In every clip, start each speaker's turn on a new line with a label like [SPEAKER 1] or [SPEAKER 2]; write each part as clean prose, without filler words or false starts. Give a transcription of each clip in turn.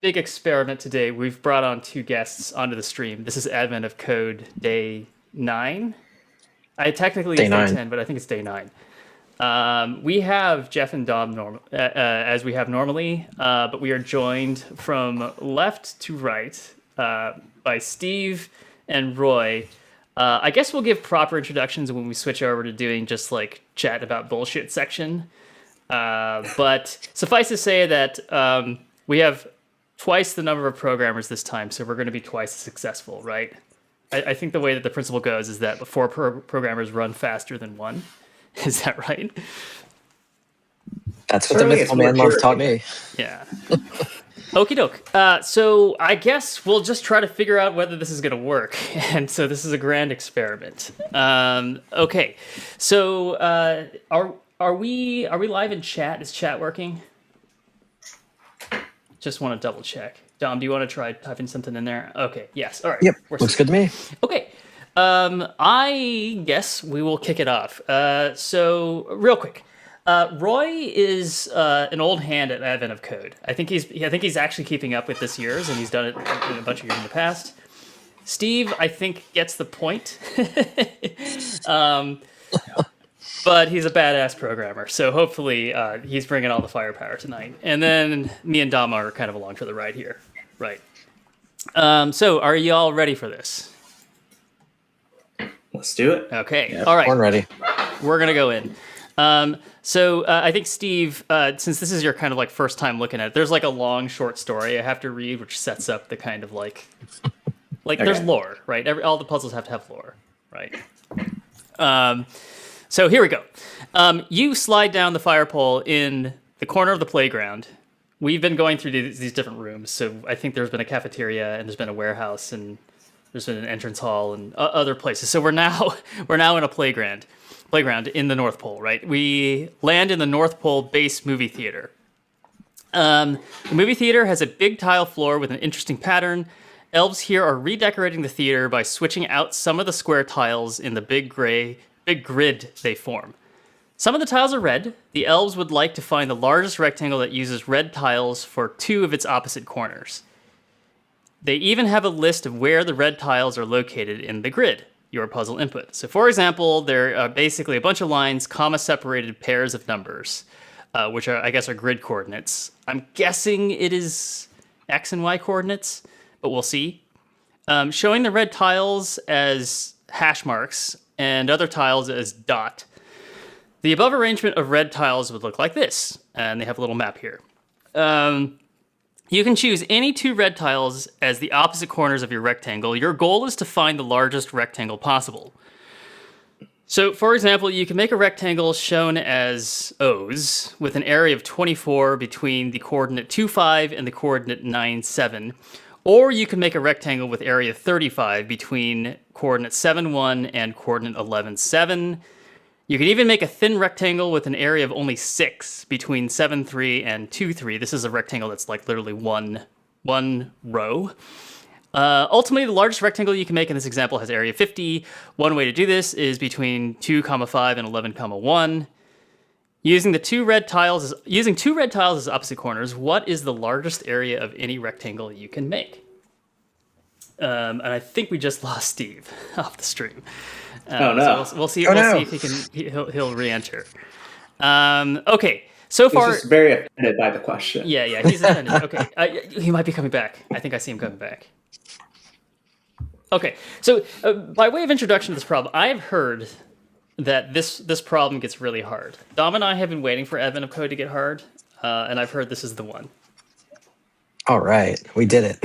[SPEAKER 1] big experiment today. We've brought on two guests onto the stream. This is Advent of Code Day 9. Technically
[SPEAKER 2] Day
[SPEAKER 1] it's Day
[SPEAKER 2] 9.
[SPEAKER 1] 10, but I think it's Day 9. We have Jeff and Dom as we have normally, but we are joined from left to right by Steve and Roy. I guess we'll give proper introductions when we switch over to doing just like chat about bullshit section. But suffice to say that we have twice the number of programmers this time, so we're going to be twice as successful, right? I think the way that the principle goes is that 4 programmers run faster than 1. Is that right?
[SPEAKER 2] That's what the mythical man month taught me.
[SPEAKER 1] Yeah. Okie doke. So I guess we'll just try to figure out whether this is going to work. And so this is a grand experiment. Okay. So are we live in chat? Is chat working? Just want to double check. Dom, do you want to try typing something in there? Okay. Yes. All right.
[SPEAKER 2] Yep. Looks good to me.
[SPEAKER 1] Okay. I guess we will kick it off. So real quick. Roy is an old hand at Advent of Code. I think he's actually keeping up with this year's, and he's done it in a bunch of years in the past. Steve, I think, gets the point. But he's a badass programmer, so hopefully he's bringing all the firepower tonight. And then me and Dom are kind of along for the ride here. Right. So are you all ready for this?
[SPEAKER 3] Let's do it.
[SPEAKER 1] Okay.
[SPEAKER 2] Yep,
[SPEAKER 1] all right.
[SPEAKER 2] Born ready.
[SPEAKER 1] We're going to go in. So I think, Steve, since this is your kind of like first time looking at it, there's like a long short story I have to read, which sets up the kind of like okay. There's lore, right? All the puzzles have to have lore, right? So here we go. You slide down the fire pole in the corner of the playground. We've been going through these different rooms. So I think there's been a cafeteria and there's been a warehouse and there's been an entrance hall and other places. So we're now in a playground in the North Pole, right? We land in the North Pole base movie theater. The movie theater has a big tile floor with an interesting pattern. Elves here are redecorating the theater by switching out some of the square tiles in the big grid they form. Some of the tiles are red. The elves would like to find the largest rectangle that uses red tiles for 2 of its opposite corners. They even have a list of where the red tiles are located in the grid, your puzzle input. So for example, there are basically a bunch of lines, comma-separated pairs of numbers, which I guess are grid coordinates. I'm guessing it is X and Y coordinates, but we'll see. Showing the red tiles as hash marks and other tiles as dot. The above arrangement of red tiles would look like this, and they have a little map here. You can choose any 2 red tiles as the opposite corners of your rectangle. Your goal is to find the largest rectangle possible. So, for example, you can make a rectangle shown as O's with an area of 24 between the coordinate 2, 5 and the coordinate 9, 7. Or you can make a rectangle with area 35 between coordinate 7, 1 and coordinate 11, 7. You can even make a thin rectangle with an area of only 6 between 7, 3 and 2, 3. This is a rectangle that's like literally one row. Ultimately, the largest rectangle you can make in this example has area 50. One way to do this is between 2, 5 and 11, 1. Using 2 red tiles as opposite corners, what is the largest area of any rectangle you can make? And I think we just lost Steve off the stream.
[SPEAKER 3] Oh no!
[SPEAKER 1] So we'll see if he'll re-enter. Okay. So far,
[SPEAKER 3] he's just very offended by the question.
[SPEAKER 1] Yeah, he's offended. Okay, he might be coming back. I think I see him coming back. Okay, so by way of introduction to this problem, I have heard that this problem gets really hard. Dom and I have been waiting for Advent of Code to get hard, and I've heard this is the one.
[SPEAKER 2] All right, we did it.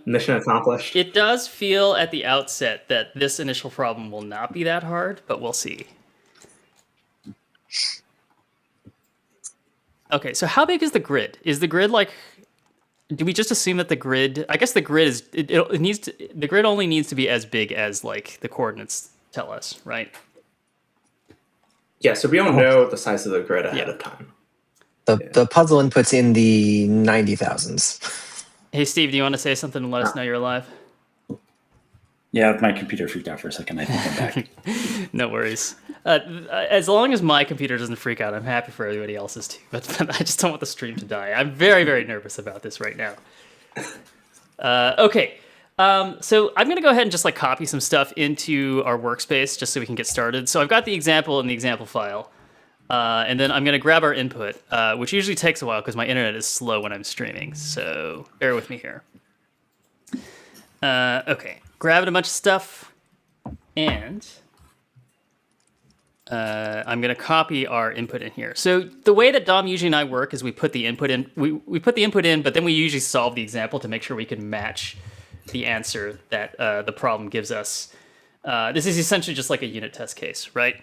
[SPEAKER 3] Mission accomplished.
[SPEAKER 1] It does feel at the outset that this initial problem will not be that hard, but we'll see. Okay, so how big is the grid? Is the grid like? Do we just assume that the grid? I guess the grid is. It needs to. The grid only needs to be as big as like the coordinates tell us, right?
[SPEAKER 3] Yeah, so we don't know the size of the grid ahead of time.
[SPEAKER 2] The puzzle input's in the 90,000s.
[SPEAKER 1] Hey, Steve, do you want to say something and let us know you're alive?
[SPEAKER 4] Yeah, my computer freaked out for a second. I think I'm back.
[SPEAKER 1] No worries. As long as my computer doesn't freak out, I'm happy for everybody else's too. But I just don't want the stream to die. I'm very, very nervous about this right now. Okay. So I'm going to go ahead and just like copy some stuff into our workspace just so we can get started. So I've got the example in the example file. And then I'm going to grab our input, which usually takes a while because my internet is slow when I'm streaming. So bear with me here. Okay. Grabbing a bunch of stuff. And I'm going to copy our input in here. So the way that Dom usually and I work is we put the input in. We put the input in, but then we usually solve the example to make sure we can match the answer that the problem gives us. This is essentially just like a unit test case, right?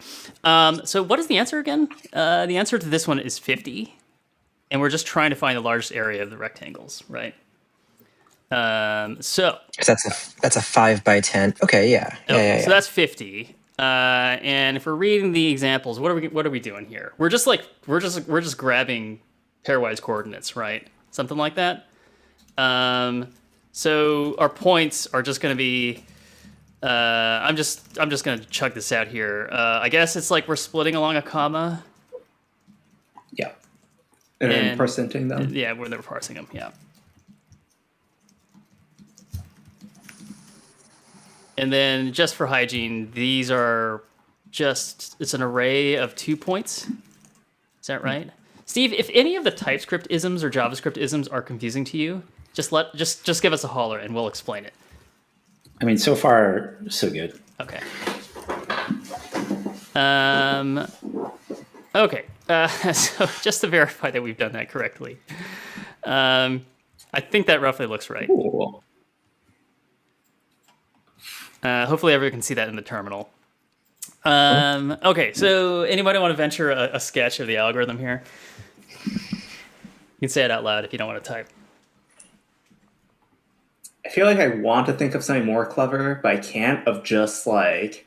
[SPEAKER 1] So what is the answer again? The answer to this one is 50. And we're just trying to find the largest area of the rectangles, right? So
[SPEAKER 2] that's a 5 by 10. Okay, yeah.
[SPEAKER 1] So that's 50. And if we're reading the examples, what are we doing here? We're just grabbing pairwise coordinates, right? Something like that. So our points are just going to be. I'm just going to chug this out here. I guess it's like we're splitting along a comma.
[SPEAKER 3] Yeah. And then percenting them.
[SPEAKER 1] Yeah, we're parsing them. Yeah. And then just for hygiene, these are it's an array of 2 points. Is that right? Steve, if any of the TypeScript isms or JavaScript isms are confusing to you, just give us a holler and we'll explain it.
[SPEAKER 4] I mean, so far, so good.
[SPEAKER 1] Okay. Okay. So just to verify that we've done that correctly, I think that roughly looks right.
[SPEAKER 3] Cool.
[SPEAKER 1] Hopefully everyone can see that in the terminal. Okay, so anybody want to venture a sketch of the algorithm here? You can say it out loud if you don't want to type.
[SPEAKER 3] I feel like I want to think of something more clever, but I can't, of just like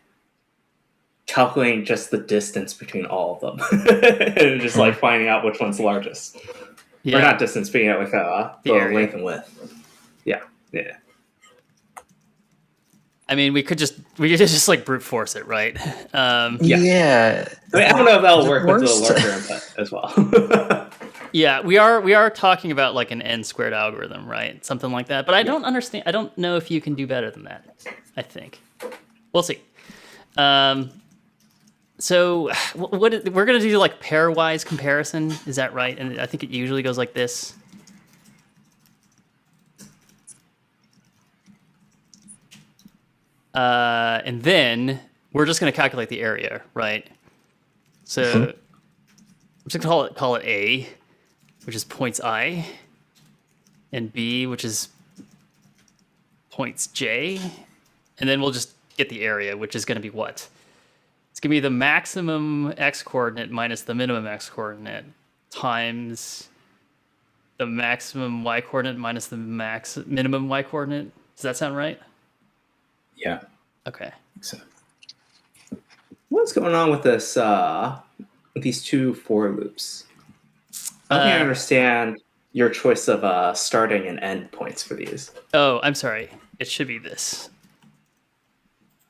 [SPEAKER 3] calculating just the distance between all of them. And just like finding out which one's largest.
[SPEAKER 1] Yeah.
[SPEAKER 3] Or not distance, being like the length and width. Yeah.
[SPEAKER 1] I mean, we could just like brute force it, right?
[SPEAKER 2] Yeah.
[SPEAKER 3] I mean, I don't know if that'll work with the larger input as well.
[SPEAKER 1] Yeah, we are talking about like an n squared algorithm, right? Something like that. But I don't understand. I don't know if you can do better than that. I think we'll see. So we're gonna do like pairwise comparison. Is that right? And I think it usually goes like this. And then we're just going to calculate the area, right? So I'm just going to call it A, which is points I, and B, which is points J, and then we'll just get the area, which is going to be what? It's going to be the maximum x coordinate minus the minimum x coordinate times the maximum y coordinate minus the minimum y coordinate. Does that sound right?
[SPEAKER 4] Yeah.
[SPEAKER 1] Okay.
[SPEAKER 4] So.
[SPEAKER 3] What's going on with this? With these two for loops? I don't think I understand your choice of starting and end points for these.
[SPEAKER 1] Oh, I'm sorry. It should be this.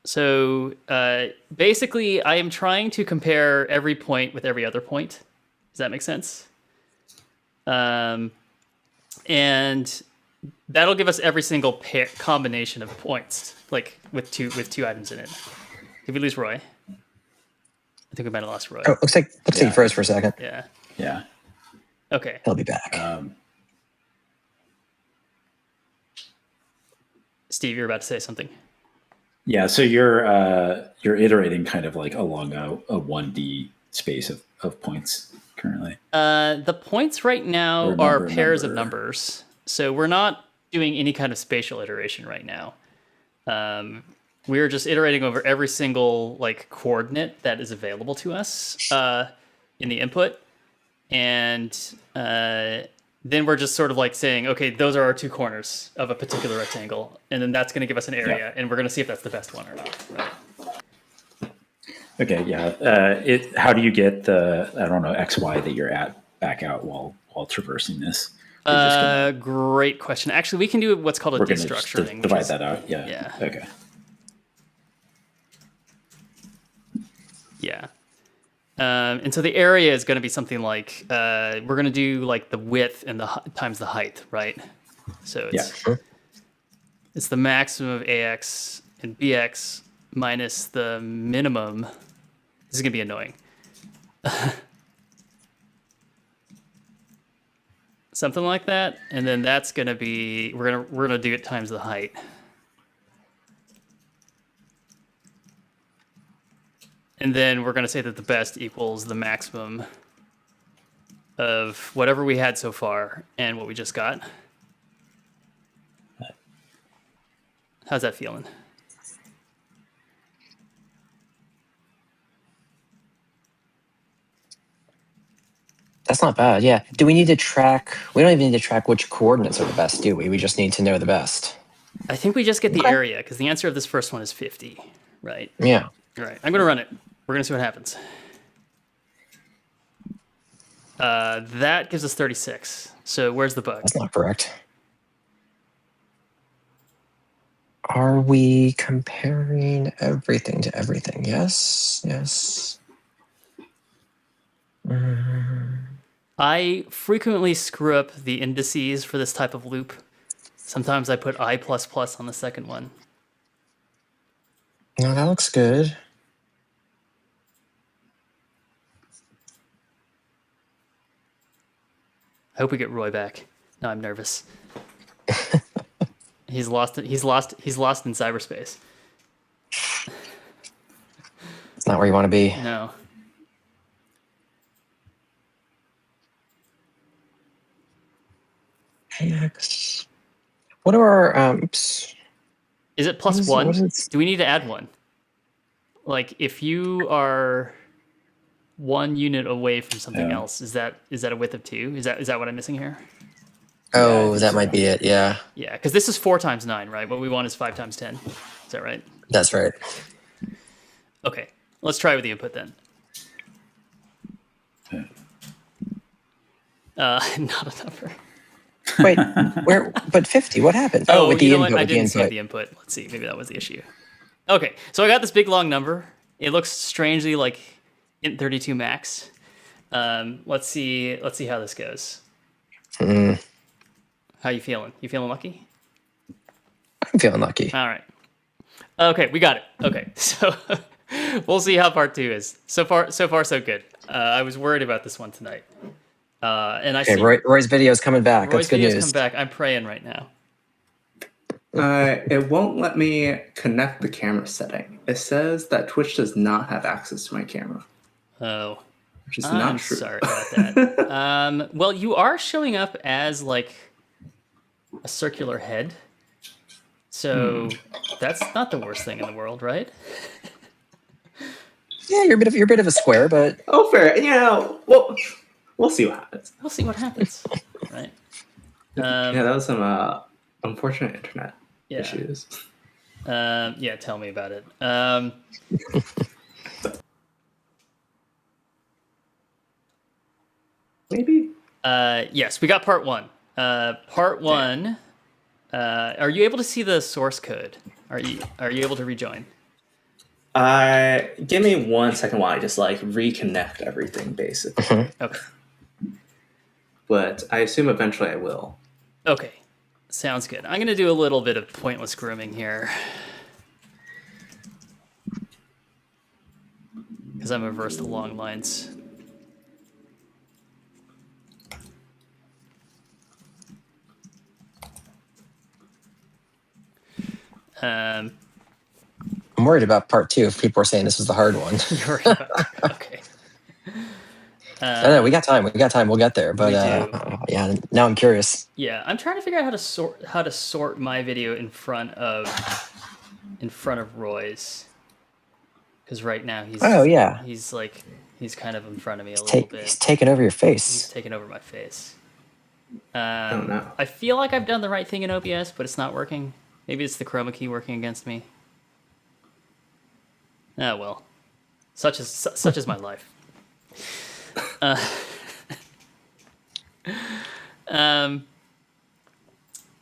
[SPEAKER 1] So basically, I am trying to compare every point with every other point. Does that make sense? And that'll give us every single combination of points, like with two items in it. Did we lose Roy? I think we might have lost Roy.
[SPEAKER 2] Oh, looks like he froze for a second.
[SPEAKER 1] Yeah.
[SPEAKER 4] Yeah.
[SPEAKER 1] Okay.
[SPEAKER 2] He'll be back.
[SPEAKER 1] Steve, you're about to say something.
[SPEAKER 4] Yeah. So you're iterating kind of like along a 1D space of points currently.
[SPEAKER 1] The points right now are pairs of numbers. So we're not doing any kind of spatial iteration right now. We're just iterating over every single like coordinate that is available to us in the input. And then we're just sort of like saying, okay, those are our two corners of a particular rectangle. And then that's going to give us an area. Yeah. And we're going to see if that's the best one or not. Right?
[SPEAKER 4] Okay, yeah. How do you get the, I don't know, XY that you're at back out while traversing this?
[SPEAKER 1] Great question. Actually, we can do what's called a destructuring.
[SPEAKER 4] Divide that out. Yeah.
[SPEAKER 1] Yeah.
[SPEAKER 4] Okay.
[SPEAKER 1] Yeah. And so the area is going to be something like we're going to do like the width and times the height, right? So it's the maximum of ax and bx minus the minimum. This is going to be annoying. Something like that, and then that's going to be we're gonna do it times the height. And then we're going to say that the best equals the maximum of whatever we had so far and what we just got. How's that feeling?
[SPEAKER 2] That's not bad. Yeah. Do we need to track? We don't even need to track which coordinates are the best, do we? We just need to know the best.
[SPEAKER 1] I think we just get the area because the answer of this first one is 50, right?
[SPEAKER 2] Yeah.
[SPEAKER 1] All right, I'm going to run it. We're going to see what happens. That gives us 36. So where's the bug?
[SPEAKER 2] That's not correct. Are we comparing everything to everything? Yes. Yes.
[SPEAKER 1] I frequently screw up the indices for this type of loop. Sometimes I put I++ on the second one.
[SPEAKER 2] No, that looks good.
[SPEAKER 1] I hope we get Roy back. No, I'm nervous. He's lost in cyberspace.
[SPEAKER 2] It's not where you want to be.
[SPEAKER 1] No.
[SPEAKER 2] AX. What are our oops?
[SPEAKER 1] Is it plus
[SPEAKER 2] What is-
[SPEAKER 1] one?
[SPEAKER 2] what is-
[SPEAKER 1] Do we need to add one? Like if you are 1 unit away from something else, is that a width of 2? Is that what I'm missing here?
[SPEAKER 2] Oh, that might be it. Yeah,
[SPEAKER 1] Yeah, because this is 4 times 9, right? What we want is 5 times 10. Is that right?
[SPEAKER 2] that's right.
[SPEAKER 1] Okay, let's try with the input then. Not a number.
[SPEAKER 2] Wait, where? But 50. What happened?
[SPEAKER 1] Oh,
[SPEAKER 2] with the
[SPEAKER 1] you know
[SPEAKER 2] input.
[SPEAKER 1] what? I
[SPEAKER 2] With the
[SPEAKER 1] didn't save
[SPEAKER 2] input.
[SPEAKER 1] the input. Let's see. Maybe that was the issue. Okay, so I got this big long number. It looks strangely like int 32 max. Let's see how this goes. How you feeling? You feeling lucky?
[SPEAKER 2] I'm feeling lucky.
[SPEAKER 1] All right. Okay, we got it. Okay, so we'll see how part 2 is. So far, so good. I was worried about this one tonight, and I see
[SPEAKER 2] Roy's video is coming back.
[SPEAKER 1] Roy's
[SPEAKER 2] That's good
[SPEAKER 1] videos
[SPEAKER 2] news.
[SPEAKER 1] come back. I'm praying right now.
[SPEAKER 3] It won't let me connect the camera setting. It says that Twitch does not have access to my camera,
[SPEAKER 1] Oh,
[SPEAKER 3] which is
[SPEAKER 1] I'm
[SPEAKER 3] not true.
[SPEAKER 1] sorry about that. Well, you are showing up as like a circular head, so that's not the worst thing in the world, right?
[SPEAKER 2] Yeah, you're a bit of a square, but
[SPEAKER 3] Oh, fair. Well, we'll see what happens.
[SPEAKER 1] We'll see what happens, right?
[SPEAKER 3] Yeah, that was some unfortunate internet
[SPEAKER 1] Yeah.
[SPEAKER 3] issues.
[SPEAKER 1] Yeah, tell me about it.
[SPEAKER 3] Maybe.
[SPEAKER 1] Yes, we got part 1. Part 1. Are you able to see the source code? Are you able to rejoin?
[SPEAKER 3] Give me 1 second while I just reconnect everything, basically.
[SPEAKER 1] Okay.
[SPEAKER 3] But I assume eventually I will.
[SPEAKER 1] Okay. Sounds good. I'm gonna do a little bit of pointless grooming here. Because I'm averse to long lines.
[SPEAKER 2] I'm worried about part 2 if people are saying this was the hard one.
[SPEAKER 1] You're right. Okay.
[SPEAKER 2] No, we got time. We'll get there. But
[SPEAKER 1] We
[SPEAKER 2] yeah, now I'm curious.
[SPEAKER 1] Yeah, I'm trying to figure out how to sort my video in front of Roy's, because right now he's he's kind of in front of me a little bit.
[SPEAKER 2] He's taking over your
[SPEAKER 1] He's
[SPEAKER 2] face.
[SPEAKER 1] taking over my face.
[SPEAKER 3] Oh no.
[SPEAKER 1] I feel like I've done the right thing in OBS, but it's not working. Maybe it's the chroma key working against me. Ah well, such is my life.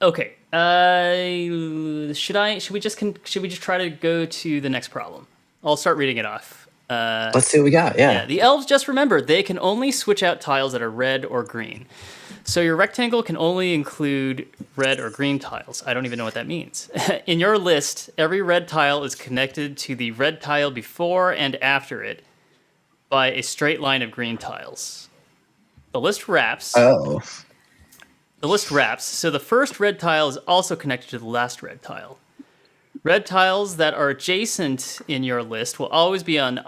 [SPEAKER 1] Okay. Should we just try to go to the next problem? I'll start reading it off.
[SPEAKER 2] Let's see what we got.
[SPEAKER 1] Yeah,
[SPEAKER 2] Yeah.
[SPEAKER 1] the elves, just remember, they can only switch out tiles that are red or green. So your rectangle can only include red or green tiles. I don't even know what that means. In your list, every red tile is connected to the red tile before and after it by a straight line of green tiles. The list wraps.
[SPEAKER 2] Oh.
[SPEAKER 1] The list wraps, so the first red tile is also connected to the last red tile. Red tiles that are adjacent in your list will always be on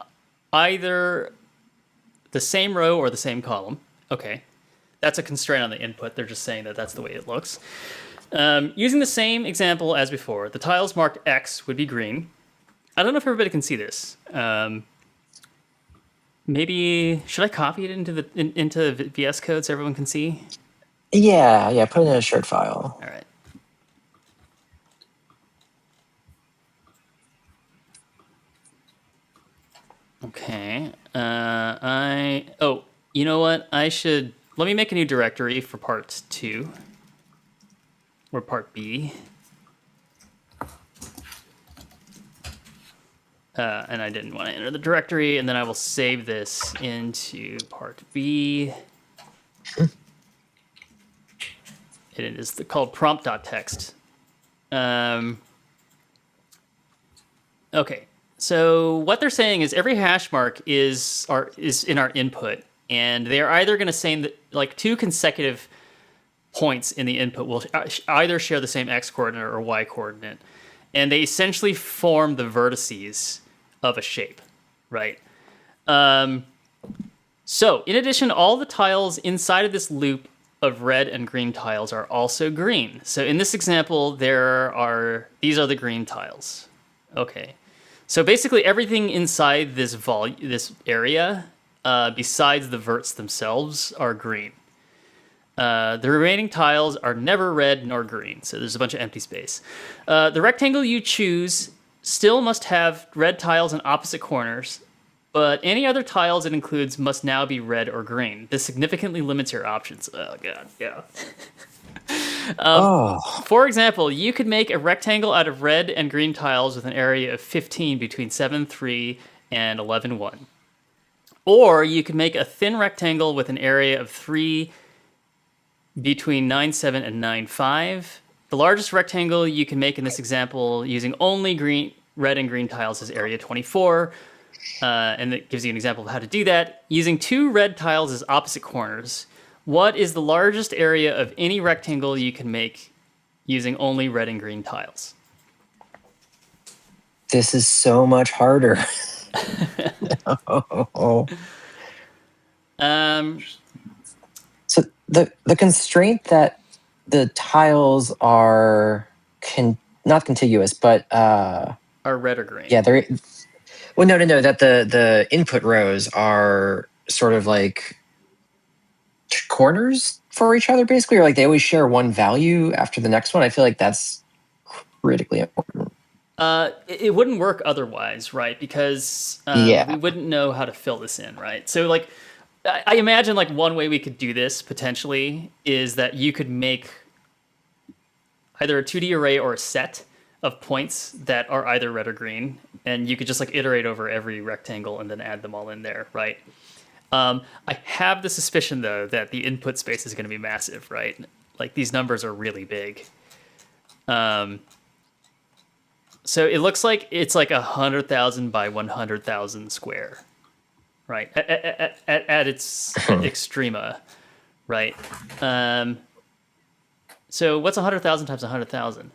[SPEAKER 1] either the same row or the same column. Okay. That's a constraint on the input. They're just saying that that's the way it looks. Using the same example as before, the tiles marked X would be green. I don't know if everybody can see this. Maybe should I copy it into VS Code so everyone can see?
[SPEAKER 2] Yeah. Put it in a shared file.
[SPEAKER 1] All right. Okay. You know what? Let me make a new directory for part 2 or part B. And I didn't want to enter the directory, and then I will save this into part B. It is called prompt.txt. Okay, so what they're saying is every hash mark is in our input, and they are either going to say that like 2 consecutive points in the input will either share the same x coordinate or y coordinate, and they essentially form the vertices of a shape, right? So in addition, all the tiles inside of this loop of red and green tiles are also green. So in this example, these are the green tiles. Okay. So basically everything inside this area, besides the verts themselves, are green. The remaining tiles are never red nor green, so there's a bunch of empty space. The rectangle you choose still must have red tiles in opposite corners, but any other tiles it includes must now be red or green. This significantly limits your options. Oh, God, yeah. For example, you could make a rectangle out of red and green tiles with an area of 15 between 7.3 and 11.1. Or you could make a thin rectangle with an area of 3 between 9.7 and 9.5. The largest rectangle you can make in this example using only red and green tiles is area 24. And it gives you an example of how to do that. Using 2 red tiles as opposite corners, what is the largest area of any rectangle you can make using only red and green tiles?
[SPEAKER 2] This is so much harder. So the constraint that the tiles are not contiguous, but
[SPEAKER 1] Are red or green?
[SPEAKER 2] yeah, they're well, no. That the input rows are sort of like corners for each other, basically, or like they always share one value after the next one. I feel like that's critically important.
[SPEAKER 1] It wouldn't work otherwise, right? Because we wouldn't know how to fill this in, right? So, like, I imagine like one way we could do this potentially is that you could make either a 2D array or a set of points that are either red or green, and you could just like iterate over every rectangle and then add them all in there, right? I have the suspicion though that the input space is going to be massive, right? Like these numbers are really big. So it looks like it's like 100,000 by 100,000 square, right? At its extrema, right? So what's 100,000 times 100,000?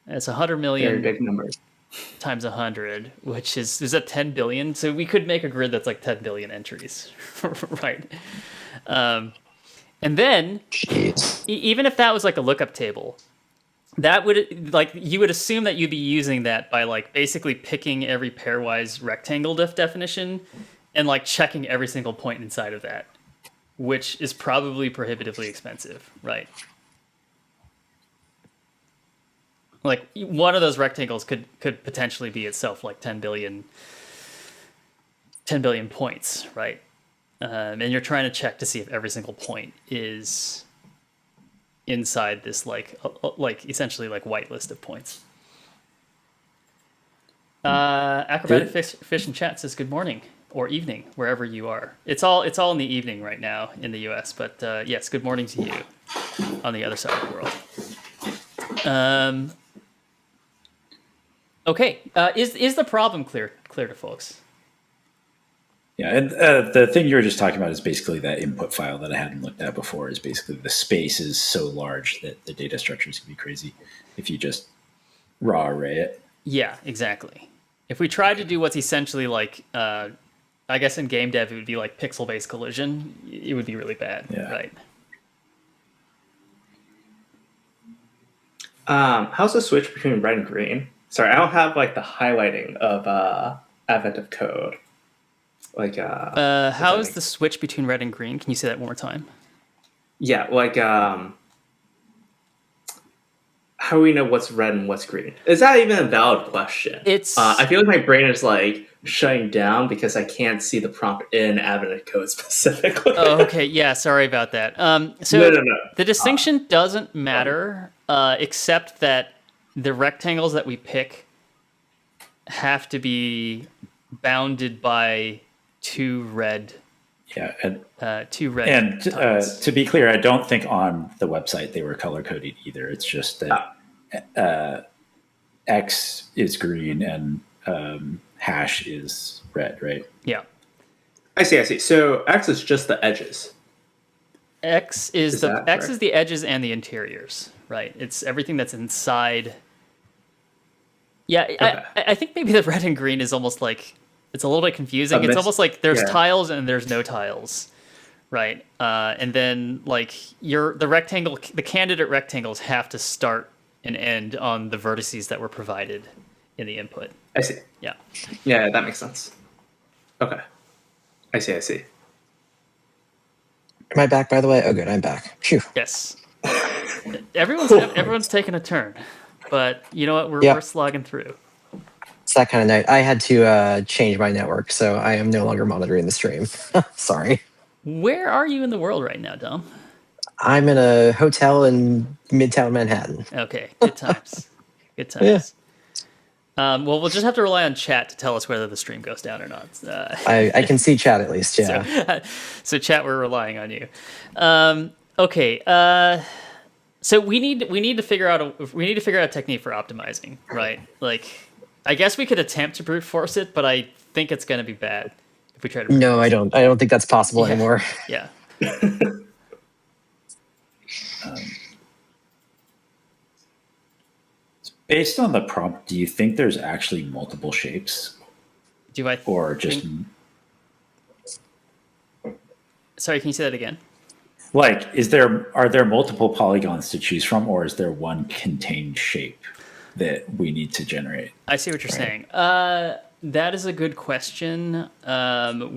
[SPEAKER 1] It's 100 million.
[SPEAKER 3] Very big number.
[SPEAKER 1] Times 100, which is that 10 billion? So we could make a grid that's like 10 billion entries, right? And then, even if that was like a lookup table, that would like you would assume that you'd be using that by like basically picking every pairwise rectangle definition and like checking every single point inside of that, which is probably prohibitively expensive, right? Like one of those rectangles could potentially be itself like 10 billion points, right? And you're trying to check to see if every single point is inside this like essentially like whitelist of points. Acrobatic fish and chat says good morning or evening wherever you are. It's all in the evening right now in the U.S. But yes, good morning to you on the other side of the world. Okay, is the problem clear to folks?
[SPEAKER 4] Yeah, and the thing you were just talking about is basically that input file that I hadn't looked at before. Is basically the space is so large that the data structures can be crazy if you just raw array it.
[SPEAKER 1] Yeah, exactly. If we tried to do what's essentially like, I guess in game dev it would be like pixel-based collision, it would be really bad, right?
[SPEAKER 3] How's the switch between red and green? Sorry, I don't have like the highlighting of Advent of Code. Like,
[SPEAKER 1] how is the switch between red and green? Can you say that one more time?
[SPEAKER 3] Yeah, like, how do we know what's red and what's green? Is that even a valid question?
[SPEAKER 1] It's.
[SPEAKER 3] I feel like my brain is like shutting down because I can't see the prompt in Advent of Code specifically.
[SPEAKER 1] Oh, okay. Yeah, sorry about that. So
[SPEAKER 3] No.
[SPEAKER 1] The distinction doesn't matter, except that the rectangles that we pick have to be bounded by two red.
[SPEAKER 4] Yeah, and
[SPEAKER 1] tiles.
[SPEAKER 4] To be clear, I don't think on the website they were color coded either. It's just that X is green and hash is red, right?
[SPEAKER 1] Yeah.
[SPEAKER 3] I see. So X is just the edges.
[SPEAKER 1] X is the
[SPEAKER 3] correct?
[SPEAKER 1] edges and the interiors, right? It's everything that's inside. Yeah,
[SPEAKER 3] Okay.
[SPEAKER 1] I think maybe the red and green is almost like it's a little bit confusing. It's almost like there's tiles and there's no tiles, right? And then like the candidate rectangles have to start and end on the vertices that were provided in the input.
[SPEAKER 3] I see.
[SPEAKER 1] Yeah.
[SPEAKER 3] Yeah, that makes sense. Okay. I see.
[SPEAKER 2] Am I back, by the way? Oh, good. I'm back. Phew.
[SPEAKER 1] Yes. Everyone's taking a turn, but you know what? We're slogging through.
[SPEAKER 2] It's that kind of night. I had to change my network, so I am no longer monitoring the stream. Sorry.
[SPEAKER 1] Where are you in the world right now, Dom?
[SPEAKER 2] I'm in a hotel in Midtown Manhattan.
[SPEAKER 1] Okay, good times. Good times. Yeah. Well, we'll just have to rely on chat to tell us whether the stream goes down or not.
[SPEAKER 2] I can see chat at least, yeah.
[SPEAKER 1] So chat, we're relying on you. Okay. So we need to figure out a technique for optimizing, right? Like, I guess we could attempt to brute force it, but I think it's going to be bad if we try to.
[SPEAKER 2] No, I don't. I don't think that's possible anymore.
[SPEAKER 1] Yeah.
[SPEAKER 4] Based on the prompt, do you think there's actually multiple shapes?
[SPEAKER 1] Sorry, can you say that again?
[SPEAKER 4] Like, are there multiple polygons to choose from, or is there one contained shape that we need to generate?
[SPEAKER 1] I see what you're saying. That is a good question.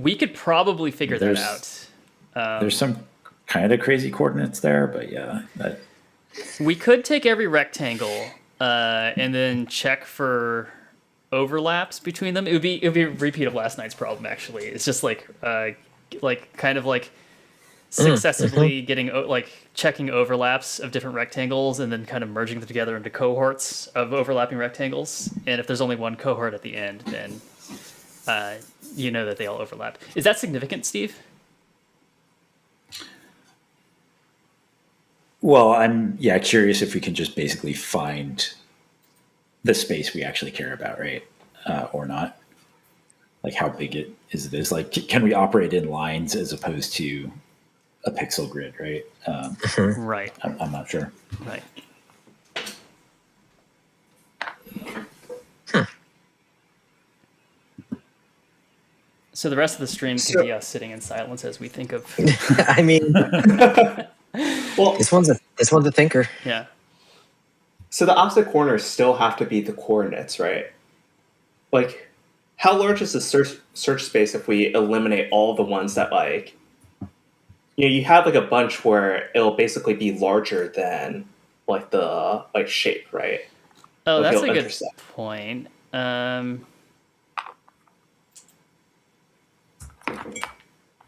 [SPEAKER 1] We could probably figure that out.
[SPEAKER 4] There's some kind of crazy coordinates there, but yeah.
[SPEAKER 1] We could take every rectangle and then check for overlaps between them. It would be a repeat of last night's problem. Actually, it's just like successively getting checking overlaps of different rectangles and then kind of merging them together into cohorts of overlapping rectangles. And if there's only one cohort at the end, then you know that they all overlap. Is that significant, Steve?
[SPEAKER 4] Well, I'm curious if we can just basically find the space we actually care about, right? Or not. Like how big it is. Like, can we operate in lines as opposed to a pixel grid, right?
[SPEAKER 1] Right.
[SPEAKER 4] I'm not sure.
[SPEAKER 1] Right. So the rest of the stream can be us sitting in silence as we think of.
[SPEAKER 2] I mean, well, this one's a thinker.
[SPEAKER 1] Yeah.
[SPEAKER 3] So the opposite corners still have to be the coordinates, right? Like, how large is the search space if we eliminate all the ones that you have like a bunch where it'll basically be larger than like the shape, right?
[SPEAKER 1] Oh, that's a good point.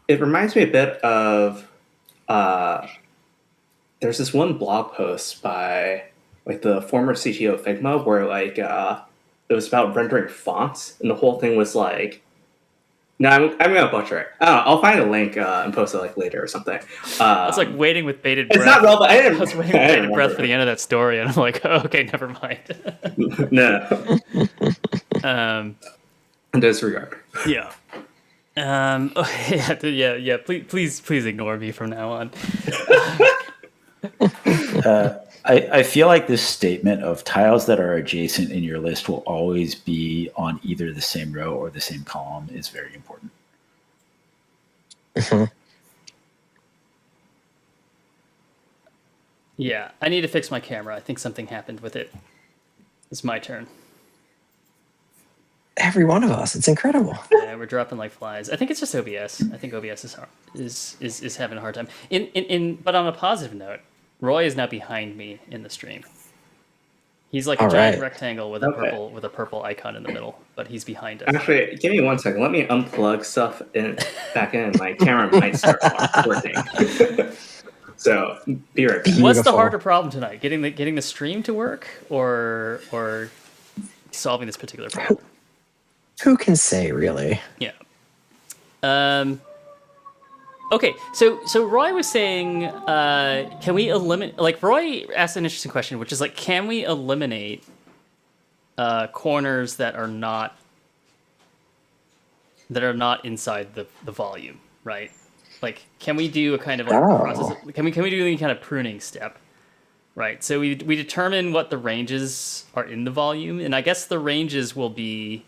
[SPEAKER 3] It reminds me a bit of there's this one blog post by like the former CTO of Figma where it was about rendering fonts, and the whole thing was like, no, I'm gonna butcher it. I don't know, I'll find a link and post it like later or something.
[SPEAKER 1] I was like waiting with bated breath.
[SPEAKER 3] It's not relevant.
[SPEAKER 1] I was waiting with bated breath for the end of that story, and I'm like, oh, okay, never mind.
[SPEAKER 3] No. Disregard.
[SPEAKER 1] Yeah. Yeah. Please ignore me from now on.
[SPEAKER 4] I feel like this statement of tiles that are adjacent in your list will always be on either the same row or the same column is very important.
[SPEAKER 1] Yeah, I need to fix my camera. I think something happened with it. It's my turn.
[SPEAKER 2] Every one of us. It's incredible.
[SPEAKER 1] Yeah, we're dropping like flies. I think it's just OBS. I think OBS is having a hard time. But on a positive note, Roy is now behind me in the stream. He's like a giant rectangle with a purple icon in the middle, but he's behind us.
[SPEAKER 3] Actually, give me 1 second. Let me unplug stuff back in. My camera might start working. So be right back.
[SPEAKER 1] What's the harder problem tonight? Getting the stream to work, or solving this particular problem?
[SPEAKER 2] Who can say, really?
[SPEAKER 1] Yeah. Okay, so Roy was saying, can we eliminate? Like, Roy asked an interesting question, which is like, can we eliminate corners that are not inside the volume, right? Like, can we do a kind of like process? Can we do any kind of pruning step? Right. So we determine what the ranges are in the volume, and I guess the ranges will be.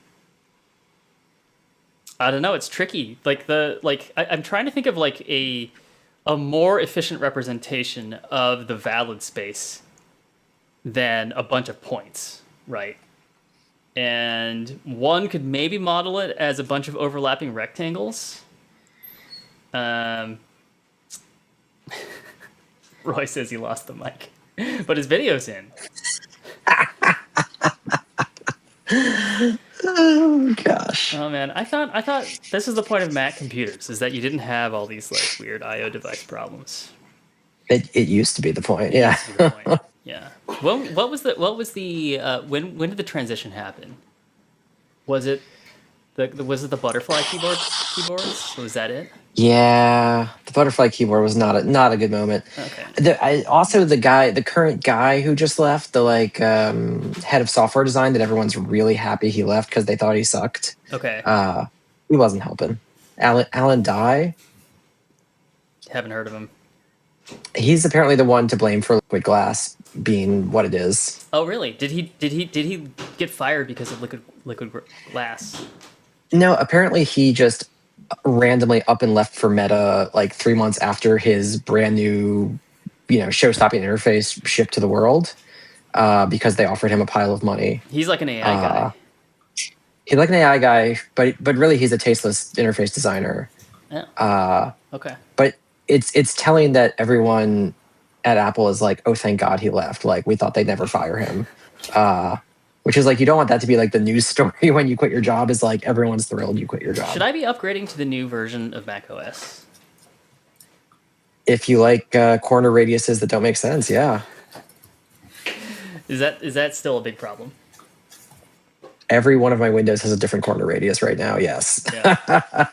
[SPEAKER 1] I don't know. It's tricky. I'm trying to think of like a more efficient representation of the valid space than a bunch of points, right? And one could maybe model it as a bunch of overlapping rectangles. Roy says he lost the mic, but his video's in.
[SPEAKER 2] Oh gosh.
[SPEAKER 1] Oh man, I thought this is the point of Mac computers, is that you didn't have all these like weird I/O device problems.
[SPEAKER 2] It used to be the point, yeah.
[SPEAKER 1] Yeah. When did the transition happen? Was it the butterfly keyboards? Was that it?
[SPEAKER 2] Yeah, the butterfly keyboard was not a good moment.
[SPEAKER 1] Okay.
[SPEAKER 2] The current guy who just left, the head of software design, that everyone's really happy he left because they thought he sucked.
[SPEAKER 1] Okay.
[SPEAKER 2] He wasn't helping. Alan Dye.
[SPEAKER 1] Haven't heard of him.
[SPEAKER 2] He's apparently the one to blame for liquid glass being what it is.
[SPEAKER 1] Oh really? Did he get fired because of liquid glass?
[SPEAKER 2] No, apparently he just randomly up and left for Meta like 3 months after his brand new, show-stopping interface shipped to the world, because they offered him a pile of money.
[SPEAKER 1] He's like an AI guy.
[SPEAKER 2] He's like an AI guy, but really he's a tasteless interface designer.
[SPEAKER 1] Yeah. Okay.
[SPEAKER 2] But it's telling that everyone at Apple is like, oh, thank God he left. Like, we thought they'd never fire him. Which is like, you don't want that to be like the news story when you quit your job, is like everyone's thrilled you quit your job.
[SPEAKER 1] Should I be upgrading to the new version of macOS?
[SPEAKER 2] If you like corner radiuses that don't make sense, yeah.
[SPEAKER 1] Is that still a big problem?
[SPEAKER 2] Every one of my windows has a different corner radius right now, yes.
[SPEAKER 1] Yeah.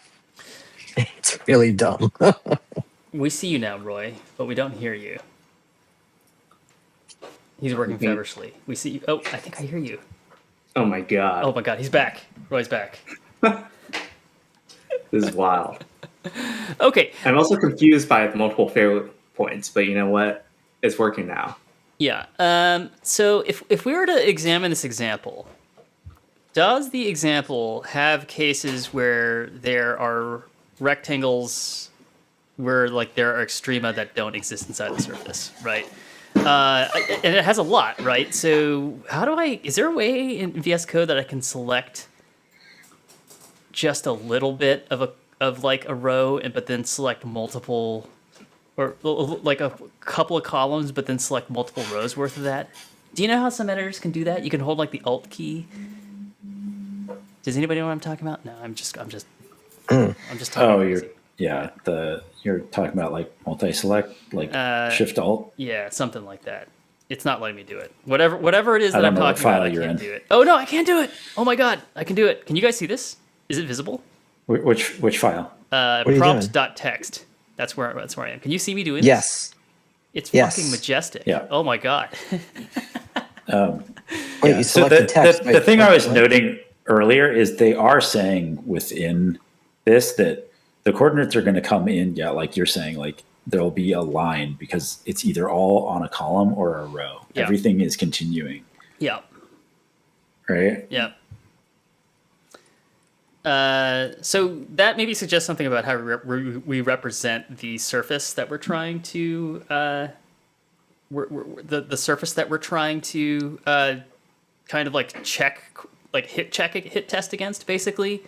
[SPEAKER 2] It's really dumb.
[SPEAKER 1] We see you now, Roy, but we don't hear you. He's working feverishly. We see you. Oh, I think I hear you.
[SPEAKER 3] Oh my god.
[SPEAKER 1] Oh my god, he's back. Roy's back.
[SPEAKER 3] This is wild.
[SPEAKER 1] Okay.
[SPEAKER 3] I'm also confused by the multiple failure points, but you know what? It's working now.
[SPEAKER 1] Yeah. So if we were to examine this example, does the example have cases where there are rectangles where like there are extrema that don't exist inside the surface, right? And it has a lot, right? So is there a way in VS Code that I can select just a little bit of a row, but then select multiple, or like a couple of columns, but then select multiple rows worth of that? Do you know how some editors can do that? You can hold like the Alt key. Does anybody know what I'm talking about? No, I'm just talking. Crazy.
[SPEAKER 4] You're talking about like multi-select, like Shift Alt.
[SPEAKER 1] Yeah, something like that. It's not letting me do it. Whatever it is
[SPEAKER 4] I
[SPEAKER 1] that
[SPEAKER 4] don't
[SPEAKER 1] I'm
[SPEAKER 4] know what
[SPEAKER 1] talking about,
[SPEAKER 4] file
[SPEAKER 1] I
[SPEAKER 4] you're
[SPEAKER 1] can't
[SPEAKER 4] in.
[SPEAKER 1] do it. Oh no, I can't do it. Oh my god, I can do it. Can you guys see this? Is it visible?
[SPEAKER 4] Which file?
[SPEAKER 2] are you doing?
[SPEAKER 1] Prompt.txt. That's where I am. Can you see me doing this?
[SPEAKER 2] Yes.
[SPEAKER 1] It's
[SPEAKER 2] Yes.
[SPEAKER 1] fucking majestic.
[SPEAKER 4] Yeah.
[SPEAKER 1] Oh my god.
[SPEAKER 2] Wait, you
[SPEAKER 4] So
[SPEAKER 2] selected text.
[SPEAKER 4] the
[SPEAKER 2] Wait,
[SPEAKER 4] thing I was
[SPEAKER 2] what?
[SPEAKER 4] noting earlier is they are saying within this that the coordinates are going to come in, yeah, like you're saying, like there'll be a line because it's either all on a column or a row.
[SPEAKER 1] Yeah.
[SPEAKER 4] Everything is continuing,
[SPEAKER 1] Yeah.
[SPEAKER 4] right?
[SPEAKER 1] Yeah. So that maybe suggests something about how we represent the surface that we're trying to the surface that we're trying to kind of like hit test against, basically.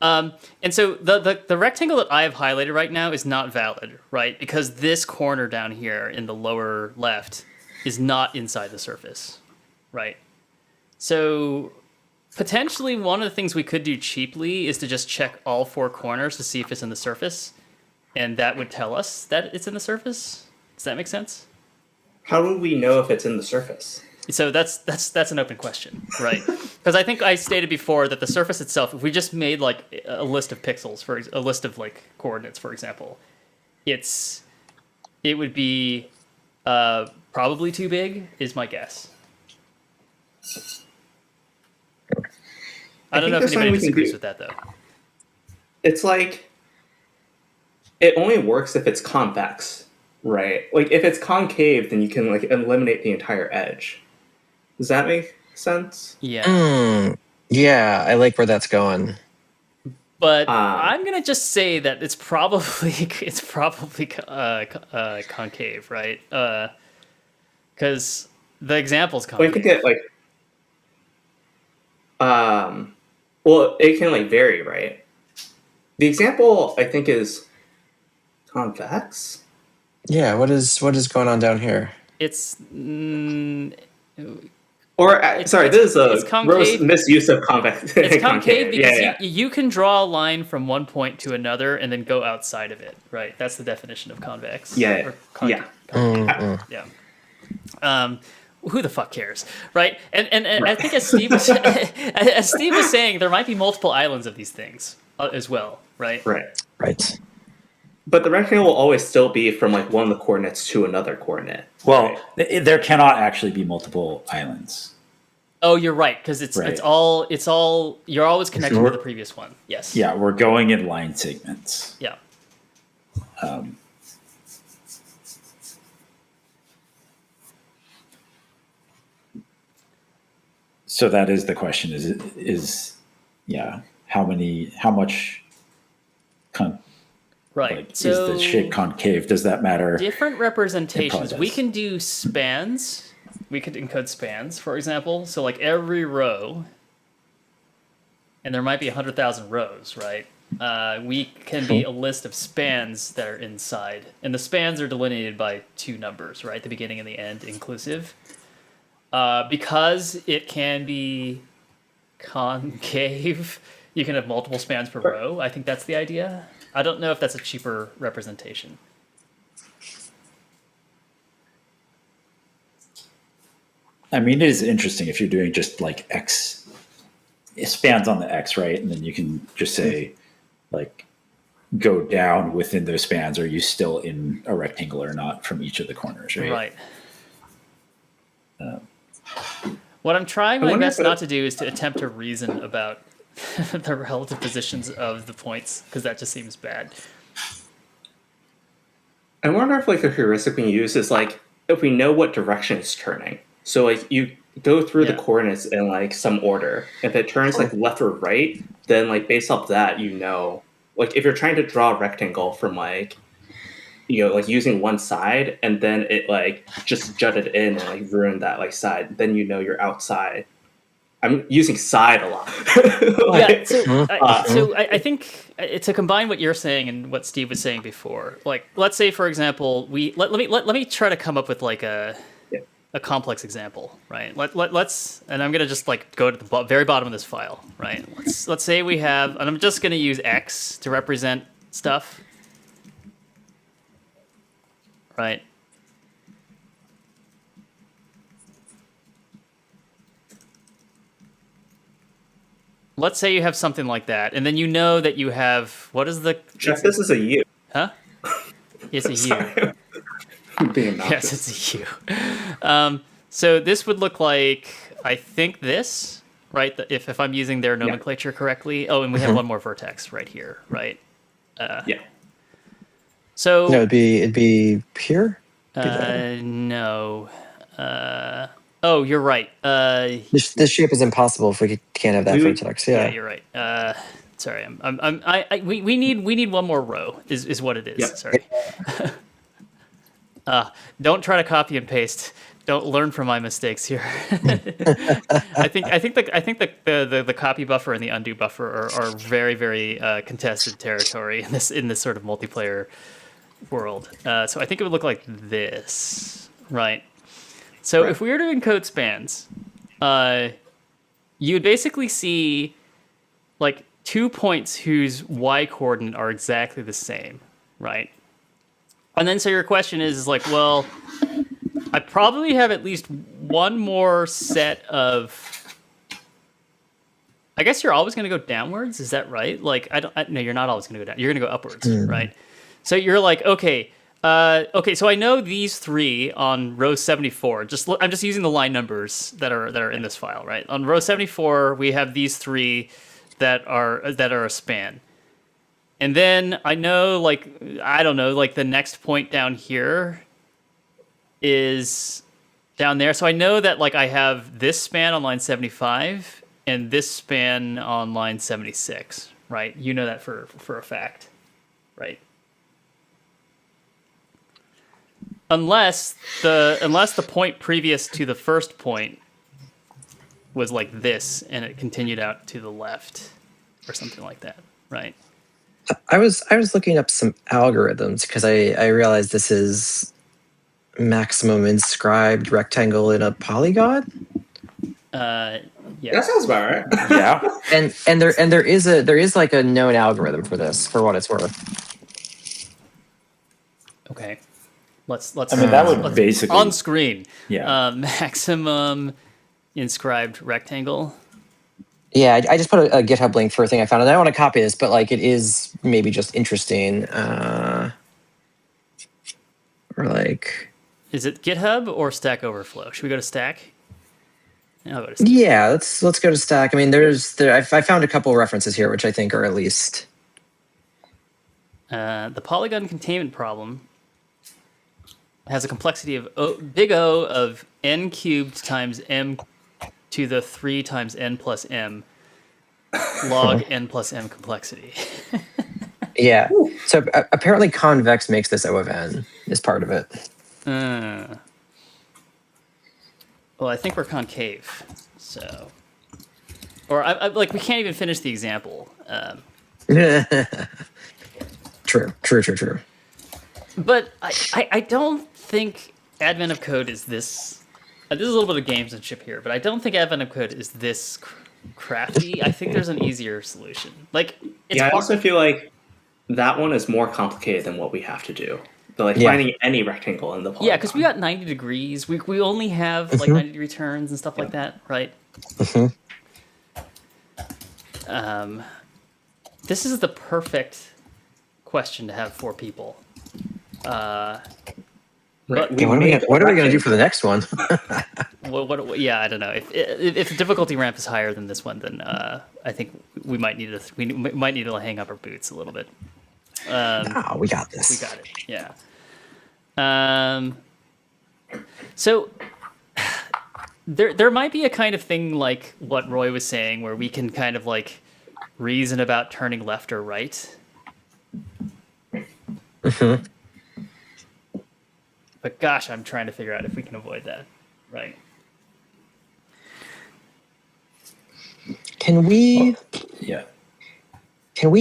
[SPEAKER 1] And so the rectangle that I have highlighted right now is not valid, right? Because this corner down here in the lower left is not inside the surface, right? So potentially one of the things we could do cheaply is to just check all four corners to see if it's in the surface, and that would tell us that it's in the surface. Does that make sense?
[SPEAKER 3] How do we know if it's in the surface?
[SPEAKER 1] So that's an open question, right? Because I think I stated before that the surface itself, if we just made like a list of pixels for a list of like coordinates, for example, it would be probably too big, is my guess. I don't know if
[SPEAKER 3] there's something
[SPEAKER 1] anybody
[SPEAKER 3] we can
[SPEAKER 1] disagrees
[SPEAKER 3] do.
[SPEAKER 1] with that though.
[SPEAKER 3] It's like it only works if it's convex, right? Like if it's concave, then you can like eliminate the entire edge. Does that make sense?
[SPEAKER 1] Yeah.
[SPEAKER 2] Yeah, I like where that's going.
[SPEAKER 1] But I'm gonna just say that it's probably concave, right? Because the example's
[SPEAKER 3] Well, you
[SPEAKER 1] concave.
[SPEAKER 3] could get like, well, it can like vary, right? The example I think is convex.
[SPEAKER 2] Yeah, what is going on down here?
[SPEAKER 1] It's
[SPEAKER 3] Or sorry, this is
[SPEAKER 1] it's
[SPEAKER 3] a gross
[SPEAKER 1] concave.
[SPEAKER 3] misuse of convex.
[SPEAKER 1] It's concave because
[SPEAKER 3] yeah.
[SPEAKER 1] you can draw a line from one point to another and then go outside of it, right? That's the definition of convex.
[SPEAKER 3] Yeah,
[SPEAKER 1] Or
[SPEAKER 3] yeah.
[SPEAKER 1] concave. Yeah. Who the fuck cares, right? And I think as Steve was saying, there might be multiple islands of these things as well, right?
[SPEAKER 2] Right.
[SPEAKER 3] But the rectangle will always still be from like one of the coordinates to another coordinate.
[SPEAKER 4] Well, there cannot actually be multiple islands.
[SPEAKER 1] Oh, you're right, because it's all you're always connected to the previous one. Yes.
[SPEAKER 4] Yeah, we're going in line segments.
[SPEAKER 1] Yeah.
[SPEAKER 4] So that is the question: how much
[SPEAKER 1] Right.
[SPEAKER 4] like,
[SPEAKER 1] So
[SPEAKER 4] is the shape concave? Does that matter?
[SPEAKER 1] different representations. We
[SPEAKER 4] does.
[SPEAKER 1] can do spans. We could encode spans, for example. So like every row, and there might be 100,000 rows, right? We can be a list of spans that are inside, and the spans are delineated by two numbers, right? The beginning and the end, inclusive. Because it can be concave, you can have multiple spans per row. I think that's the idea. I don't know if that's a cheaper representation.
[SPEAKER 4] I mean, it is interesting if you're doing just like X, it spans on the X, right? And then you can just say, like, go down within those spans. Are you still in a rectangle or not from each of the corners, right?
[SPEAKER 1] Right. What I'm trying my best not to do is to attempt to reason about the relative positions of the points, because that just seems bad.
[SPEAKER 3] I wonder if like a heuristic we use is like if we know what direction it's turning. So like you go through the coordinates in like some order. If it turns like left or right, then like based off that, you know, like if you're trying to draw a rectangle from like, you know, like using one side and then it like just jutted in and like ruined that like side, then you know you're outside. I'm using side a lot.
[SPEAKER 1] Yeah, so I think to combine what you're saying and what Steve was saying before, like let's say for example, let me try to come up with like a complex example, right? Let's and I'm gonna just like go to the very bottom of this file, right? Let's say we have, and I'm just gonna use X to represent stuff, right? let's say you have something like that, and then you know that you have what is the
[SPEAKER 3] Jeff, this is a U.
[SPEAKER 1] huh? It's a U.
[SPEAKER 3] Sorry. I'm being
[SPEAKER 1] Yes,
[SPEAKER 3] obnoxious.
[SPEAKER 1] it's a U. So this would look like I think this, right? If I'm using their nomenclature correctly. Oh, and we have one more vertex right here, right?
[SPEAKER 3] Yeah.
[SPEAKER 1] So
[SPEAKER 2] No, it'd be here.
[SPEAKER 1] no. Oh, you're right.
[SPEAKER 2] This shape is impossible if we can't have that
[SPEAKER 3] We-
[SPEAKER 2] vertex.
[SPEAKER 1] Yeah,
[SPEAKER 2] Yeah.
[SPEAKER 1] you're right. Sorry, we need one more row. Is what it is.
[SPEAKER 3] Yep.
[SPEAKER 1] Sorry. Don't try to copy and paste. Don't learn from my mistakes here. I think the copy buffer and the undo buffer are very very contested territory in this sort of multiplayer world. So I think it would look like this, right? So if we were to encode spans, you would basically see like 2 points whose y coordinate are exactly the same, right? And then so your question is like, well, I probably have at least one more set of. I guess you're always going to go downwards. Is that right? Like, no, you're not always going to go down. You're going to go upwards, right? So you're like, okay. So I know these three on row 74. I'm just using the line numbers that are in this file, right? On row 74, we have these three that are a span. And then I know, like, I don't know, like the next point down here is down there. So I know that like I have this span on line 75 and this span on line 76, right? You know that for a fact, right? Unless the point previous to the first point was like this and it continued out to the left or something like that, right?
[SPEAKER 2] I was looking up some algorithms because I realized this is maximum inscribed rectangle in a polygon.
[SPEAKER 3] That
[SPEAKER 1] Yeah.
[SPEAKER 3] sounds about right.
[SPEAKER 4] Yeah.
[SPEAKER 2] And there is like a known algorithm for this, for what it's worth.
[SPEAKER 1] Okay. Let's
[SPEAKER 4] I mean, that would
[SPEAKER 1] let's-
[SPEAKER 4] basically
[SPEAKER 1] on screen.
[SPEAKER 4] Yeah.
[SPEAKER 1] Maximum inscribed rectangle.
[SPEAKER 2] Yeah, I just put a GitHub link for a thing I found, and I don't want to copy this, but like it is maybe just interesting. Or like,
[SPEAKER 1] Is it GitHub or Stack Overflow? Should we go to Stack? I'll go to Stack.
[SPEAKER 2] yeah, let's go to Stack. I mean, I found a couple references here, which I think are at least.
[SPEAKER 1] The polygon containment problem has a complexity of big O of n cubed times m to the 3 times n plus m log n plus m complexity.
[SPEAKER 2] Yeah. So apparently, convex makes this O of n is part of it.
[SPEAKER 1] Well, I think we're concave, so. Or I like we can't even finish the example.
[SPEAKER 2] True.
[SPEAKER 1] But I don't think Advent of Code is this. This is a little bit of gamesmanship here, but I don't think Advent of Code is this crafty. I think there's an easier solution. Like, it's
[SPEAKER 3] Yeah, I
[SPEAKER 1] hard-
[SPEAKER 3] also feel like that one is more complicated than what we have to do. But like
[SPEAKER 2] Yeah.
[SPEAKER 3] finding any rectangle in the polygon.
[SPEAKER 1] yeah, because we got 90 degrees. We only have like 90-degree turns and stuff like that, right? This is the perfect question to have for people.
[SPEAKER 3] Right,
[SPEAKER 2] Yeah, what are we going to do for the next one?
[SPEAKER 1] What? Yeah, I don't know. If the difficulty ramp is higher than this one, then I think we might need to hang up our boots a little bit.
[SPEAKER 2] Oh, we got this.
[SPEAKER 1] We got it. Yeah. So there might be a kind of thing like what Roy was saying, where we can kind of like reason about turning left or right. But gosh, I'm trying to figure out if we can avoid that. Right.
[SPEAKER 2] Can we
[SPEAKER 4] Yeah.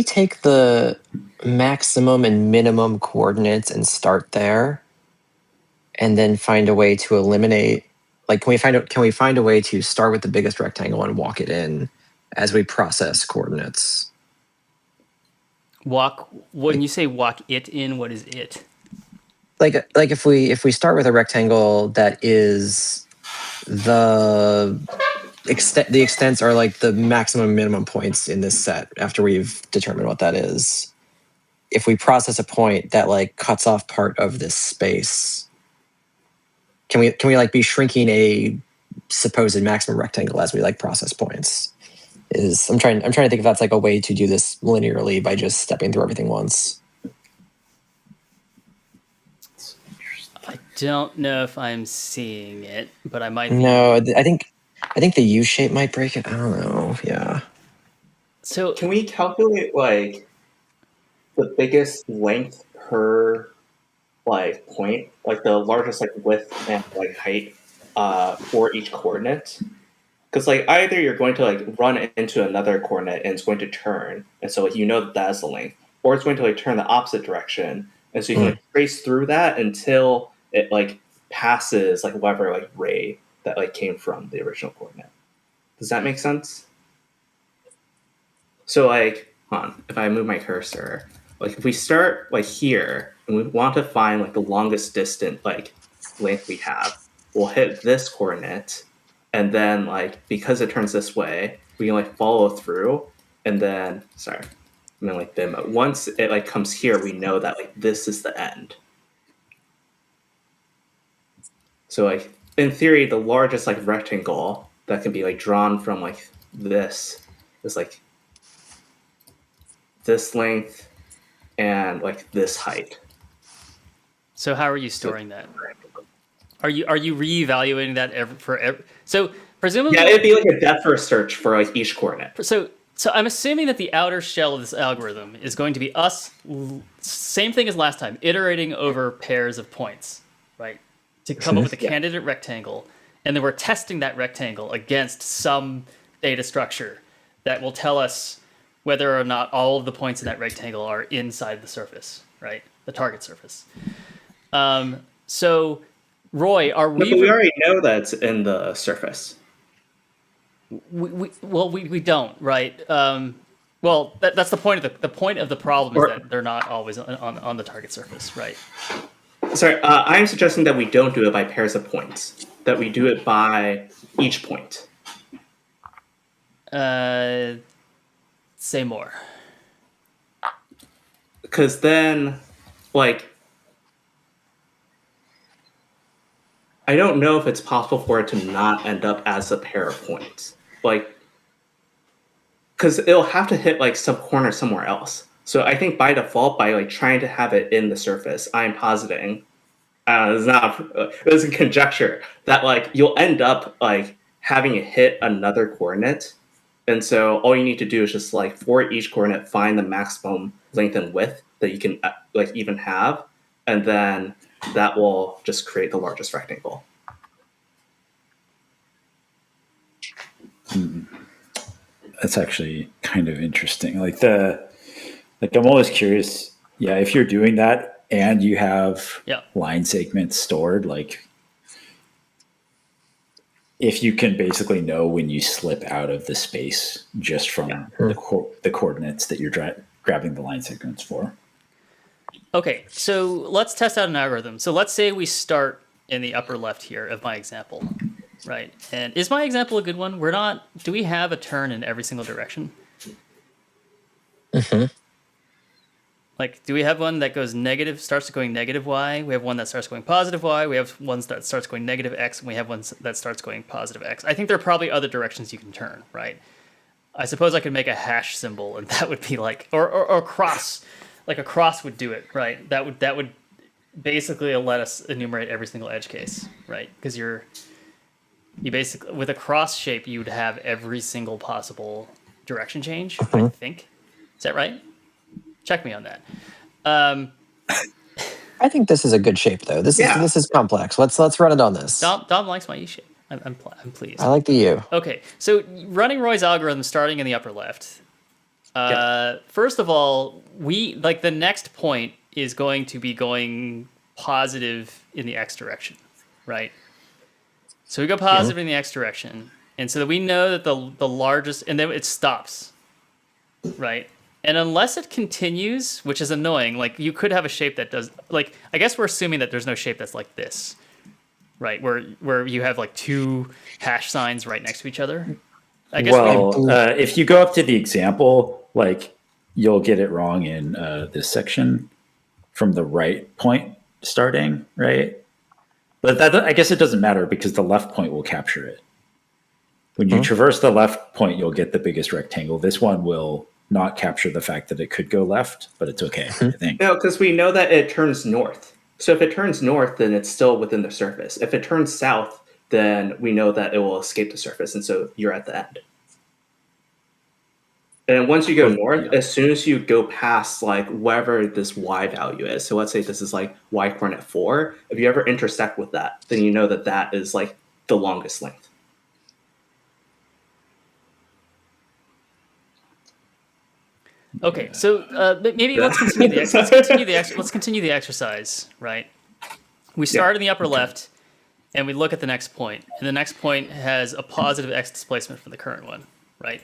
[SPEAKER 2] take the maximum and minimum coordinates and start there, and then find a way to eliminate? Like, can we find a way to start with the biggest rectangle and walk it in as we process coordinates?
[SPEAKER 1] When you say walk it in, what is it?
[SPEAKER 2] Like if we start with a rectangle that is the the extents are like the maximum minimum points in this set after we've determined what that is. If we process a point that like cuts off part of this space, can we like be shrinking a supposed maximum rectangle as we like process points? I'm trying to think if that's like a way to do this linearly by just stepping through everything once.
[SPEAKER 1] I don't know if I'm seeing it, but I might be.
[SPEAKER 2] No, I think the U shape might break it. I don't know. Yeah.
[SPEAKER 1] So
[SPEAKER 3] Can we calculate like the biggest length per like point, like the largest like width and like height for each coordinate? Because like either you're going to like run into another coordinate and it's going to turn, and so like you know that that is the length, or it's going to like turn the opposite direction, and so you can like, trace through that until it like passes like whatever like ray that like came from the original coordinate. Does that make sense? So like, hold on, if I move my cursor, like if we start like here and we want to find like the longest distant like length we have, we'll hit this coordinate, and then like because it turns this way, we can like follow through, and then like then once it like comes here, we know that like this is the end. So like in theory, the largest like rectangle that can be like drawn from like this is like this length and like this height.
[SPEAKER 1] So how are you storing that? Are you reevaluating that so presumably?
[SPEAKER 3] Yeah, it'd be like a depth first search for like each coordinate.
[SPEAKER 1] So I'm assuming that the outer shell of this algorithm is going to be us, same thing as last time, iterating over pairs of points, right? To come up with a candidate rectangle, and then we're testing that rectangle against some data structure that will tell us whether or not all of the points in that rectangle are inside the surface, right? The target surface. So, Roy, are we?
[SPEAKER 3] We already know that's in the surface.
[SPEAKER 1] We don't, right? Well, that's the point of the point of the problem is that they're not always on the target surface, right?
[SPEAKER 3] Sorry, I'm suggesting that we don't do it by pairs of points. That we do it by each point.
[SPEAKER 1] Say more.
[SPEAKER 3] Because then, like, I don't know if it's possible for it to not end up as a pair of points. Like, because it'll have to hit like some corner somewhere else. So I think by default, by like trying to have it in the surface, I'm positing, it's a conjecture that like you'll end up like having it hit another coordinate. And so all you need to do is just like for each coordinate, find the maximum length and width that you can like even have. And then that will just create the largest rectangle.
[SPEAKER 4] That's actually kind of interesting. I'm always curious. Yeah, if you're doing that and you have line segments stored, like if you can basically know when you slip out of the space just from the coordinates that you're grabbing the line segments for. Okay,
[SPEAKER 1] so let's test out an algorithm. So let's say we start in the upper left here of my example, right? And is my example a good one? Do we have a turn in every single direction?
[SPEAKER 2] Mm-hmm.
[SPEAKER 1] Like, do we have one that goes negative, starts going negative y? We have one that starts going positive y. We have one that starts going negative x, and we have one that starts going positive x. I think there are probably other directions you can turn, right? I suppose I could make a hash symbol, and that would be like, or cross, like a cross would do it, right? That would basically let us enumerate every single edge case, right? Because you basically, with a cross shape, you'd have every single possible direction change, I think. Is that right? Check me on that.
[SPEAKER 2] I think this is a good shape, though. This is complex. Let's run it on this.
[SPEAKER 1] Dom likes my U shape. I'm pleased.
[SPEAKER 2] I like the U.
[SPEAKER 1] Okay, so running Roy's algorithm, starting in the upper left. First of all, the next point is going to be going positive in the x direction, right? So we go positive in the x direction, and so that we know that the largest, and then it stops, right? And unless it continues, which is annoying, like you could have a shape that does, like, I guess we're assuming that there's no shape that's like this, right? Where you have like two hash signs right next to each other. I guess
[SPEAKER 4] If you go up to the example, like you'll get it wrong in this section from the right point starting, right? But that, I guess it doesn't matter because the left point will capture it. When you traverse the left point, you'll get the biggest rectangle. This one will not capture the fact that it could go left, but it's okay, I think.
[SPEAKER 3] No, because we know that it turns north. So if it turns north, then it's still within the surface. If it turns south, then we know that it will escape the surface, and so you're at the end. And once you go north, as soon as you go past like wherever this y value is, so let's say this is like y coordinate 4, if you ever intersect with that, then you know that that is like the longest length.
[SPEAKER 1] Okay, so maybe let's continue let's continue the exercise, right? We start in the upper left, and we look at the next point, and the next point has a positive x displacement from the current one, right?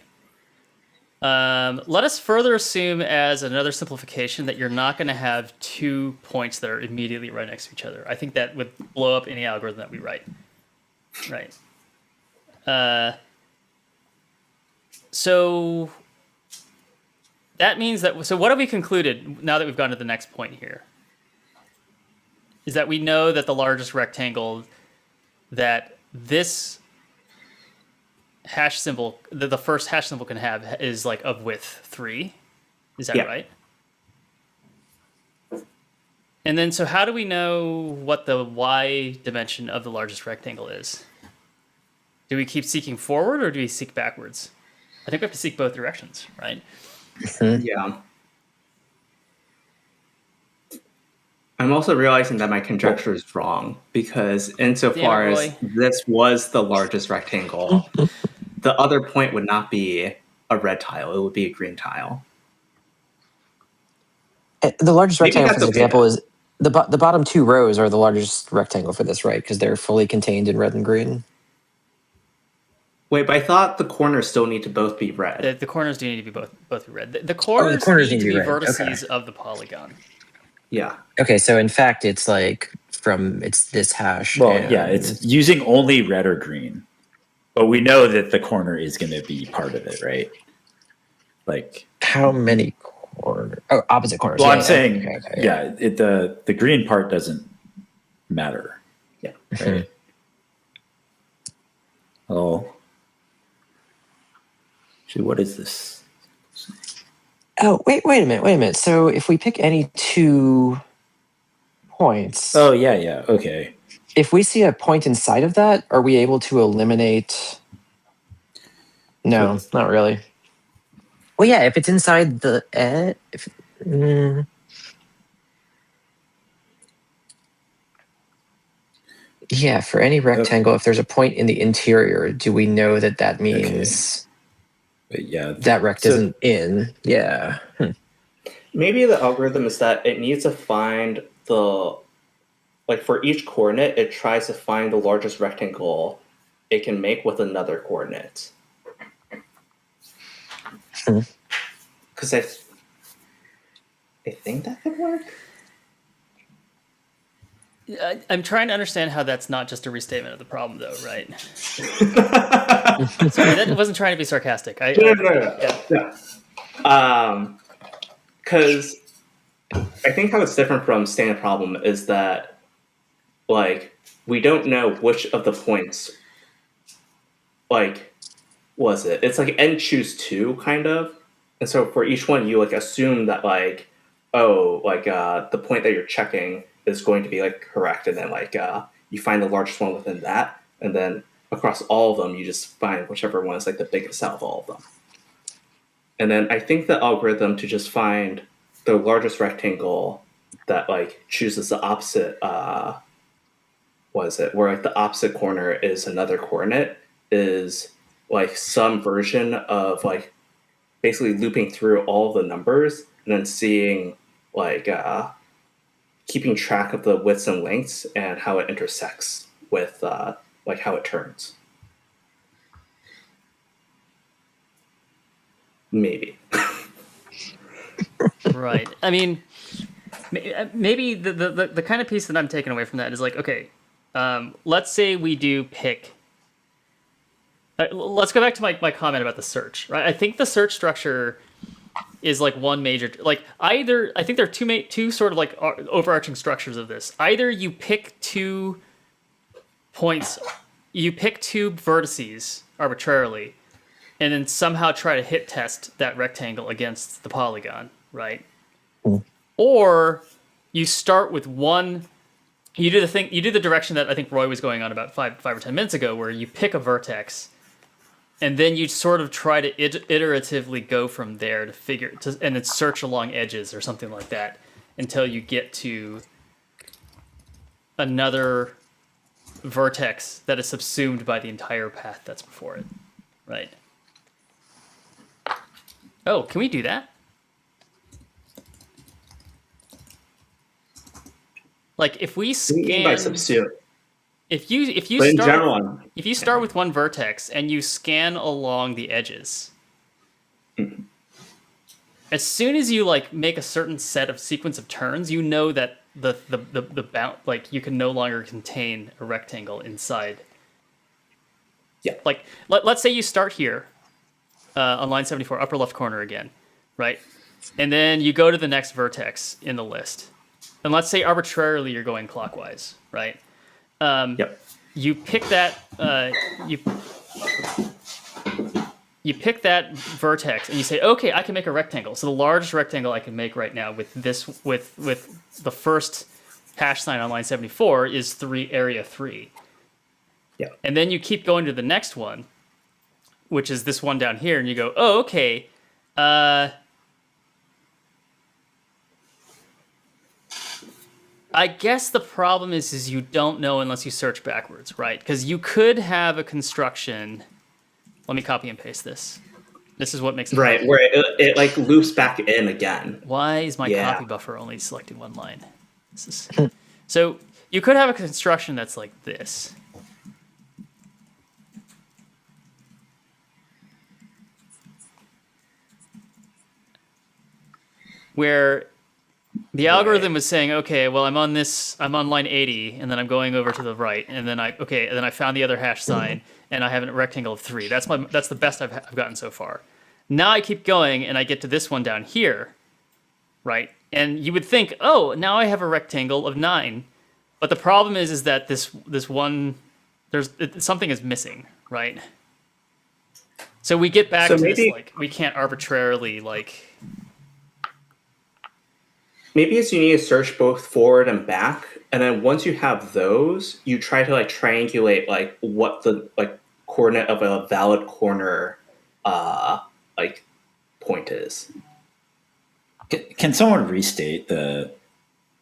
[SPEAKER 1] Let us further assume as another simplification that you're not going to have 2 points that are immediately right next to each other. I think that would blow up any algorithm that we write, right? So that means that, so what have we concluded now that we've gone to the next point here? Is that we know that the largest rectangle that this hash symbol, the first hash symbol can have is like of width 3. Is that right? And then, so how do we know what the y dimension of the largest rectangle is? Do we keep seeking forward or do we seek backwards? I think we have to seek both directions, right?
[SPEAKER 3] Yeah. I'm also realizing that my conjecture is wrong because insofar as this was the largest rectangle, the other point would not be a red tile. It would be a green tile.
[SPEAKER 2] The largest
[SPEAKER 3] Maybe
[SPEAKER 2] rectangle for
[SPEAKER 3] that's
[SPEAKER 2] this
[SPEAKER 3] okay,
[SPEAKER 2] example
[SPEAKER 3] though.
[SPEAKER 2] is the bottom 2 rows are the largest rectangle for this, right? Because they're fully contained in red and green.
[SPEAKER 3] Wait, but I thought the corners still need to both be red.
[SPEAKER 1] The corners do need to be both be red. The corners, need to be
[SPEAKER 2] red.
[SPEAKER 1] vertices
[SPEAKER 2] Okay.
[SPEAKER 1] of the polygon.
[SPEAKER 3] Yeah.
[SPEAKER 2] Okay, so in fact, it's like it's this hash.
[SPEAKER 4] Well, yeah, it's using only red or green, but we know that the corner is going to be part of it, right? Like
[SPEAKER 2] how many corners? Oh, opposite corners.
[SPEAKER 4] Well,
[SPEAKER 2] yeah,
[SPEAKER 4] I'm saying,
[SPEAKER 2] okay.
[SPEAKER 4] the green part doesn't matter.
[SPEAKER 3] Yeah.
[SPEAKER 4] Right. Oh. Actually, what is this?
[SPEAKER 2] Oh, wait a minute. So if we pick any 2 points.
[SPEAKER 4] Oh, yeah. Okay.
[SPEAKER 2] If we see a point inside of that, are we able to eliminate? No, not really. Well, yeah, if it's inside the yeah, for any rectangle, if there's a point in the interior, do we know that means
[SPEAKER 4] but yeah,
[SPEAKER 2] that rect isn't in? Yeah.
[SPEAKER 3] Maybe the algorithm is that it needs to find like for each coordinate, it tries to find the largest rectangle it can make with another coordinate. Because I think that could work.
[SPEAKER 1] I'm trying to understand how that's not just a restatement of the problem, though, right? Sorry, that wasn't trying to be sarcastic.
[SPEAKER 3] No. Because I think how it's different from standard problem is that, like, we don't know which of the points, like, was it? It's like n choose 2, kind of. And so for each one, you, like, assume that, like, the point that you're checking is going to be, like, correct. And then, like, you find the largest one within that. And then across all of them, you just find whichever one is, like, the biggest out of all of them. And then I think the algorithm to just find the largest rectangle that, like, chooses the opposite, where, like, the opposite corner is another coordinate is, like, some version of, like, basically looping through all the numbers and then seeing, like, keeping track of the widths and lengths and how it intersects with, like, how it turns. Maybe.
[SPEAKER 1] Right. I mean, maybe the kind of piece that I'm taking away from that is like, okay, let's say we do pick. Let's go back to my comment about the search. Right, I think the search structure is like one major. Like either I think there are two sort of like overarching structures of this. Either you pick 2 points, you pick 2 vertices arbitrarily, and then somehow try to hit test that rectangle against the polygon, right? Or you start with one. You do the direction that I think Roy was going on about 5 or 10 minutes ago, where you pick a vertex, and then you sort of try to iteratively go from there and then search along edges or something like that until you get to another vertex that is subsumed by the entire path that's before it, right? Oh, can we do that? Like if we scan,
[SPEAKER 3] What do you mean by subsume?
[SPEAKER 1] if you
[SPEAKER 3] But in
[SPEAKER 1] start
[SPEAKER 3] general,
[SPEAKER 1] if you start with one vertex and you scan along the edges, as soon as you like make a certain set of sequence of turns, you know that the bound, like you can no longer contain a rectangle inside.
[SPEAKER 3] Yeah.
[SPEAKER 1] Like let's say you start here on line 74, upper left corner again, right? And then you go to the next vertex in the list. And let's say arbitrarily you're going clockwise, right?
[SPEAKER 3] Yep.
[SPEAKER 1] You pick that you pick that vertex and you say, okay, I can make a rectangle. So the largest rectangle I can make right now with the first hash sign on line 74 is area 3.
[SPEAKER 3] Yeah.
[SPEAKER 1] And then you keep going to the next one, which is this one down here, and you go, oh, okay. I guess the problem is you don't know unless you search backwards, right? Because you could have a construction. Let me copy and paste this. This is what makes it
[SPEAKER 3] right, where it like loops back in again.
[SPEAKER 1] Why is my copy buffer only selecting one line? This is so you could have a construction that's like this. Where the algorithm was saying, okay, well, I'm on line 80, and then I'm going over to the right, and then I found the other hash sign, and I have a rectangle of 3. That's the best I've gotten so far. Now I keep going, and I get to this one down here, right? And you would think, oh, now I have a rectangle of 9, but the problem is that this one, something is missing, right? So we get back to this, like, we can't arbitrarily, like.
[SPEAKER 3] Maybe it's you need to search both forward and back, and then once you have those, you try to like triangulate like what the like coordinate of a valid corner like point is.
[SPEAKER 4] Can someone restate the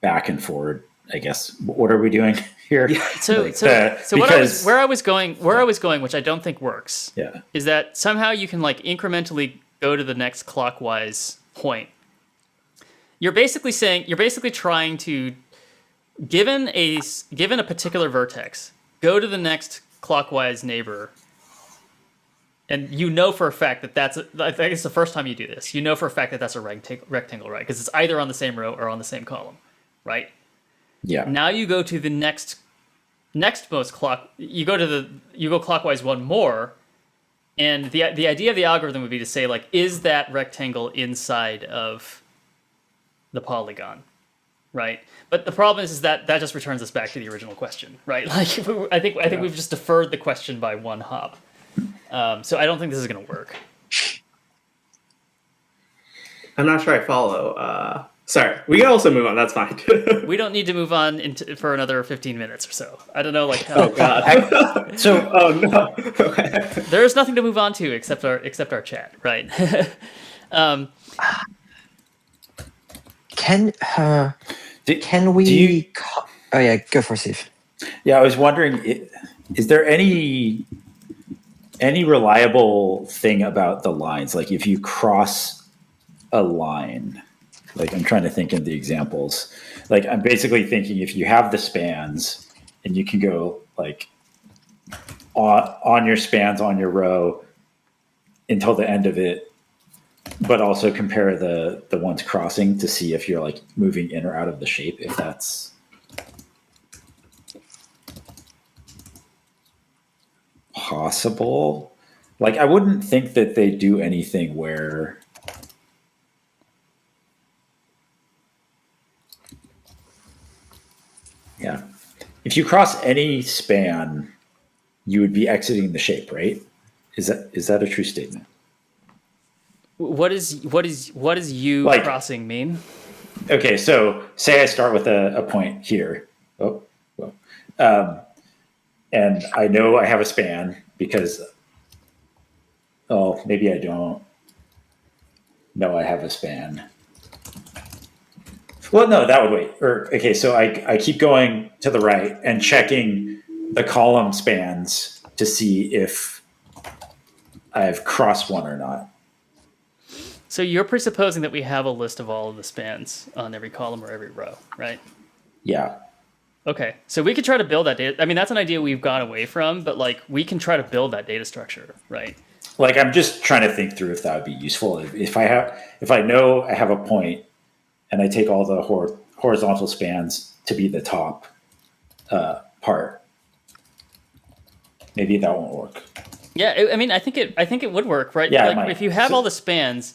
[SPEAKER 4] back and forward? I guess what are we doing here? Yeah.
[SPEAKER 1] So where I was going, which I don't think works, is that somehow you can like incrementally go to the next clockwise point. You're basically trying to, given a particular vertex, go to the next clockwise neighbor, and you know for a fact that I think it's the first time you do this. You know for a fact that that's a rectangle, right? Because it's either on the same row or on the same column, right?
[SPEAKER 4] Yeah.
[SPEAKER 1] Now you go to the next most you go clockwise one more, and the idea of the algorithm would be to say like, is that rectangle inside of the polygon, right? But the problem is that just returns us back to the original question, right? Like I think we've just deferred the question by one hop. So I don't think this is going to work.
[SPEAKER 3] I'm not sure I follow. Sorry, we can also move on. That's fine.
[SPEAKER 1] We don't need to move on for another 15 minutes or so. I don't know, like how.
[SPEAKER 3] Oh God. Oh no. Okay.
[SPEAKER 1] There's nothing to move on to except our chat, right?
[SPEAKER 2] Can we? Oh yeah, go for it, Steve.
[SPEAKER 4] Yeah, I was wondering, is there any reliable thing about the lines? Like if you cross a line, like I'm trying to think of the examples. Like I'm basically thinking if you have the spans and you can go like on your spans on your row until the end of it, but also compare the ones crossing to see if you're like moving in or out of the shape, if that's possible. Like, I wouldn't think that they do anything where, yeah, if you cross any span, you would be exiting the shape, right? Is that a true statement?
[SPEAKER 1] What does you
[SPEAKER 4] Like-
[SPEAKER 1] crossing mean?
[SPEAKER 4] Okay, so say I start with a point here. Oh, well, and I know I have a span because, oh, maybe I don't. No, I have a span. Well, no, that would wait. Or okay, so I keep going to the right and checking the column spans to see if I've crossed one or not.
[SPEAKER 1] So you're presupposing that we have a list of all of the spans on every column or every row, right?
[SPEAKER 4] Yeah.
[SPEAKER 1] Okay, so we could try to build that data. I mean, that's an idea we've gone away from, but like we can try to build that data structure, right?
[SPEAKER 4] Like, I'm just trying to think through if that would be useful. If I know I have a point and I take all the horizontal spans to be the top part, maybe that won't work.
[SPEAKER 1] Yeah, I mean, I think it would work, right?
[SPEAKER 4] Yeah, it
[SPEAKER 1] like
[SPEAKER 4] might.
[SPEAKER 1] if you have
[SPEAKER 4] So-
[SPEAKER 1] all the spans,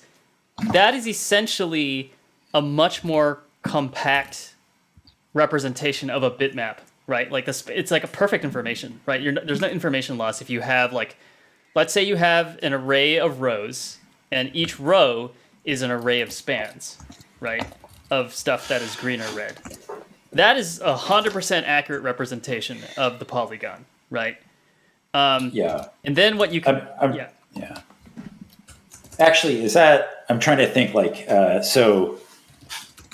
[SPEAKER 1] that is essentially a much more compact representation of a bitmap, right? Like it's like a perfect information, right? There's no information loss if you have like, let's say you have an array of rows, and each row is an array of spans, right? Of stuff that is green or red. That is 100% accurate representation of the polygon, right?
[SPEAKER 4] Yeah.
[SPEAKER 1] And then what you can,
[SPEAKER 4] Yeah. Actually, I'm trying to think like, so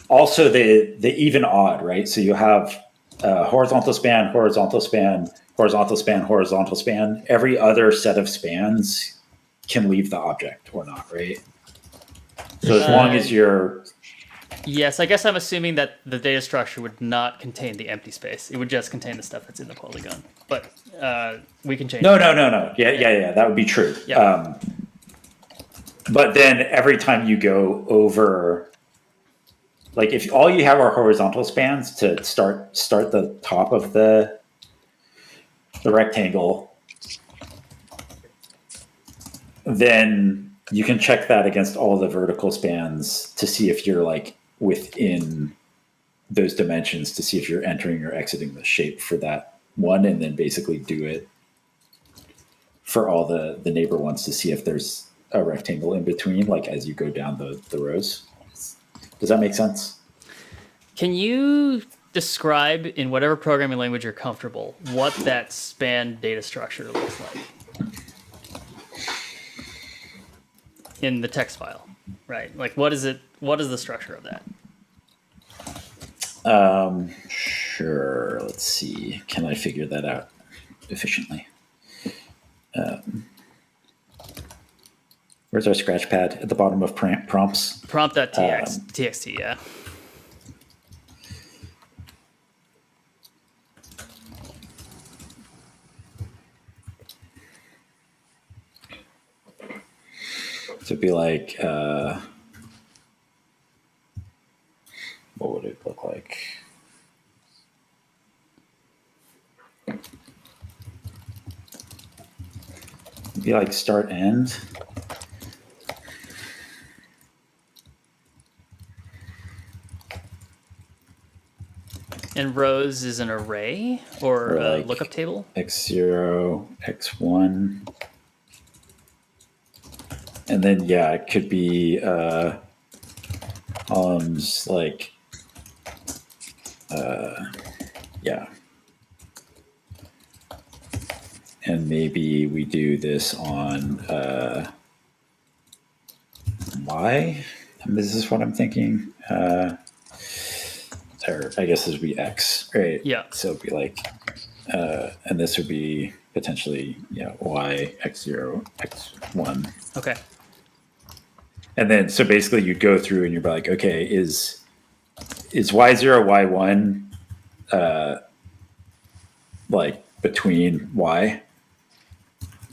[SPEAKER 4] also the even odd, right? So you have horizontal span, horizontal span, horizontal span, horizontal span. Every other set of spans can leave the object or not, right? So as long as you're,
[SPEAKER 1] Yes, I guess I'm assuming that the data structure would not contain the empty space. It would just contain the stuff that's in the polygon. But we can change
[SPEAKER 4] no.
[SPEAKER 1] that.
[SPEAKER 4] Yeah, that would be true.
[SPEAKER 1] Yeah.
[SPEAKER 4] But then every time you go over, like if all you have are horizontal spans to start the top of the rectangle, then you can check that against all the vertical spans to see if you're like within those dimensions, to see if you're entering or exiting the shape for that one, and then basically do it for all the neighbor ones to see if there's a rectangle in between, like as you go down the rows. Does that make sense?
[SPEAKER 1] Can you describe in whatever programming language you're comfortable what that span data structure looks like in the text file, right? Like what is it? What is the structure of that?
[SPEAKER 4] Sure. Let's see. Can I figure that out efficiently? Where's our scratch pad? At the bottom of prompts?
[SPEAKER 1] Prompt.txt, yeah.
[SPEAKER 4] So it'd be like, what would it look like? It'd be like start end.
[SPEAKER 1] And rows is an array or
[SPEAKER 4] Or
[SPEAKER 1] a
[SPEAKER 4] like
[SPEAKER 1] lookup table?
[SPEAKER 4] X0, X1. And then, yeah, it could be columns like, yeah. And maybe we do this on Y. This is what I'm thinking. Or I guess this would be X, right?
[SPEAKER 1] Yeah.
[SPEAKER 4] So it'd be like, and this would be potentially, Y, X0, X1.
[SPEAKER 1] Okay.
[SPEAKER 4] And then, so basically you'd go through and you'd be like, okay, is Y0, Y1, like between Y?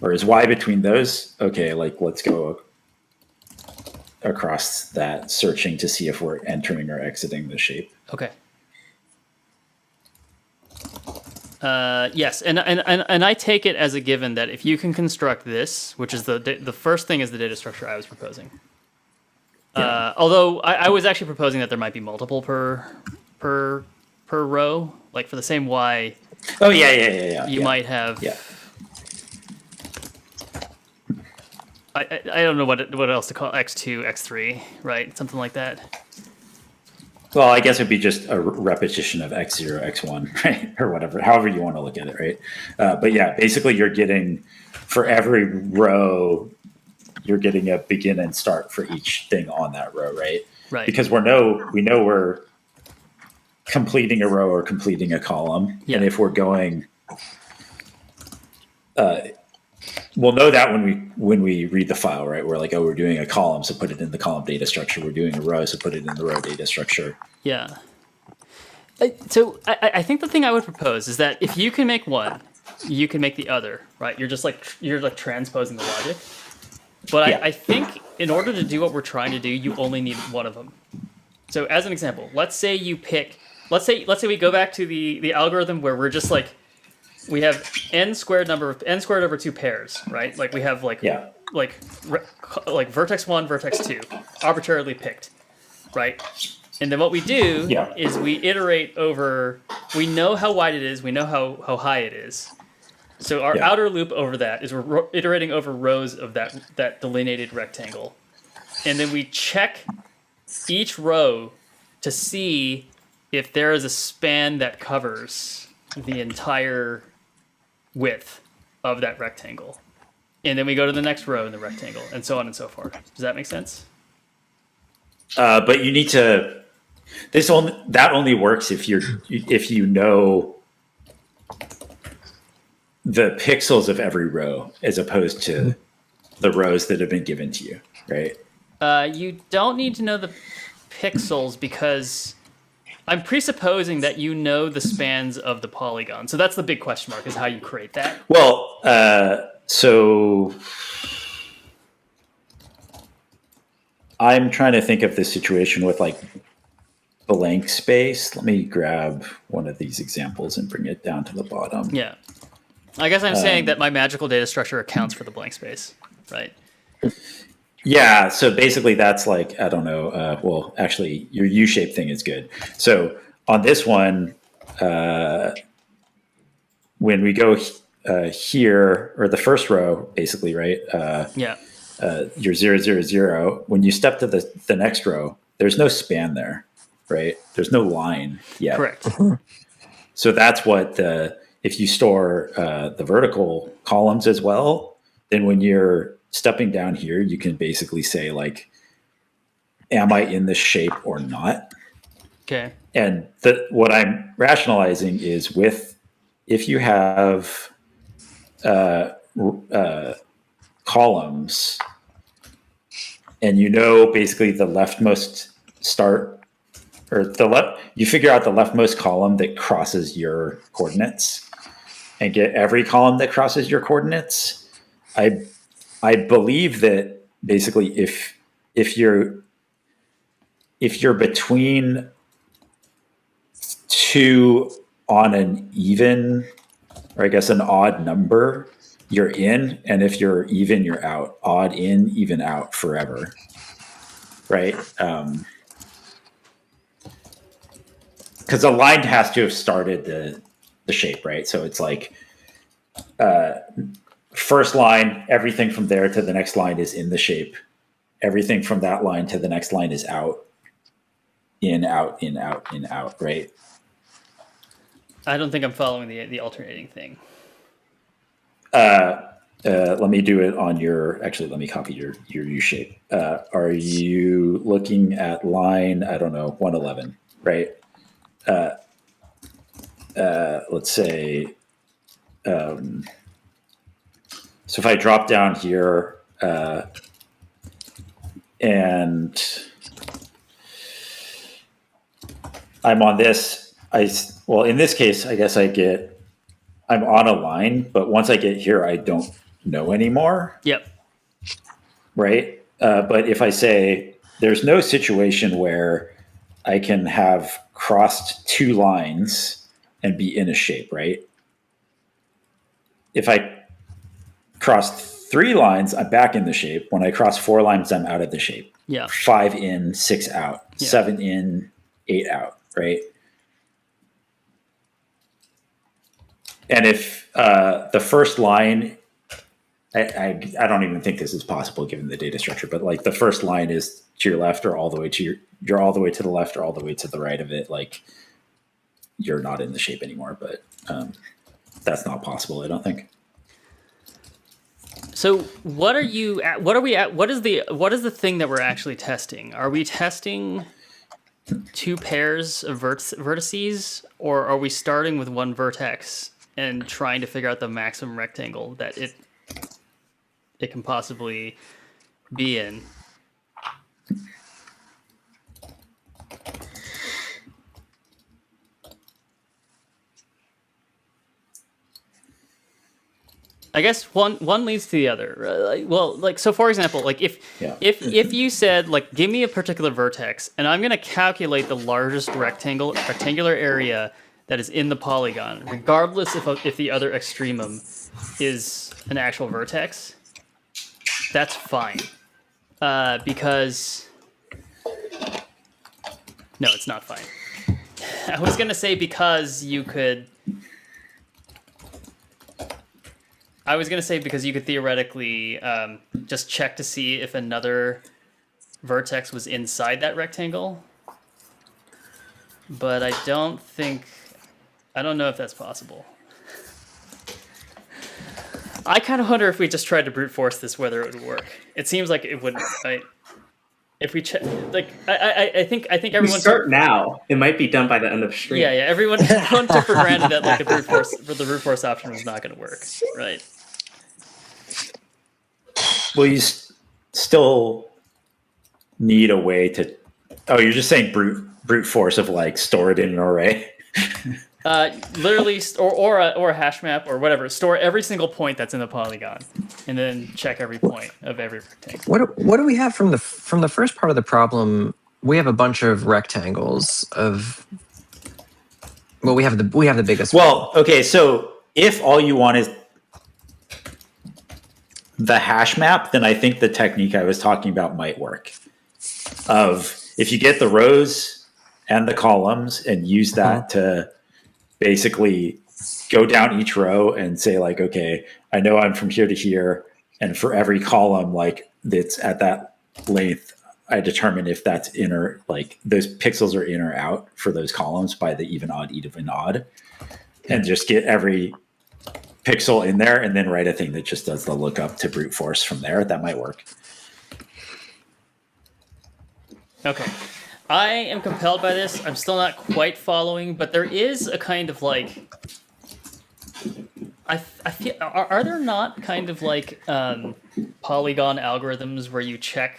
[SPEAKER 4] Or is Y between those? Okay, like let's go across that, searching to see if we're entering or exiting the shape.
[SPEAKER 1] Okay. Yes, and I take it as a given that if you can construct this, which is the first thing is the data structure I was proposing. Although I was actually proposing that there might be multiple per row, like for the same Y.
[SPEAKER 4] Oh yeah.
[SPEAKER 1] You might have.
[SPEAKER 4] Yeah.
[SPEAKER 1] I don't know what else to call x2, x3, right? Something like that.
[SPEAKER 4] Well, I guess it'd be just a repetition of x0, x1, right? Or whatever, however you want to look at it, right? But yeah, basically you're getting, for every row, you're getting a begin and start for each thing on that row, right?
[SPEAKER 1] Right.
[SPEAKER 4] Because we know we're completing a row or completing a column.
[SPEAKER 1] Yeah.
[SPEAKER 4] And if we're going, we'll know that when we read the file, right? We're like, oh, we're doing a column, so put it in the column data structure. We're doing a row, so put it in the row data structure.
[SPEAKER 1] Yeah. So I think the thing I would propose is that if you can make one, you can make the other, right? You're like transposing the logic. But
[SPEAKER 4] Yeah.
[SPEAKER 1] I think in order to do what we're trying to do, you only need one of them. So as an example, let's say we go back to the algorithm where we're just like, we have n squared over two pairs, right? Like we have like vertex 1, vertex 2, arbitrarily picked, right? And then what we do is we iterate over. We know how wide it is. We know how high it is. So our outer loop over that is we're iterating over rows of that delineated rectangle, and then we check each row to see if there is a span that covers the entire width of that rectangle. And then we go to the next row in the rectangle, and so on and so forth. Does that make sense?
[SPEAKER 4] But you need to. That only works if you know the pixels of every row, as opposed to the rows that have been given to you, right?
[SPEAKER 1] You don't need to know the pixels because I'm presupposing that you know the spans of the polygon. So that's the big question mark, is how you create that.
[SPEAKER 4] Well, so I'm trying to think of this situation with like blank space. Let me grab one of these examples and bring it down to the bottom.
[SPEAKER 1] Yeah. I guess I'm saying that my magical data structure accounts for the blank space, right?
[SPEAKER 4] Yeah, so basically that's like, I don't know, well, actually, your U-shaped thing is good. So on this one, when we go here, or the first row, basically, right? Your 0, 0, 0. When you step to the next row, there's no span there, right? There's no line yet.
[SPEAKER 1] Correct.
[SPEAKER 4] So that's what if you store the vertical columns as well, then when you're stepping down here, you can basically say like, am I in this shape or not?
[SPEAKER 1] Okay.
[SPEAKER 4] And what I'm rationalizing is if you have columns and you know basically the leftmost start, or you figure out the leftmost column that crosses your coordinates and get every column that crosses your coordinates. I believe that basically if you're between two on an even, or I guess an odd number, you're in, and if you're even, you're out. Odd in, even out forever, right? Because the line has to have started the shape, right? So it's like first line, everything from there to the next line is in the shape. Everything from that line to the next line is out. In, out, in, out, in, out, right?
[SPEAKER 1] I don't think I'm following the alternating thing.
[SPEAKER 4] Let me do it on actually, let me copy your U shape. Are you looking at line, I don't know, 111, right? Let's say, so if I drop down here and I'm on this, in this case, I guess I'm on a line, but once I get here, I don't know anymore.
[SPEAKER 1] Yep.
[SPEAKER 4] Right. But if I say there's no situation where I can have crossed two lines and be in a shape, right? if I cross 3 lines, I'm back in the shape. When I cross 4 lines, I'm out of the shape.
[SPEAKER 1] Yeah.
[SPEAKER 4] 5 in, 6 out.
[SPEAKER 1] Yeah.
[SPEAKER 4] 7 in, 8 out, right? And if the first line, I don't even think this is possible given the data structure, but like the first line is to your left or all the way to you're all the way to the left or all the way to the right of it, like you're not in the shape anymore, but that's not possible, I don't think.
[SPEAKER 1] So what are you at? What are we at? What is the thing that we're actually testing? Are we testing 2 pairs of vertices, or are we starting with 1 vertex and trying to figure out the maximum rectangle that it can possibly be in? I guess one leads to the other. Well, like, so for example, like if you said, like, give me a particular vertex and I'm going to calculate the largest rectangular area that is in the polygon, regardless if the other extremum is an actual vertex, that's fine. Because no, it's not fine. I was going to say because you could theoretically just check to see if another vertex was inside that rectangle. But I don't know if that's possible. I kind of wonder if we just tried to brute force this, whether it would work. It seems like it wouldn't. If we check, like, I think everyone.
[SPEAKER 3] We start now. It might be done by the end of the stream.
[SPEAKER 1] Yeah. Everyone took for granted that like the brute force option was not going to work, right?
[SPEAKER 4] Well, you still need a way to. Oh, you're just saying brute force of like store it in an array.
[SPEAKER 1] Literally, or a hash map or whatever. Store every single point that's in the polygon, and then check every point of every rectangle.
[SPEAKER 2] What do we have from the first part of the problem? We have a bunch of rectangles of. Well, we have the biggest.
[SPEAKER 4] Well, okay, so if all you want is the hash map, then I think the technique I was talking about might work. Of if you get the rows and the columns and use that to basically go down each row and say like, okay, I know I'm from here to here, and for every column like that's at that length, I determine if that's in or like those pixels are in or out for those columns by the even odd, and just get every pixel in there and then write a thing that just does the lookup to brute force from there. That might work.
[SPEAKER 1] Okay. I am compelled by this. I'm still not quite following, but there is a kind of like, I feel, are there not kind of like polygon algorithms where you check,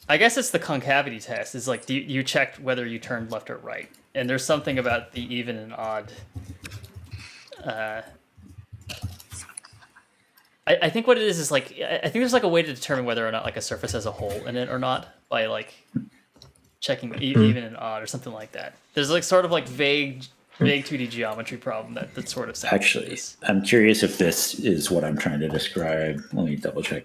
[SPEAKER 1] I guess it's the concavity test, is like, you checked whether you turned left or right. And there's something about the even and odd. I think what it is like, I think there's like a way to determine whether or not like a surface has a hole in it or not by like checking even and odd or something like that. There's like sort of like vague 2D geometry problem that sort of sounds.
[SPEAKER 4] Actually, I'm curious if this is what I'm trying to describe. Let me double check.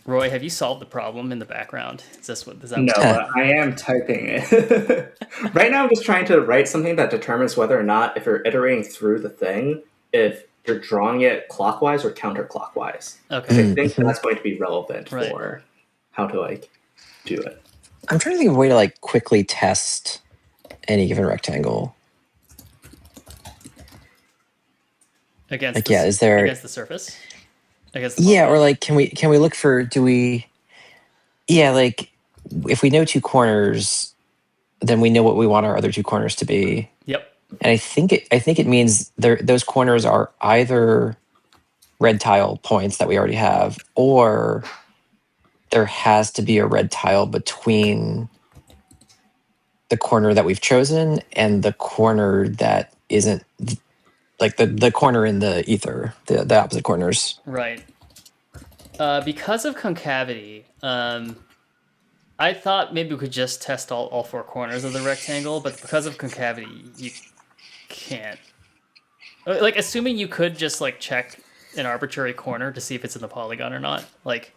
[SPEAKER 1] Roy, have you solved the problem in the background? Is that
[SPEAKER 3] No, I am typing it. Right now I'm just trying to write something that determines whether or not, if you're iterating through the thing, if you're drawing it clockwise or counterclockwise.
[SPEAKER 1] Okay.
[SPEAKER 3] I think that's going to be relevant for how to like do it.
[SPEAKER 2] I'm trying to think of a way to like quickly test any given rectangle.
[SPEAKER 1] Against
[SPEAKER 2] like, is there
[SPEAKER 1] against the surface?
[SPEAKER 2] Or like, can we look for, like if we know 2 corners, then we know what we want our other 2 corners to be.
[SPEAKER 1] Yep.
[SPEAKER 2] And I think it means those corners are either red tile points that we already have, or there has to be a red tile between the corner that we've chosen and the corner that isn't, like the corner in the ether, the opposite corners.
[SPEAKER 1] Right. Because of concavity, I thought maybe we could just test all four corners of the rectangle, but because of concavity, you can't. Like, assuming you could just like check an arbitrary corner to see if it's in the polygon or not, like,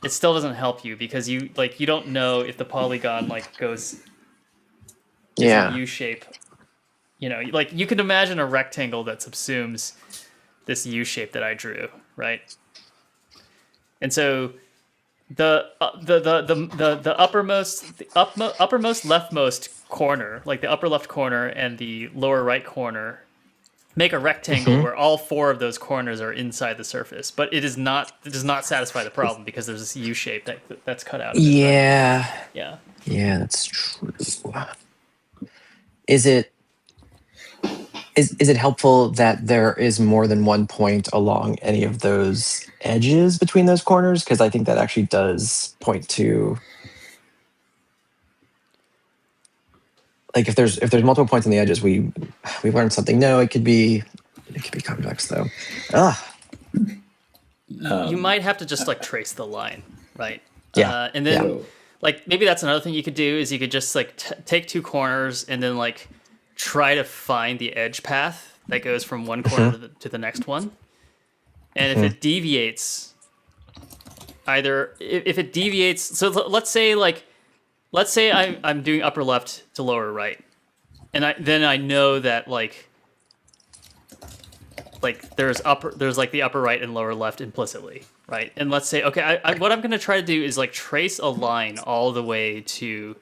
[SPEAKER 1] it still doesn't help you because you don't know if the polygon like goes is a U shape. You know, like you can imagine a rectangle that subsumes this U shape that I drew, right? And so the uppermost leftmost corner, like the upper left corner and the lower right corner, make a rectangle where all four of those corners are inside the surface, but it does not satisfy the problem because there's this U shape that's cut out of it,
[SPEAKER 2] Yeah.
[SPEAKER 1] right?
[SPEAKER 2] Yeah, that's true. Is it helpful that there is more than one point along any of those edges between those corners? Because I think that actually does point to, like, if there's multiple points on the edges, we learned something. No, it could be convex though.
[SPEAKER 1] You might have to just like trace the line, right?
[SPEAKER 2] Yeah.
[SPEAKER 1] And then like maybe that's another thing you could do is you could just like take two corners and then like try to find the edge path that goes from one corner to the next one. And if it deviates, if it deviates, so let's say I'm doing upper left to lower right, and then I know that like there's like the upper right and lower left implicitly, right? And let's say, okay, what I'm going to try to do is like trace a line all the way to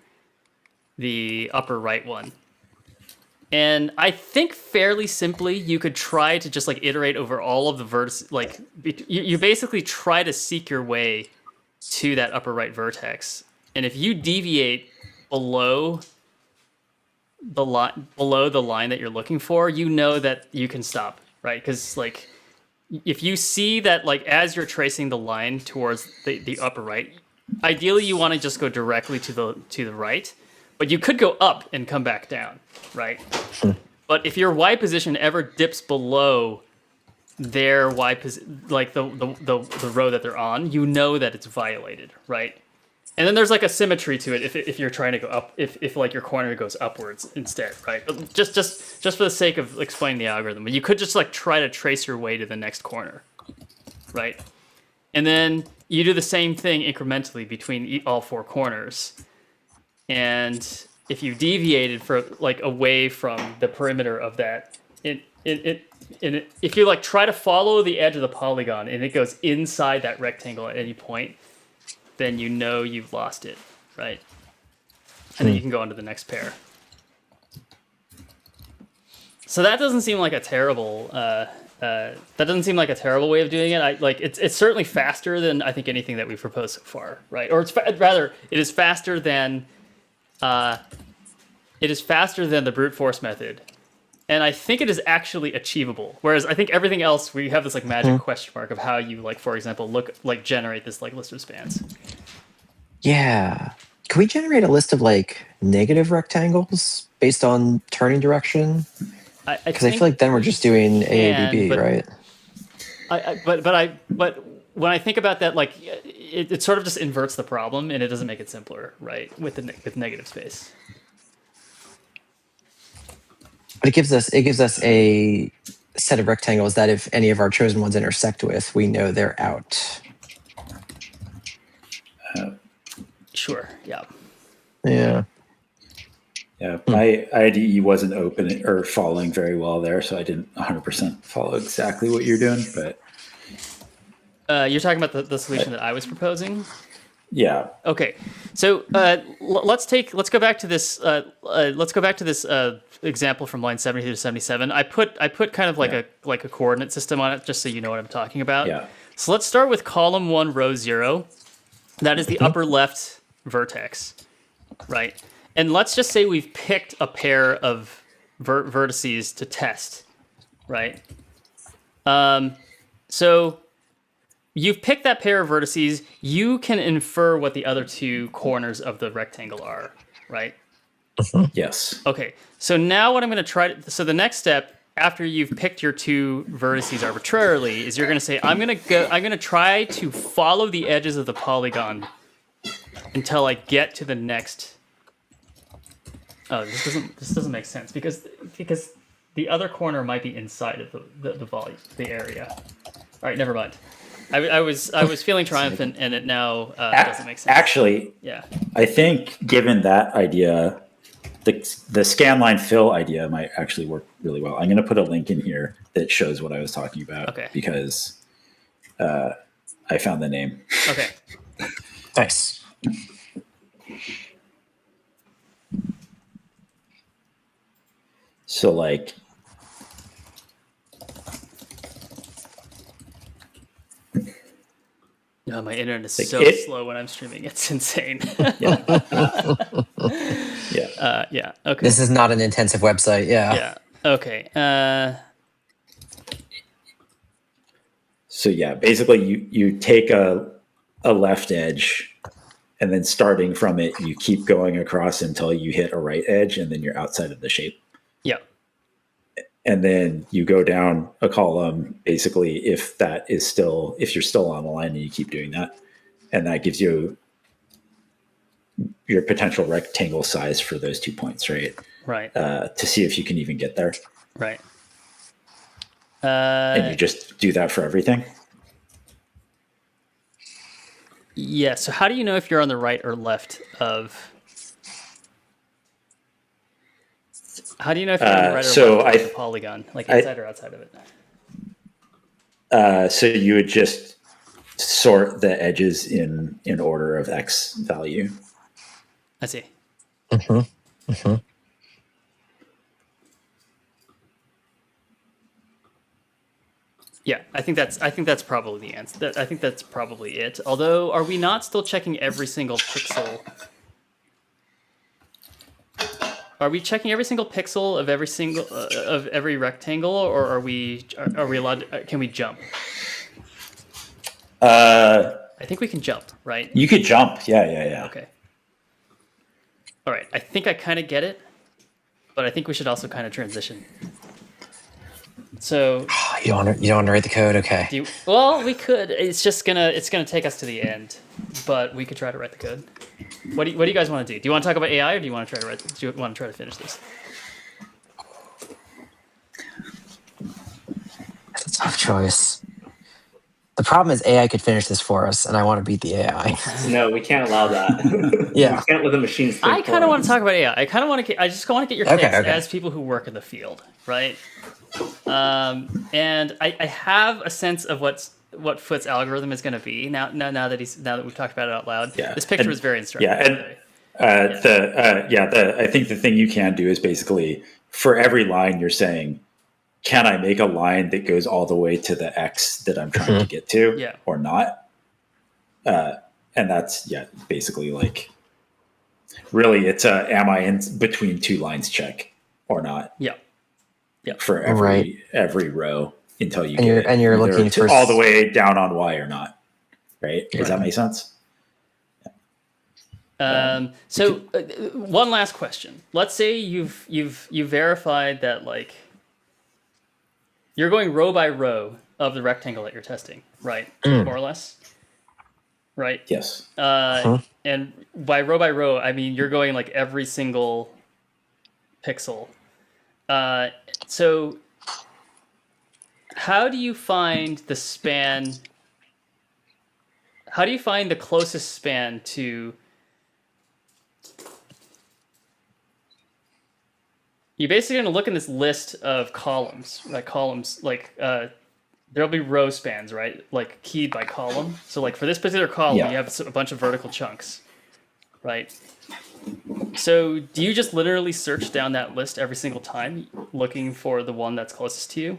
[SPEAKER 1] the upper right one. And I think fairly simply, you could try to just like iterate over all of the vertices. Like you basically try to seek your way to that upper right vertex. And if you deviate below the line that you're looking for, you know that you can stop, right? Because like if you see that like as you're tracing the line towards the upper right, ideally you want to just go directly to the right. But you could go up and come back down, right? But if your Y position ever dips below their Y position, like the row that they're on, you know that it's violated, right? And then there's like a symmetry to it if you're trying to go up, if like your corner goes upwards instead, right? But just for the sake of explaining the algorithm, but you could just like try to trace your way to the next corner, right? And then you do the same thing incrementally between all four corners. And if you deviated for like away from the perimeter of that, if you like try to follow the edge of the polygon and it goes inside that rectangle at any point, then you know you've lost it, right? And then you can go on to the next pair. So that doesn't seem like a terrible way of doing it. It's certainly faster than I think anything that we've proposed so far, right? Or it is faster than. It is faster than the brute force method, and I think it is actually achievable. Whereas I think everything else, we have this like magic question mark of how you like, for example, generate this like list of spans.
[SPEAKER 2] Yeah, can we generate a list of like negative rectangles based on turning direction? Because I feel like then we're just doing A, A, B, B, right?
[SPEAKER 1] But when I think about that, like it sort of just inverts the problem and it doesn't make it simpler, right? With negative space.
[SPEAKER 2] But it gives us a set of rectangles that if any of our chosen ones intersect with, we know they're out.
[SPEAKER 1] Sure. Yeah.
[SPEAKER 2] Yeah.
[SPEAKER 4] Yeah, my IDE wasn't open or following very well there, so I didn't 100% follow exactly what you're doing. But
[SPEAKER 1] you're talking about the solution that I was proposing.
[SPEAKER 4] Yeah.
[SPEAKER 1] Okay. So let's go back to this. Let's go back to this example from line 72 to 77. I put kind of like a coordinate system on it, just so you know what I'm talking about.
[SPEAKER 4] Yeah.
[SPEAKER 1] So let's start with column 1, row 0. That is the upper left vertex, right? And let's just say we've picked a pair of vertices to test, right? So you've picked that pair of vertices. You can infer what the other two corners of the rectangle are, right?
[SPEAKER 4] Yes.
[SPEAKER 1] Okay. So now what I'm going to try. So the next step after you've picked your two vertices arbitrarily is you're going to say, I'm going to try to follow the edges of the polygon until I get to the next. Oh, this doesn't make sense because the other corner might be inside of the volume, the area. All right, never mind. I was feeling triumphant, and it now doesn't make sense.
[SPEAKER 4] Actually,
[SPEAKER 1] yeah,
[SPEAKER 4] I think given that idea, the scanline fill idea might actually work really well. I'm going to put a link in here that shows what I was talking about.
[SPEAKER 1] Okay.
[SPEAKER 4] Because I found the name.
[SPEAKER 1] Okay.
[SPEAKER 2] Nice.
[SPEAKER 4] So like,
[SPEAKER 1] no, my internet is
[SPEAKER 4] like
[SPEAKER 1] so
[SPEAKER 4] it-
[SPEAKER 1] slow when I'm streaming. It's insane.
[SPEAKER 4] yeah.
[SPEAKER 1] Yeah. Okay.
[SPEAKER 2] This is not an intensive website. Yeah.
[SPEAKER 1] Yeah. Okay.
[SPEAKER 4] So yeah, basically you take a left edge, and then starting from it, you keep going across until you hit a right edge, and then you're outside of the shape.
[SPEAKER 1] Yeah.
[SPEAKER 4] And then you go down a column, basically, if you're still on the line, and you keep doing that, and that gives you your potential rectangle size for those 2 points, right?
[SPEAKER 1] Right.
[SPEAKER 4] To see if you can even get there.
[SPEAKER 1] Right.
[SPEAKER 4] And you just do that for everything.
[SPEAKER 1] Yeah. So how do you know if you're on the right or left of? How do you know if you're on the right or left of the polygon, like inside or outside of it?
[SPEAKER 4] So you would just sort the edges in order of X value.
[SPEAKER 1] I see.
[SPEAKER 2] Mm-hmm. Mm-hmm.
[SPEAKER 1] Yeah, I think that's probably the answer. I think that's probably it. Although, are we not still checking every single pixel? Are we checking every single pixel of every rectangle, or are we allowed? Can we jump? I think we can jump, right?
[SPEAKER 4] You could jump. Yeah.
[SPEAKER 1] Okay. All right. I think I kind of get it, but I think we should also kind of transition. So
[SPEAKER 2] You don't want to write the code, okay?
[SPEAKER 1] well, we could. It's gonna take us to the end, but we could try to write the code. What do you guys want to do? Do you want to talk about AI, or do you want to try to finish this?
[SPEAKER 2] That's a tough choice. The problem is AI could finish this for us, and I want to beat the AI.
[SPEAKER 3] No, we can't allow that.
[SPEAKER 2] Yeah.
[SPEAKER 3] We can't let the machines think
[SPEAKER 1] I kind of
[SPEAKER 3] for
[SPEAKER 1] want
[SPEAKER 3] us.
[SPEAKER 1] to talk about AI. I just want to get your
[SPEAKER 2] Okay,
[SPEAKER 1] takes
[SPEAKER 2] okay.
[SPEAKER 1] as people who work in the field, right? And I have a sense of what Foot's algorithm is going to be now that we've talked about it out loud.
[SPEAKER 4] Yeah.
[SPEAKER 1] This picture
[SPEAKER 4] And-
[SPEAKER 1] is very instructive.
[SPEAKER 4] Yeah, and I think the thing you can do is basically for every line you're saying, can I make a line that goes all the way to the X that I'm trying to get to,
[SPEAKER 1] Yeah.
[SPEAKER 4] or not? And that's basically like, really, it's a am I in between two lines check or not?
[SPEAKER 1] Yeah.
[SPEAKER 4] For every row until you
[SPEAKER 2] And
[SPEAKER 4] get
[SPEAKER 2] you're
[SPEAKER 4] either
[SPEAKER 2] looking for
[SPEAKER 4] all the way down on Y or not, right? Does that make sense?
[SPEAKER 1] So one last question. Let's say you've verified that like you're going row by row of the rectangle that you're testing, right? More or less, right?
[SPEAKER 4] Yes.
[SPEAKER 1] And by row, I mean you're going like every single pixel. So how do you find the span? How do you find the closest span to? You're basically going to look in this list of columns, there'll be row spans, right? Like keyed by column. So like for this particular column,
[SPEAKER 4] Yeah.
[SPEAKER 1] you have a bunch of vertical chunks, right? So do you just literally search down that list every single time looking for the one that's closest to you?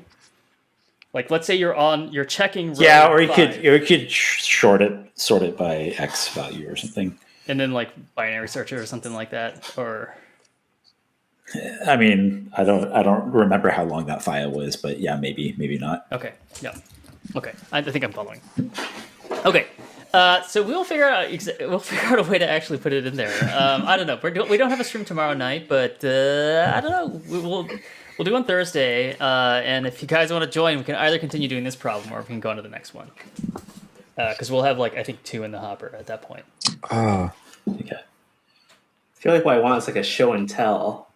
[SPEAKER 1] Like let's say you're checking row
[SPEAKER 4] Yeah, or you
[SPEAKER 1] 5,
[SPEAKER 4] could sort it by X value or something.
[SPEAKER 1] and then like binary search it or something like that, or
[SPEAKER 4] I mean, I don't remember how long that file was, but yeah, maybe not.
[SPEAKER 1] okay, yeah, okay. I think I'm following. Okay, so we'll figure out a way to actually put it in there. I don't know. We don't have a stream tomorrow night, but I don't know. We'll do on Thursday, and if you guys want to join, we can either continue doing this problem or we can go on to the next one. Because we'll have I think 2 in the hopper at that point.
[SPEAKER 2] Oh,
[SPEAKER 4] Okay.
[SPEAKER 3] I feel like what I want is like a show and tell.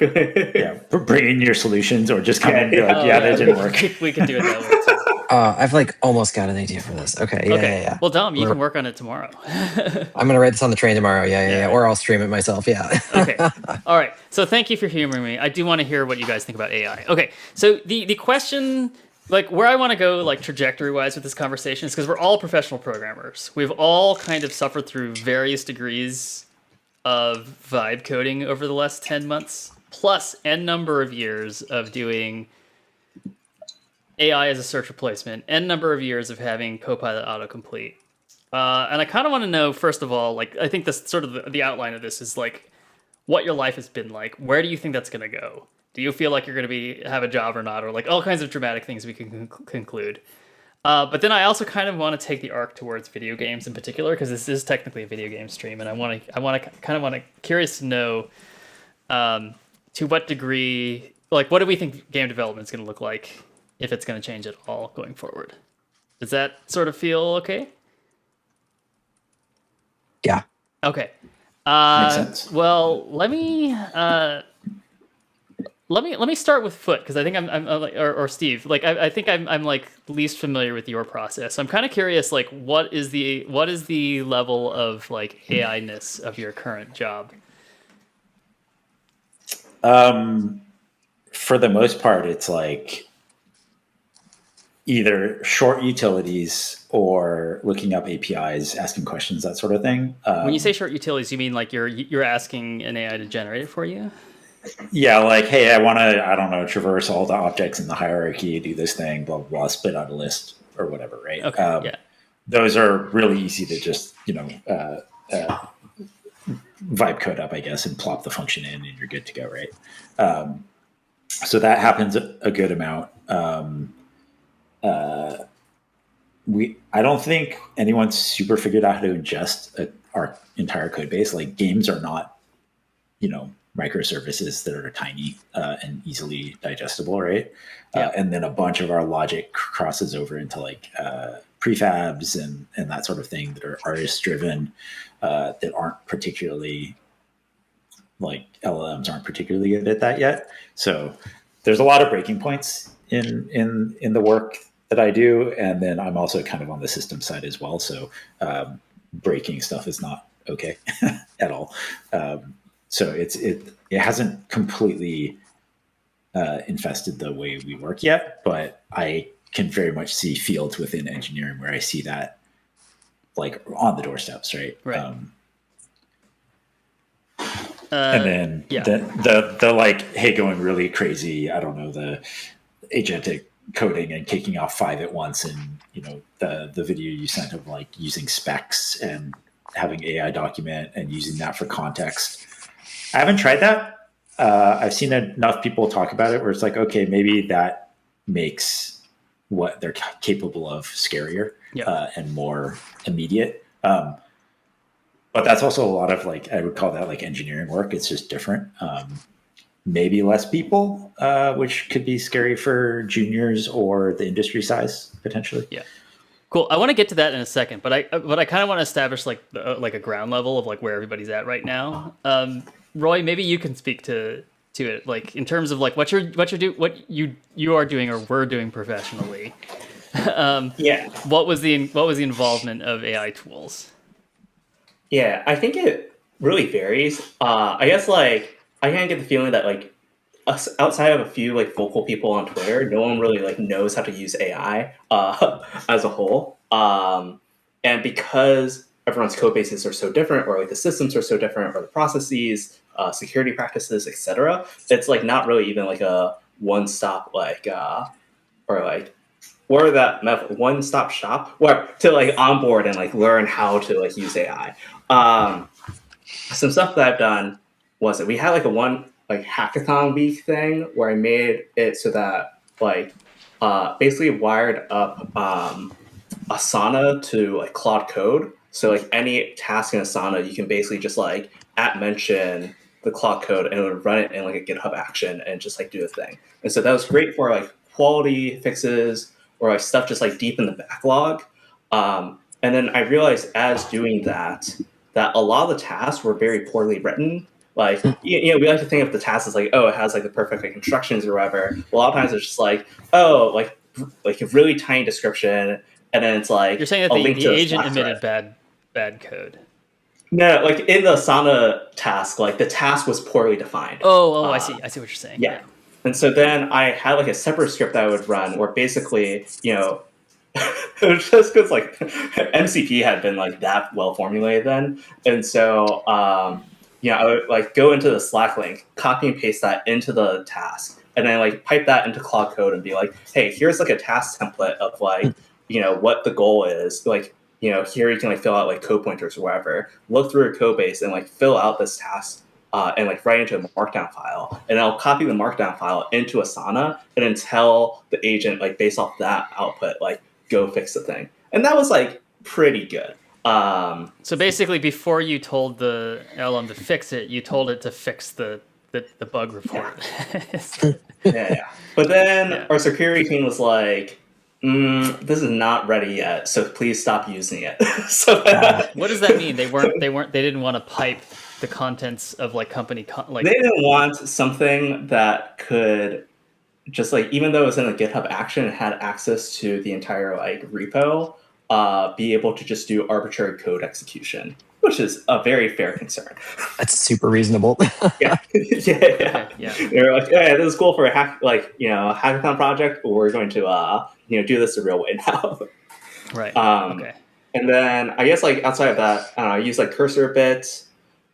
[SPEAKER 4] Yeah, bring in your solutions or just come in and be like,
[SPEAKER 1] Oh,
[SPEAKER 4] that didn't work.
[SPEAKER 1] We can do it that way too.
[SPEAKER 2] I've like almost got an idea for this. Okay, yeah.
[SPEAKER 1] Well, Dom, you can work on it tomorrow.
[SPEAKER 2] I'm gonna write this on the train tomorrow. Yeah. Or I'll stream it myself. Yeah.
[SPEAKER 1] Okay. All right. So thank you for humoring me. I do want to hear what you guys think about AI. Okay. So the question, like where I want to go, like trajectory wise with this conversation, is because we're all professional programmers. We've all kind of suffered through various degrees of vibe coding over the last 10 months, plus n number of years of doing AI as a search replacement, n number of years of having Copilot autocomplete. And I kind of want to know, first of all, like, I think this sort of the outline of this is like what your life has been like. Where do you think that's going to go? Do you feel like you're going to have a job or not? Or like all kinds of dramatic things we can conclude. But then I also kind of want to take the arc towards video games in particular, because this is technically a video game stream. And curious to know to what degree, like, what do we think game development is going to look like if it's going to change at all going forward? Does that sort of feel okay?
[SPEAKER 2] Yeah.
[SPEAKER 1] Okay.
[SPEAKER 4] Makes sense.
[SPEAKER 1] Well, let me start with Foot, because I think I'm like, or Steve. Like I think I'm like least familiar with your process. So I'm kind of curious, like what is the level of like AI-ness of your current job?
[SPEAKER 4] For the most part, it's like either short utilities or looking up APIs, asking questions, that sort of thing.
[SPEAKER 1] When you say short utilities, you mean like you're asking an AI to generate it for you?
[SPEAKER 4] Yeah, like, hey, I want to, I don't know, traverse all the objects in the hierarchy, do this thing, blah, blah, blah, spit out a list or whatever, right?
[SPEAKER 1] Okay, yeah.
[SPEAKER 4] Those are really easy to just, vibe code up, I guess, and plop the function in and you're good to go, right? So that happens a good amount. I don't think anyone's super figured out how to ingest our entire code base. Like games are not, microservices that are tiny and easily digestible, right?
[SPEAKER 1] Yeah.
[SPEAKER 4] And then a bunch of our logic crosses over into like prefabs and that sort of thing that are artist driven that aren't particularly, like LLMs aren't particularly good at that yet. So there's a lot of breaking points in the work that I do, and then I'm also kind of on the system side as well. So breaking stuff is not okay at all. So it hasn't completely infested the way we work yet, but I can very much see fields within engineering where I see that like on the doorsteps, right?
[SPEAKER 1] Right.
[SPEAKER 4] And then the like, hey, going really crazy, I don't know, the agentic coding and kicking off 5 at once, and the video you sent of like using specs and having AI document and using that for context. I haven't tried that. I've seen enough people talk about it where it's like, okay, maybe that makes what they're capable of scarier and more immediate. But that's also a lot of like, I would call that like engineering work. It's just different. Maybe less people, which could be scary for juniors or the industry size potentially.
[SPEAKER 1] Yeah. Cool. I want to get to that in a second, but I kind of want to establish like a ground level of like where everybody's at right now. Roy, maybe you can speak to it, like in terms of like what you are doing or were doing professionally. What was the involvement of AI tools?
[SPEAKER 3] Yeah, I think it really varies. I guess like I kind of get the feeling that like outside of a few like vocal people on Twitter, no one really like knows how to use AI as a whole. And because everyone's code bases are so different, or like the systems are so different, or the processes, security practices, etc., it's like not really even like a one-stop like or like or that one-stop shop where to like onboard and like learn how to like use AI. Some stuff that I've done was that we had like a hackathon week thing where I made it so that like basically wired up Asana to like Claude Code. So like any task in Asana, you can basically just like @ mention the Claude code and it would run it in like a GitHub action and just like do a thing. And so that was great for like quality fixes or like stuff just like deep in the backlog. And then I realized as doing that a lot of the tasks were very poorly written. Like, you know, we like to think of the task as like, oh, it has like the perfect like instructions or whatever. Well, a lot of times it's just like, oh, like a really tiny description, and then it's like
[SPEAKER 1] You're saying that the agent emitted bad code.
[SPEAKER 3] No, like in the Asana task, like the task was poorly defined.
[SPEAKER 1] I see what you're saying.
[SPEAKER 3] Yeah. And so then I had like a separate script that I would run where basically, you know, it was just because like MCP had been like that well formulated then. And so, you know, I would like go into the Slack link, copy and paste that into the task, and then like pipe that into Claude Code and be like, hey, here's like a task template of like, you know, what the goal is. Like, you know, here you can like fill out like code pointers or whatever, look through your code base and like fill out this task and like write into a markdown file. And I'll copy the markdown file into Asana and then tell the agent like based off that output, like go fix the thing. And that was like pretty good.
[SPEAKER 1] So basically before you told the LM to fix it, you told it to fix the bug report.
[SPEAKER 3] Yeah. But then our security team was like, this is not ready yet, so please stop using it. So
[SPEAKER 1] what does that mean? They didn't want to pipe the contents of like company like
[SPEAKER 3] they didn't want something that could just like, even though it was in a GitHub action and had access to the entire like repo, be able to just do arbitrary code execution, which is a very fair concern.
[SPEAKER 2] That's super reasonable.
[SPEAKER 3] Yeah. They're like, yeah, this is cool for a hackathon project, but we're going to do this the real way now.
[SPEAKER 1] Right.
[SPEAKER 3] Okay. And then I guess like outside of that, I use like cursor bits.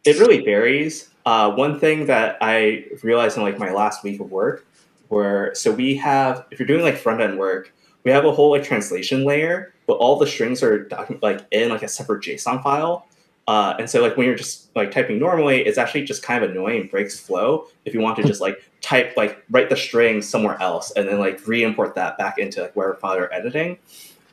[SPEAKER 3] It really varies. One thing that I realized in like my last week of work, so we have, if you're doing like front end work, we have a whole like translation layer, but all the strings are like in like a separate JSON file. And so like when you're just like typing normally, it's actually just kind of annoying and breaks flow if you want to just like type, like write the string somewhere else and then like re-import that back into like wherever file you're editing.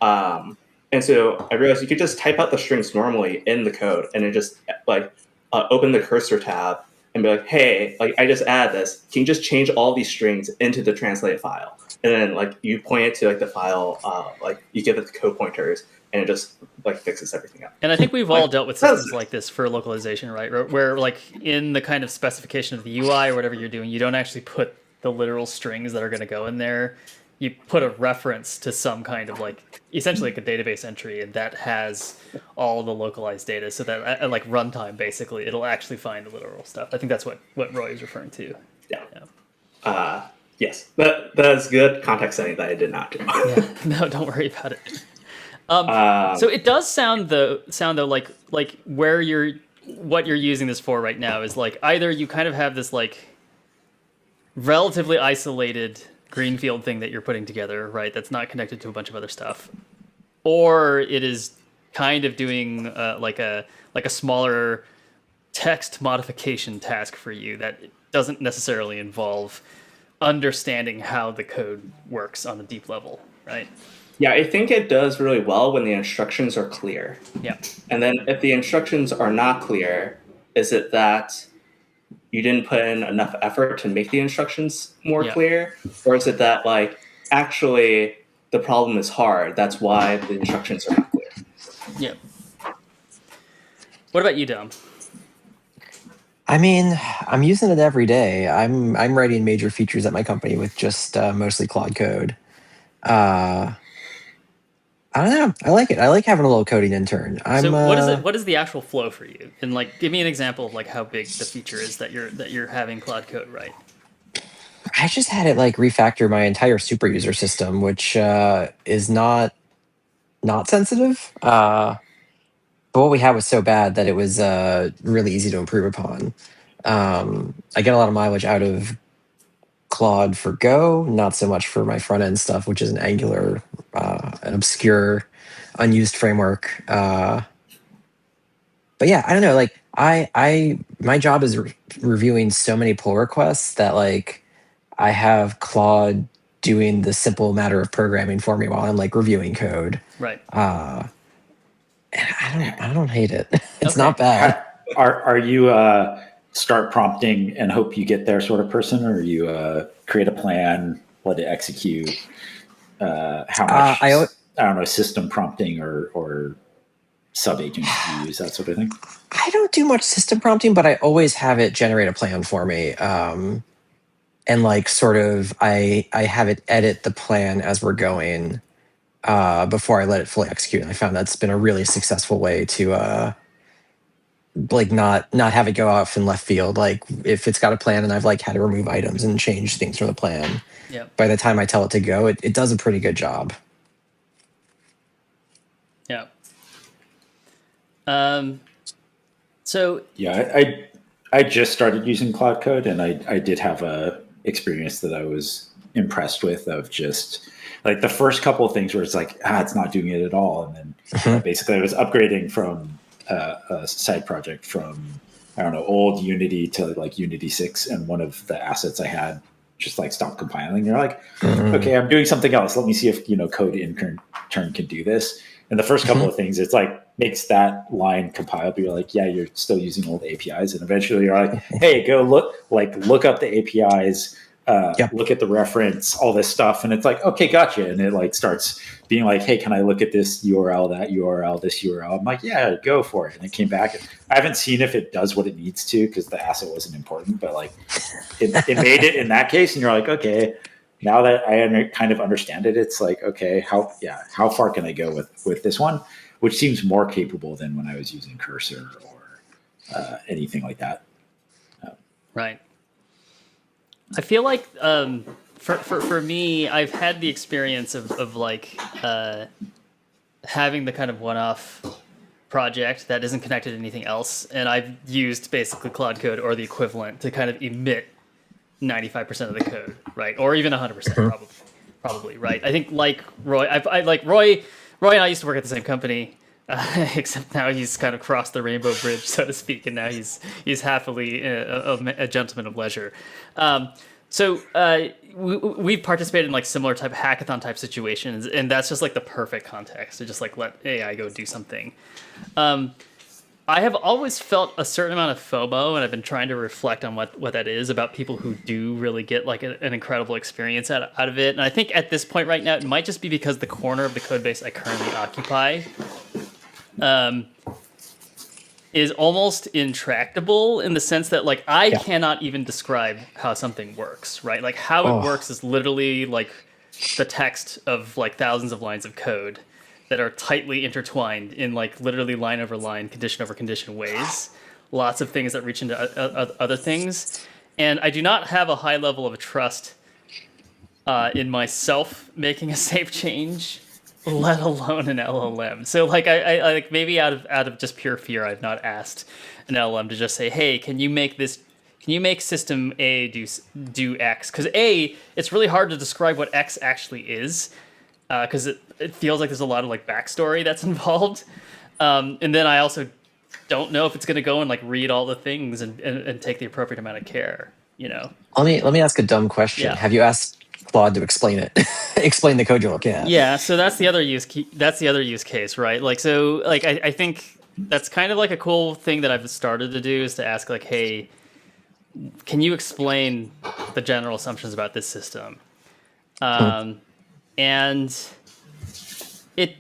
[SPEAKER 3] And so I realized you could just type out the strings normally in the code and then just like open the cursor tab and be like, hey, like I just added this. Can you just change all these strings into the translated file? And then like you point it to like the file, like you give it the code pointers, and it just like fixes everything up.
[SPEAKER 1] And I think we've all dealt with systems like this for localization, right? Where like in the kind of specification of the UI or whatever you're doing, you don't actually put the literal strings that are going to go in there. You put a reference to some kind of like essentially like a database entry, and that has all the localized data, so that at like runtime basically it'll actually find the literal stuff. I think that's what Roy is referring to.
[SPEAKER 3] Yeah. Yes, that is good context setting that I did not do.
[SPEAKER 1] No, don't worry about it. So it does sound though like what you're using this for right now is like either you kind of have this like relatively isolated greenfield thing that you're putting together, right? That's not connected to a bunch of other stuff, or it is kind of doing like a smaller text modification task for you that doesn't necessarily involve understanding how the code works on a deep level, right?
[SPEAKER 3] Yeah, I think it does really well when the instructions are clear.
[SPEAKER 1] Yeah.
[SPEAKER 3] And then if the instructions are not clear, is it that you didn't put in enough effort to make the instructions more clear? Or is it that like actually the problem is hard, that's why the instructions are not clear?
[SPEAKER 1] Yeah. What about you, Dom?
[SPEAKER 2] I mean, I'm using it every day. I'm writing major features at my company with just mostly Claude code. I don't know. I like it. I like having a little coding intern.
[SPEAKER 1] What is the actual flow for you? And like, give me an example of like how big the feature is that you're having Claude code write.
[SPEAKER 2] I just had it like refactor my entire super user system, which is not sensitive. But what we had was so bad that it was really easy to improve upon. I get a lot of mileage out of Claude for Go, not so much for my front end stuff, which is an Angular, an obscure, unused framework. But yeah, I don't know. Like my job is reviewing so many pull requests that like I have Claude doing the simple matter of programming for me while I'm like reviewing code.
[SPEAKER 1] Right.
[SPEAKER 2] I don't hate it. It's not bad.
[SPEAKER 4] Are you start prompting and hope you get there sort of person, or you create a plan, let it execute? How much I don't know, system prompting or sub agents you use, that sort of thing?
[SPEAKER 2] I don't do much system prompting, but I always have it generate a plan for me. And like sort of I have it edit the plan as we're going before I let it fully execute. And I found that's been a really successful way to like not have it go off in left field. Like if it's got a plan and I've like had to remove items and change things from the plan, by the time I tell it to go, it does a pretty good job.
[SPEAKER 1] Yeah. So
[SPEAKER 4] yeah, I just started using Cloud Code, and I did have a experience that I was impressed with, of just like the first couple of things where it's like, it's not doing it at all. And then basically I was upgrading from a side project from, I don't know, old Unity to like Unity 6. And one of the assets I had just like stopped compiling. You're like, okay, I'm doing something else. Let me see if, code in turn can do this. And the first couple of things, it's like makes that line compile, but you're like, yeah, you're still using old APIs. And eventually you're like, hey, go look up the APIs, look at the reference, all this stuff. And it's like, okay, gotcha. And it like starts being like, hey, can I look at this URL, that URL, this URL? I'm like, yeah, go for it. And it came back. I haven't seen if it does what it needs to, because the asset wasn't important, but like it made it in that case. And you're like, okay, now that I kind of understand it, it's like, okay, how far can I go with this one? Which seems more capable than when I was using Cursor or anything like that.
[SPEAKER 1] Right. I feel like for me, I've had the experience of like having the kind of one-off project that isn't connected to anything else, and I've used basically Cloud Code or the equivalent to kind of emit 95% of the code, right? Or even 100%, probably, right? I think like Roy, Roy and I used to work at the same company, except now he's kind of crossed the rainbow bridge, so to speak, and now he's happily a gentleman of leisure. So we've participated in like similar type hackathon type situations, and that's just like the perfect context to just like let AI go do something. I have always felt a certain amount of FOMO, and I've been trying to reflect on what that is about people who do really get like an incredible experience out of it. And I think at this point right now, it might just be because the corner of the code base I currently occupy is almost intractable, in the sense that like I cannot even describe how something works, right? Like how it works is literally like the text of like thousands of lines of code that are tightly intertwined in like literally line over line, condition over condition ways. Lots of things that reach into other things. And I do not have a high level of trust in myself making a safe change, let alone an LLM. So like I like maybe out of just pure fear, I've not asked an LLM to just say, hey, can you make system A do X? Because A, it's really hard to describe what X actually is, because it feels like there's a lot of like backstory that's involved. And then I also don't know if it's going to go and like read all the things and take the appropriate amount of care, Let
[SPEAKER 2] me ask a dumb question.
[SPEAKER 1] Yeah.
[SPEAKER 2] Have you asked Claude to explain it? Explain the code you're looking at.
[SPEAKER 1] Yeah, so that's the other use case, right? Like, so like I think that's kind of like a cool thing that I've started to do, is to ask like, hey, can you explain the general assumptions about this system? And it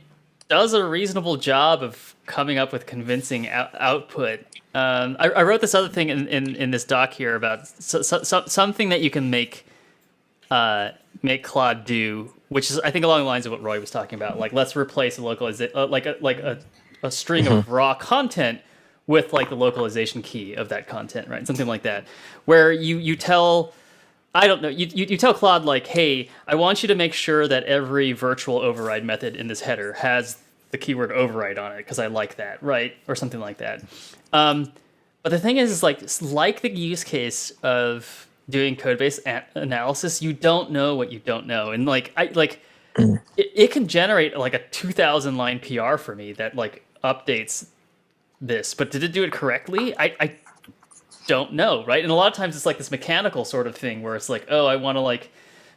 [SPEAKER 1] does a reasonable job of coming up with convincing output. I wrote this other thing in this doc here about something that you can make Claude do, which is I think along the lines of what Roy was talking about. Like, let's replace a localization, a string of raw content with like the localization key of that content, right? Something like that, where you tell, I don't know, you tell Claude like, hey, I want you to make sure that every virtual override method in this header has the keyword override on it, because I like that, right? Or something like that. But the thing is like the use case of doing code-based analysis, you don't know what you don't know. And like, it can generate like a 2,000 line PR for me that like updates this, but did it do it correctly? I don't know, right? And a lot of times it's like this mechanical sort of thing where it's like, oh, I want to like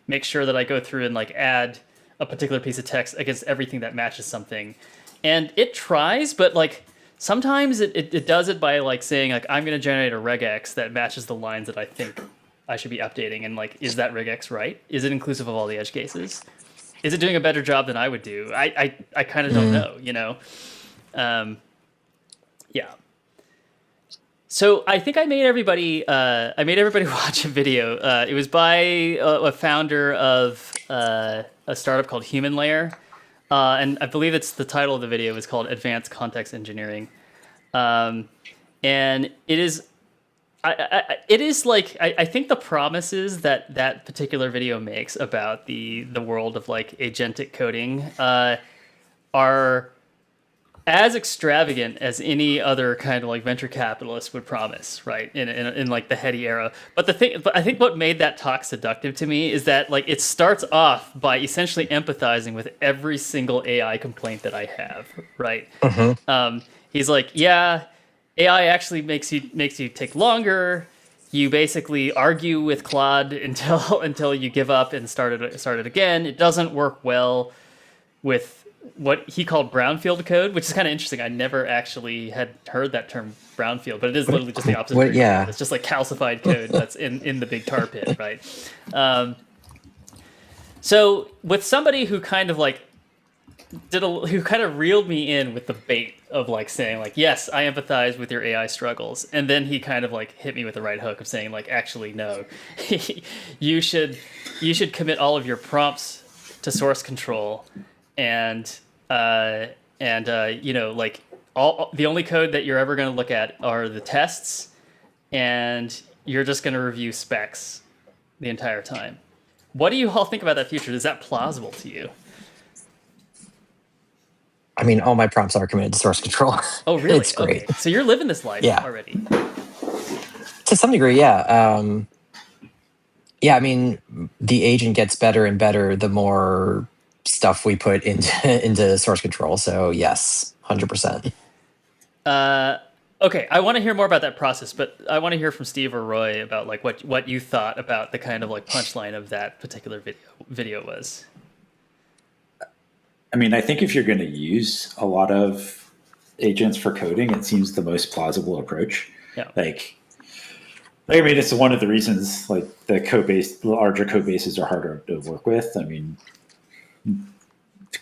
[SPEAKER 1] make sure that I go through and like add a particular piece of text against everything that matches something. And it tries, but like sometimes it does it by like saying like I'm going to generate a regex that matches the lines that I think I should be updating, and like, is that regex right? Is it inclusive of all the edge cases? Is it doing a better job than I would do? I kind of don't know, you know. Yeah. So I think I made everybody watch a video. It was by a founder of a startup called Human Layer, and I believe it's the title of the video is called Advanced Context Engineering, and it is. It is like I think the promises that that particular video makes about the world of like agentic coding are as extravagant as any other kind of like venture capitalist would promise, right? In like the heady era. But I think what made that talk seductive to me is that like it starts off by essentially empathizing with every single AI complaint that I have, right? He's like, yeah, AI actually makes you take longer. You basically argue with Claude until you give up and start it again. It doesn't work well with what he called brownfield code, which is kind of interesting. I never actually had heard that term brownfield, but it is literally just the opposite.
[SPEAKER 2] What, yeah.
[SPEAKER 1] It's just like calcified code that's in the big tar pit, right? So with somebody who kind of like who kind of reeled me in with the bait of like saying like, yes, I empathize with your AI struggles, and then he kind of like hit me with the right hook of saying like, actually no, you should commit all of your prompts to source control, and you know, like the only code that you're ever going to look at are the tests, and you're just going to review specs the entire time. What do you all think about that future? Is that plausible to you?
[SPEAKER 2] I mean, all my prompts are committed to source control.
[SPEAKER 1] Oh, really?
[SPEAKER 2] It's great.
[SPEAKER 1] Okay. So you're living this life already.
[SPEAKER 2] To some degree, yeah. Yeah, I mean, the agent gets better and better the more stuff we put into source control. So yes, 100%.
[SPEAKER 1] Okay, I want to hear more about that process, but I want to hear from Steve or Roy about like what you thought about the kind of like punchline of that particular video was.
[SPEAKER 4] I mean, I think if you're going to use a lot of agents for coding, it seems the most plausible approach.
[SPEAKER 1] Yeah.
[SPEAKER 4] Like I mean, it's one of the reasons like the larger code bases are harder to work with. I mean,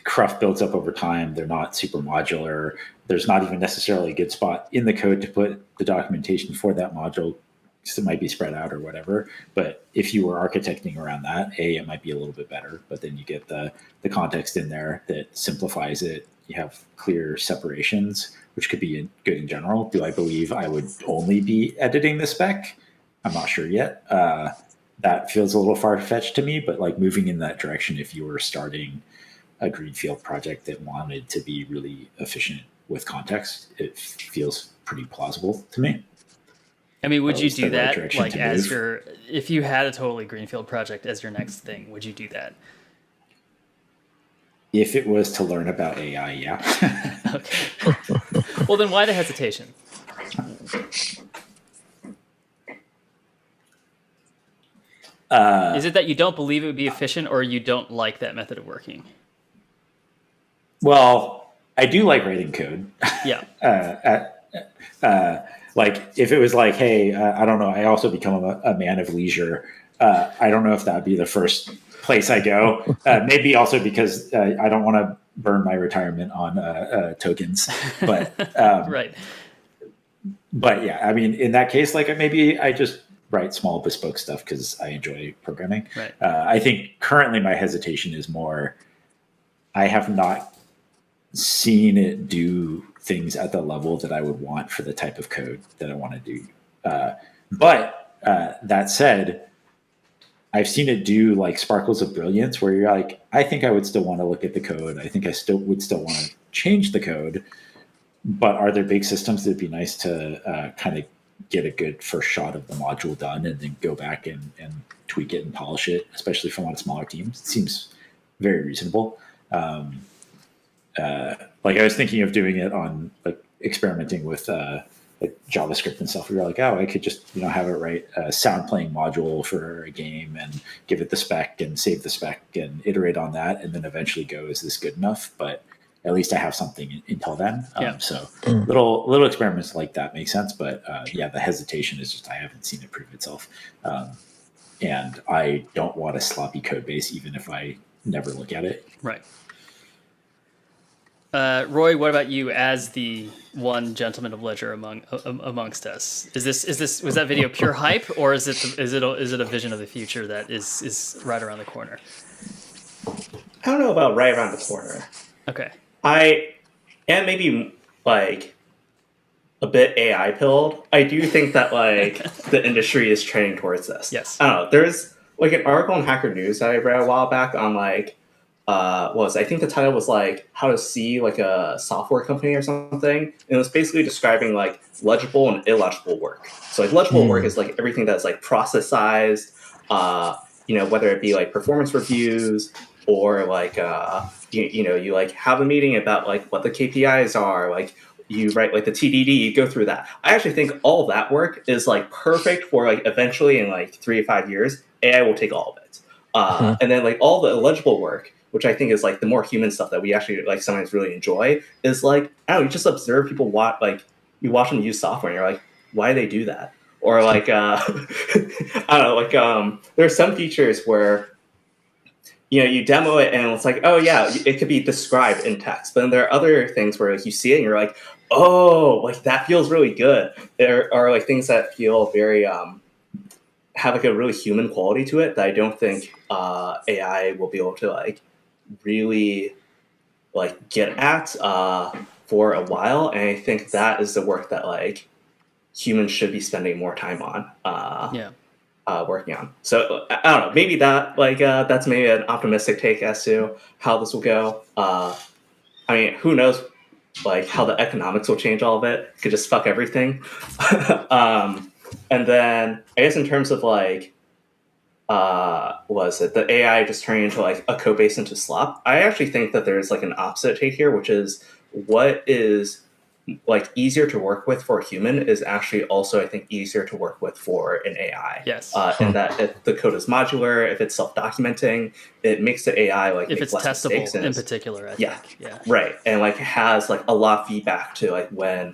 [SPEAKER 4] cruft builds up over time. They're not super modular. There's not even necessarily a good spot in the code to put the documentation for that module. So it might be spread out or whatever. But if you were architecting around that, it might be a little bit better. But then you get the context in there that simplifies it. You have clear separations, which could be good in general. Do I believe I would only be editing the spec? I'm not sure yet. That feels a little far-fetched to me, but like moving in that direction, if you were starting a greenfield project that wanted to be really efficient with context, it feels pretty plausible to me.
[SPEAKER 1] I mean, would you do that like as if you had a totally greenfield project as your next thing, would you do that?
[SPEAKER 4] If it was to learn about AI, yeah.
[SPEAKER 1] Okay. Well, then why the hesitation? Is it that you don't believe it would be efficient, or you don't like that method of working?
[SPEAKER 4] Well, I do like writing code.
[SPEAKER 1] Yeah.
[SPEAKER 4] Like if it was like, hey, I don't know, I also become a man of leisure. I don't know if that'd be the first place I go. Maybe also because I don't want to burn my retirement on tokens. But
[SPEAKER 1] right.
[SPEAKER 4] But yeah, I mean, in that case, like maybe I just write small bespoke stuff because I enjoy programming.
[SPEAKER 1] Right.
[SPEAKER 4] I think currently my hesitation is more, I have not seen it do things at the level that I would want for the type of code that I want to do. But that said, I've seen it do like sparkles of brilliance where you're like, I think I would still want to look at the code. I think I would still want to change the code. But are there big systems that'd be nice to kind of get a good first shot of the module done and then go back and tweak it and polish it, especially for a lot of smaller teams? It seems very reasonable. Like I was thinking of doing it on like experimenting with like JavaScript and stuff. We were like, oh, I could just have it write a sound playing module for a game and give it the spec and save the spec and iterate on that, and then eventually go, is this good enough? But at least I have something until then.
[SPEAKER 1] Yeah.
[SPEAKER 4] So little experiments like that make sense. But the hesitation is just I haven't seen it prove itself. And I don't want a sloppy code base, even if I never look at it.
[SPEAKER 1] Right. Roy, what about you as the one gentleman of leisure amongst us? Was that video pure hype, or is it a vision of the future that is right around the corner?
[SPEAKER 3] I don't know about right around the corner.
[SPEAKER 1] Okay.
[SPEAKER 3] I am maybe like a bit AI pilled. I do think that like the industry is trending towards this.
[SPEAKER 1] Yes.
[SPEAKER 3] I don't know. There's like an article in Hacker News that I read a while back on like I think the title was like how to see like a software company or something. And it was basically describing like legible and illegible work. So like legible work is like everything that's like processized, whether it be like performance reviews or like you like have a meeting about like what the KPIs are, like you write like the TDD, you go through that. I actually think all that work is like perfect for like eventually in like 3 to 5 years, AI will take all of it. And then like all the illegible work, which I think is like the more human stuff that we actually like sometimes really enjoy, is like, I don't know, you just observe people you watch them use software and you're like, why do they do that? Or like, I don't know, like there's some features where, you demo it and it's like, oh yeah, it could be described in text. But then there are other things where like you see it and you're like, oh, like that feels really good. There are like things that feel very, have like a really human quality to it that I don't think AI will be able to like really like get at for a while. And I think that is the work that like humans should be spending more time on. Working on. So I don't know, maybe that like that's maybe an optimistic take as to how this will go. I mean, who knows like how the economics will change all of it. It could just fuck everything. And then I guess in terms of like was it the AI just turning into like a code base into slop? I actually think that there's like an opposite take here, which is what is like easier to work with for a human is actually also I think easier to work with for an AI.
[SPEAKER 1] Yes.
[SPEAKER 3] And that if the code is modular, if it's self-documenting, it makes the AI like
[SPEAKER 1] if
[SPEAKER 3] make
[SPEAKER 1] it's
[SPEAKER 3] less mistakes
[SPEAKER 1] testable in particular, I think. Yeah.
[SPEAKER 3] Right. And like has like a lot of feedback to like when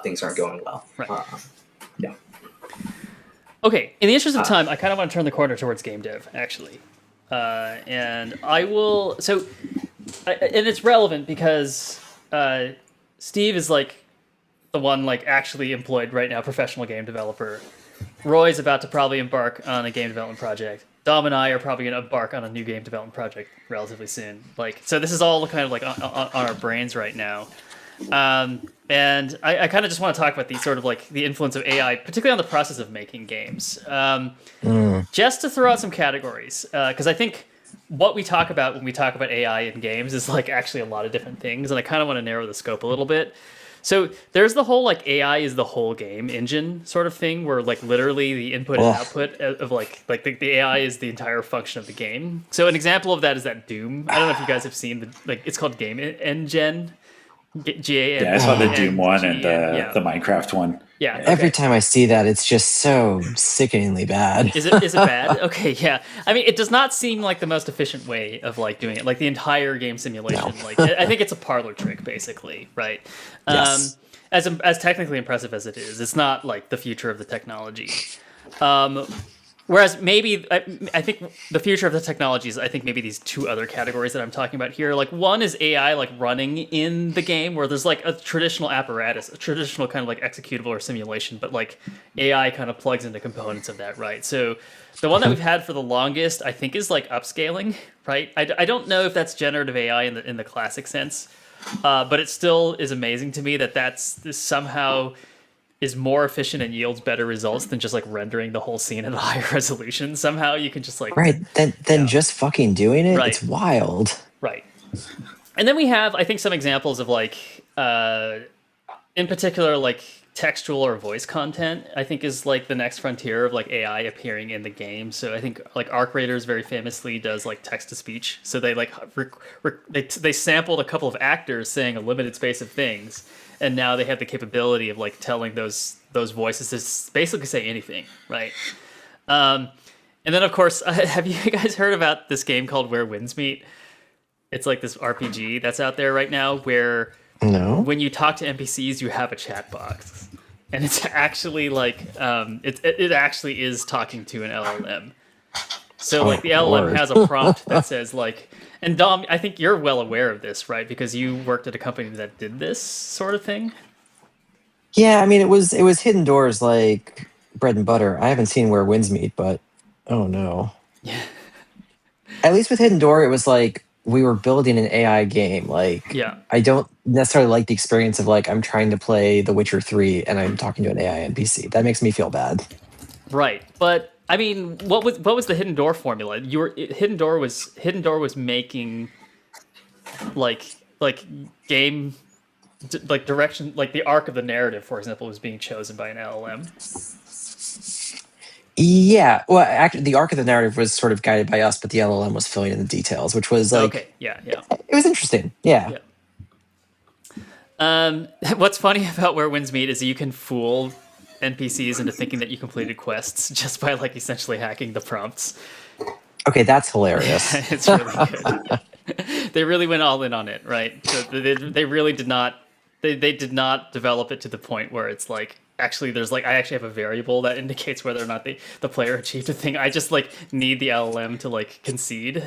[SPEAKER 3] things aren't going well.
[SPEAKER 1] Right.
[SPEAKER 3] Yeah.
[SPEAKER 1] Okay, in the interest of time, I kind of want to turn the corner towards game dev, actually. And I will... So, and it's relevant because Steve is like the one like actually employed right now, professional game developer. Roy's about to probably embark on a game development project. Dom and I are probably going to embark on a new game development project relatively soon. Like, so this is all kind of like on our brains right now. And I kind of just want to talk about the sort of like the influence of AI, particularly on the process of making games. Just to throw out some categories, because I think what we talk about when we talk about AI in games is like actually a lot of different things, and I kind of want to narrow the scope a little bit. So there's the whole like AI is the whole game engine sort of thing, where like literally the input and output of like the AI is the entire function of the game. So an example of that is that Doom. I don't know if you guys have seen it's called Game Engine. GAN.
[SPEAKER 4] Yeah, I saw the Doom one and the Minecraft one.
[SPEAKER 1] Yeah. Okay.
[SPEAKER 2] Every time I see that, it's just so sickeningly bad.
[SPEAKER 1] Is it bad? Okay, yeah. I mean, it does not seem like the most efficient way of like doing it. Like the entire game simulation. No. Like I think it's a parlor trick, basically, right?
[SPEAKER 2] Yes.
[SPEAKER 1] As technically impressive as it is, it's not like the future of the technology. Whereas maybe I think the future of the technology is I think maybe these two other categories that I'm talking about here. Like one is AI like running in the game where there's like a traditional apparatus, a traditional kind of like executable or simulation, but like AI kind of plugs into components of that, right? So the one that we've had for the longest I think is like upscaling, right? I don't know if that's generative AI in the classic sense, but it still is amazing to me that this somehow is more efficient and yields better results than just like rendering the whole scene at a higher resolution. Somehow you can just like
[SPEAKER 2] then just fucking doing it.
[SPEAKER 1] Right.
[SPEAKER 2] It's wild.
[SPEAKER 1] Right. And then we have I think some examples of like in particular like textual or voice content I think is like the next frontier of like AI appearing in the game. So I think like Arc Raiders very famously does like text to speech. So they like they sampled a couple of actors saying a limited space of things. And now they have the capability of like telling those voices to basically say anything, right? And then of course, have you guys heard about this game called Where Winds Meet? It's like this RPG that's out there right now where
[SPEAKER 2] No.
[SPEAKER 1] when you talk to NPCs, you have a chat box, and it's actually like it actually is talking to an LLM. So like the LLM
[SPEAKER 2] Lord.
[SPEAKER 1] has a prompt that says like, and Dom, I think you're well aware of this, right? Because you worked at a company that did this sort of thing.
[SPEAKER 2] Yeah, I mean, it was hidden doors like bread and butter. I haven't seen where winds meet, but oh no.
[SPEAKER 1] Yeah.
[SPEAKER 2] At least with Hidden Door, it was like we were building an AI game. Like,
[SPEAKER 1] Yeah.
[SPEAKER 2] I don't necessarily like the experience of like I'm trying to play The Witcher 3 and I'm talking to an AI NPC. That makes me feel bad.
[SPEAKER 1] Right, but I mean, what was the Hidden Door formula? Hidden Door was making like game like direction, like the arc of the narrative, for example, was being chosen by an LLM.
[SPEAKER 2] Yeah, well, actually, the arc of the narrative was sort of guided by us, but the LLM was filling in the details, which was like,
[SPEAKER 1] Okay, yeah.
[SPEAKER 2] it was interesting. Yeah.
[SPEAKER 1] What's funny about Where Winds Meet is you can fool NPCs into thinking that you completed quests just by like essentially hacking the prompts.
[SPEAKER 2] Okay, that's hilarious.
[SPEAKER 1] It's really good. They really went all in on it, right? So they really did not. They did not develop it to the point where it's like actually there's like I actually have a variable that indicates whether or not the player achieved a thing. I just like need the LLM to like concede,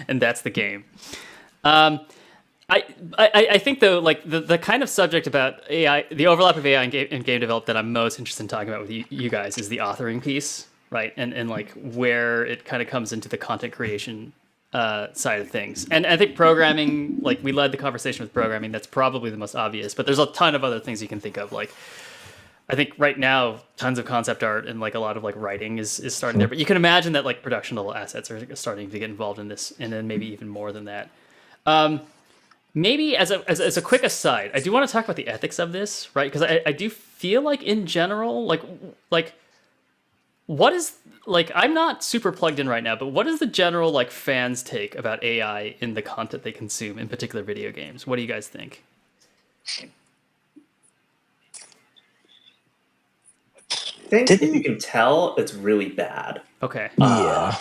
[SPEAKER 1] and that's the game. I think though, like the kind of subject about AI, the overlap of AI and game development that I'm most interested in talking about with you guys is the authoring piece, right? And like where it kind of comes into the content creation side of things. And I think programming, like we led the conversation with programming, that's probably the most obvious, but there's a ton of other things you can think of. Like I think right now, tons of concept art and like a lot of like writing is starting there, but you can imagine that like production level assets are starting to get involved in this, and then maybe even more than that. Maybe as a quick aside, I do want to talk about the ethics of this, right? Because I do feel like in general, like what is like I'm not super plugged in right now, but what is the general like fans' take about AI in the content they consume, in particular video games? What do you guys think?
[SPEAKER 3] I think if you can tell, it's really bad.
[SPEAKER 1] Okay.
[SPEAKER 2] Yeah.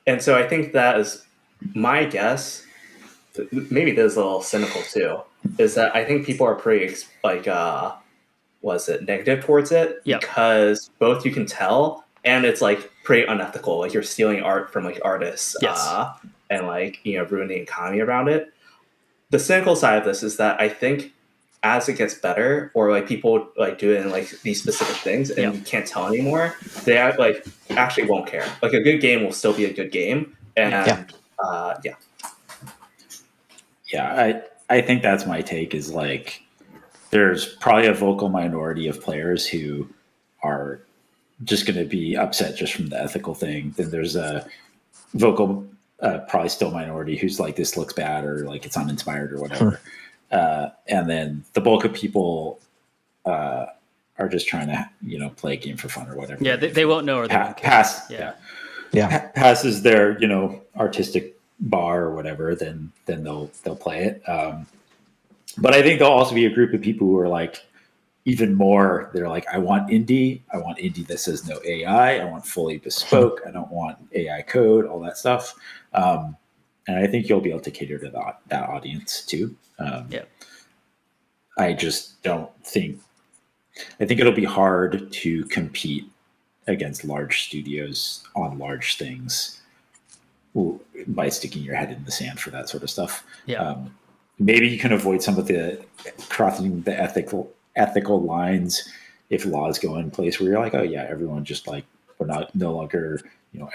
[SPEAKER 3] And so I think that is my guess. Maybe this is a little cynical too. Is that I think people are pretty like negative towards it because both you can tell and it's like pretty unethical. Like you're stealing art from like artists, and like ruining the economy around it. The cynical side of this is that I think as it gets better, or like people like do it in like these specific things, and you can't tell anymore, they like actually won't care. Like a good game will still be a good game, and
[SPEAKER 4] I think that's my take is like there's probably a vocal minority of players who are just going to be upset just from the ethical thing. Then there's a vocal probably still minority who's like this looks bad or like it's uninspired or whatever. And then the bulk of people are just trying to play a game for fun or whatever.
[SPEAKER 1] Yeah, they won't know or they won't care.
[SPEAKER 4] Passes their artistic bar or whatever, then they'll play it. But I think there'll also be a group of people who are like even more. They're like, I want indie that says no AI. I want fully bespoke. I don't want AI code, all that stuff. And I think you'll be able to cater to that audience too. I just don't think. I think it'll be hard to compete against large studios on large things by sticking your head in the sand for that sort of stuff. Maybe you can avoid some of the crossing the ethical lines if laws go in place where you're like, oh yeah, everyone just like we're no longer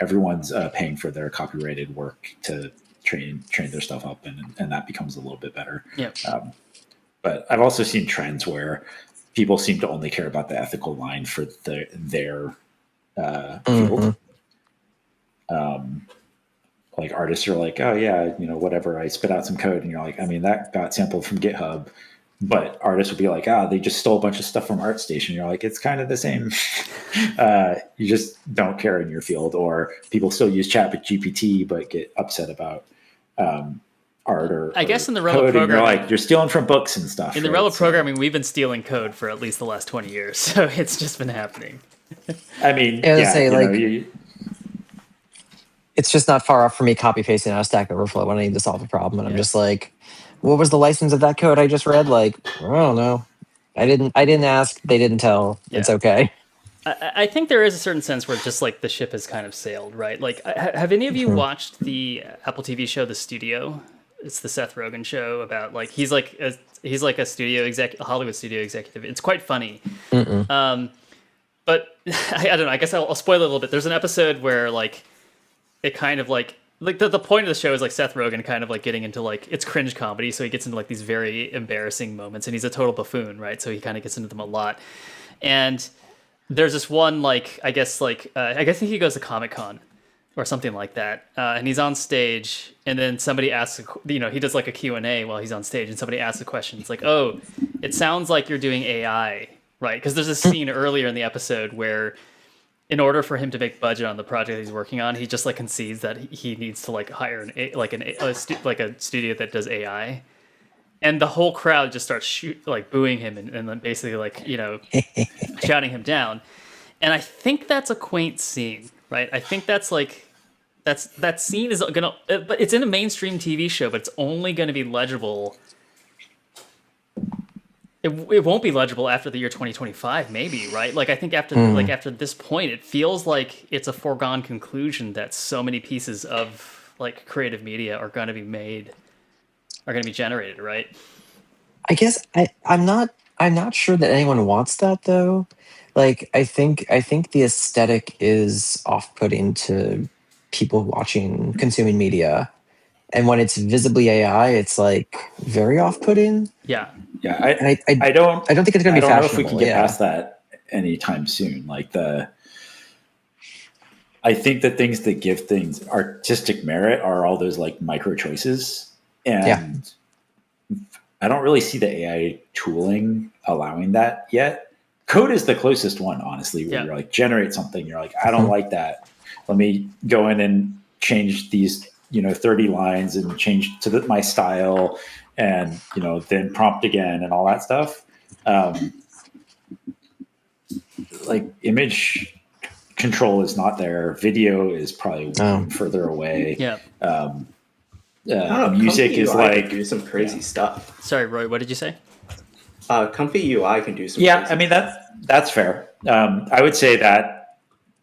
[SPEAKER 4] everyone's paying for their copyrighted work to train their stuff up, and that becomes a little bit better. But I've also seen trends where people seem to only care about the ethical line for their field. Like artists are like, oh yeah, whatever, I spit out some code, and you're like, I mean, that got sampled from GitHub. But artists will be like, they just stole a bunch of stuff from ArtStation. You're like, it's kind of the same. You just don't care in your field. Or people still use ChatGPT but get upset about art or
[SPEAKER 1] I guess in the realm of programming,
[SPEAKER 4] you're like, you're stealing from books and stuff.
[SPEAKER 1] In the realm of programming, we've been stealing code for at least the last 20 years. So it's just been happening.
[SPEAKER 4] I mean,
[SPEAKER 2] it's just not far off for me copy pasting out of Stack Overflow when I need to solve a problem, and I'm just like, what was the license of that code I just read? Like, I don't know. I didn't ask. They didn't tell. It's
[SPEAKER 1] Yeah.
[SPEAKER 2] okay.
[SPEAKER 1] I think there is a certain sense where just like the ship has kind of sailed, right? Like, have any of you watched the Apple TV show The Studio? It's the Seth Rogen show about like he's like a studio exec, a Hollywood studio executive. It's quite funny. But I don't know. I guess I'll spoil it a little bit. There's an episode where like it kind of like the point of the show is like Seth Rogen kind of like getting into like it's cringe comedy, so he gets into like these very embarrassing moments, and he's a total buffoon, right? So he kind of gets into them a lot, and there's this one like I guess he goes to Comic-Con or something like that, and he's on stage, and then somebody asks, he does like a Q&A while he's on stage, and somebody asks a question. It's like, oh, it sounds like you're doing AI, right? Because there's this scene earlier in the episode where in order for him to make budget on the project he's working on, he just like concedes that he needs to like hire a studio that does AI. And the whole crowd just starts booing him and then basically like, shouting him down. And I think that's a quaint scene, right? I think that's like, that scene is gonna, but it's in a mainstream TV show, but it's only going to be legible. It won't be legible after the year 2025, maybe, right? Like I think after this point, it feels like it's a foregone conclusion that so many pieces of like creative media are going to be generated, right?
[SPEAKER 2] I guess I'm not sure that anyone wants that though. Like I think the aesthetic is off-putting to people consuming media. And when it's visibly AI, it's like very off-putting.
[SPEAKER 1] Yeah.
[SPEAKER 4] Yeah,
[SPEAKER 2] And
[SPEAKER 4] I don't
[SPEAKER 2] I don't think it's going to be
[SPEAKER 4] I don't know
[SPEAKER 2] fashionable.
[SPEAKER 4] if we can get past that anytime soon. Like I think the things that give things artistic merit are all those like micro choices, and I don't really see the AI tooling allowing that yet. Code is the closest one, honestly, where you're like generate something. You're like, I don't like that. Let me go in and change these, 30 lines and change to my style, and then prompt again and all that stuff. Like image control is not there. Video is probably further away.
[SPEAKER 1] Yeah.
[SPEAKER 4] Music is like
[SPEAKER 3] do some crazy stuff.
[SPEAKER 1] Sorry, Roy. What did you say?
[SPEAKER 3] Comfy UI can do some.
[SPEAKER 4] Yeah,
[SPEAKER 3] crazy
[SPEAKER 4] I mean that's fair. I would say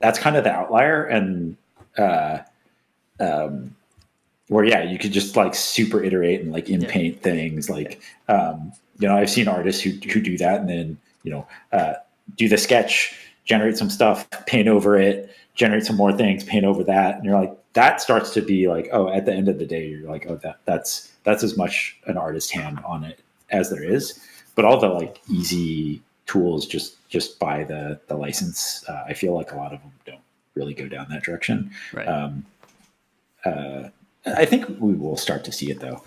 [SPEAKER 4] that's kind of the outlier, and where you could just like super iterate and like in-paint things. Like I've seen artists who do that, and then do the sketch, generate some stuff, paint over it, generate some more things, paint over that, and you're like, that starts to be like, oh, at the end of the day, you're like, oh, that's as much an artist hand on it as there is. But all the like easy tools just buy the license. I feel like a lot of them don't really go down that direction.
[SPEAKER 1] Right.
[SPEAKER 4] I think we will start to see it though,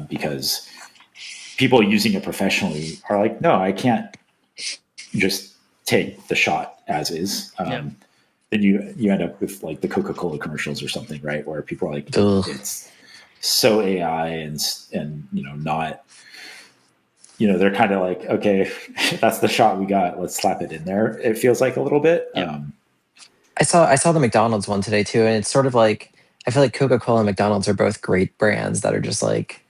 [SPEAKER 4] because people using it professionally are like, no, I can't just take the shot as is. Then you end up with like the Coca-Cola commercials or something, right? Where people are like, it's so AI and not, they're kind of like, okay, that's the shot we got. Let's slap it in there. It feels like a little bit.
[SPEAKER 1] Yeah.
[SPEAKER 2] I saw the McDonald's one today too, and it's sort of like, I feel like Coca-Cola and McDonald's are both great brands that are just like,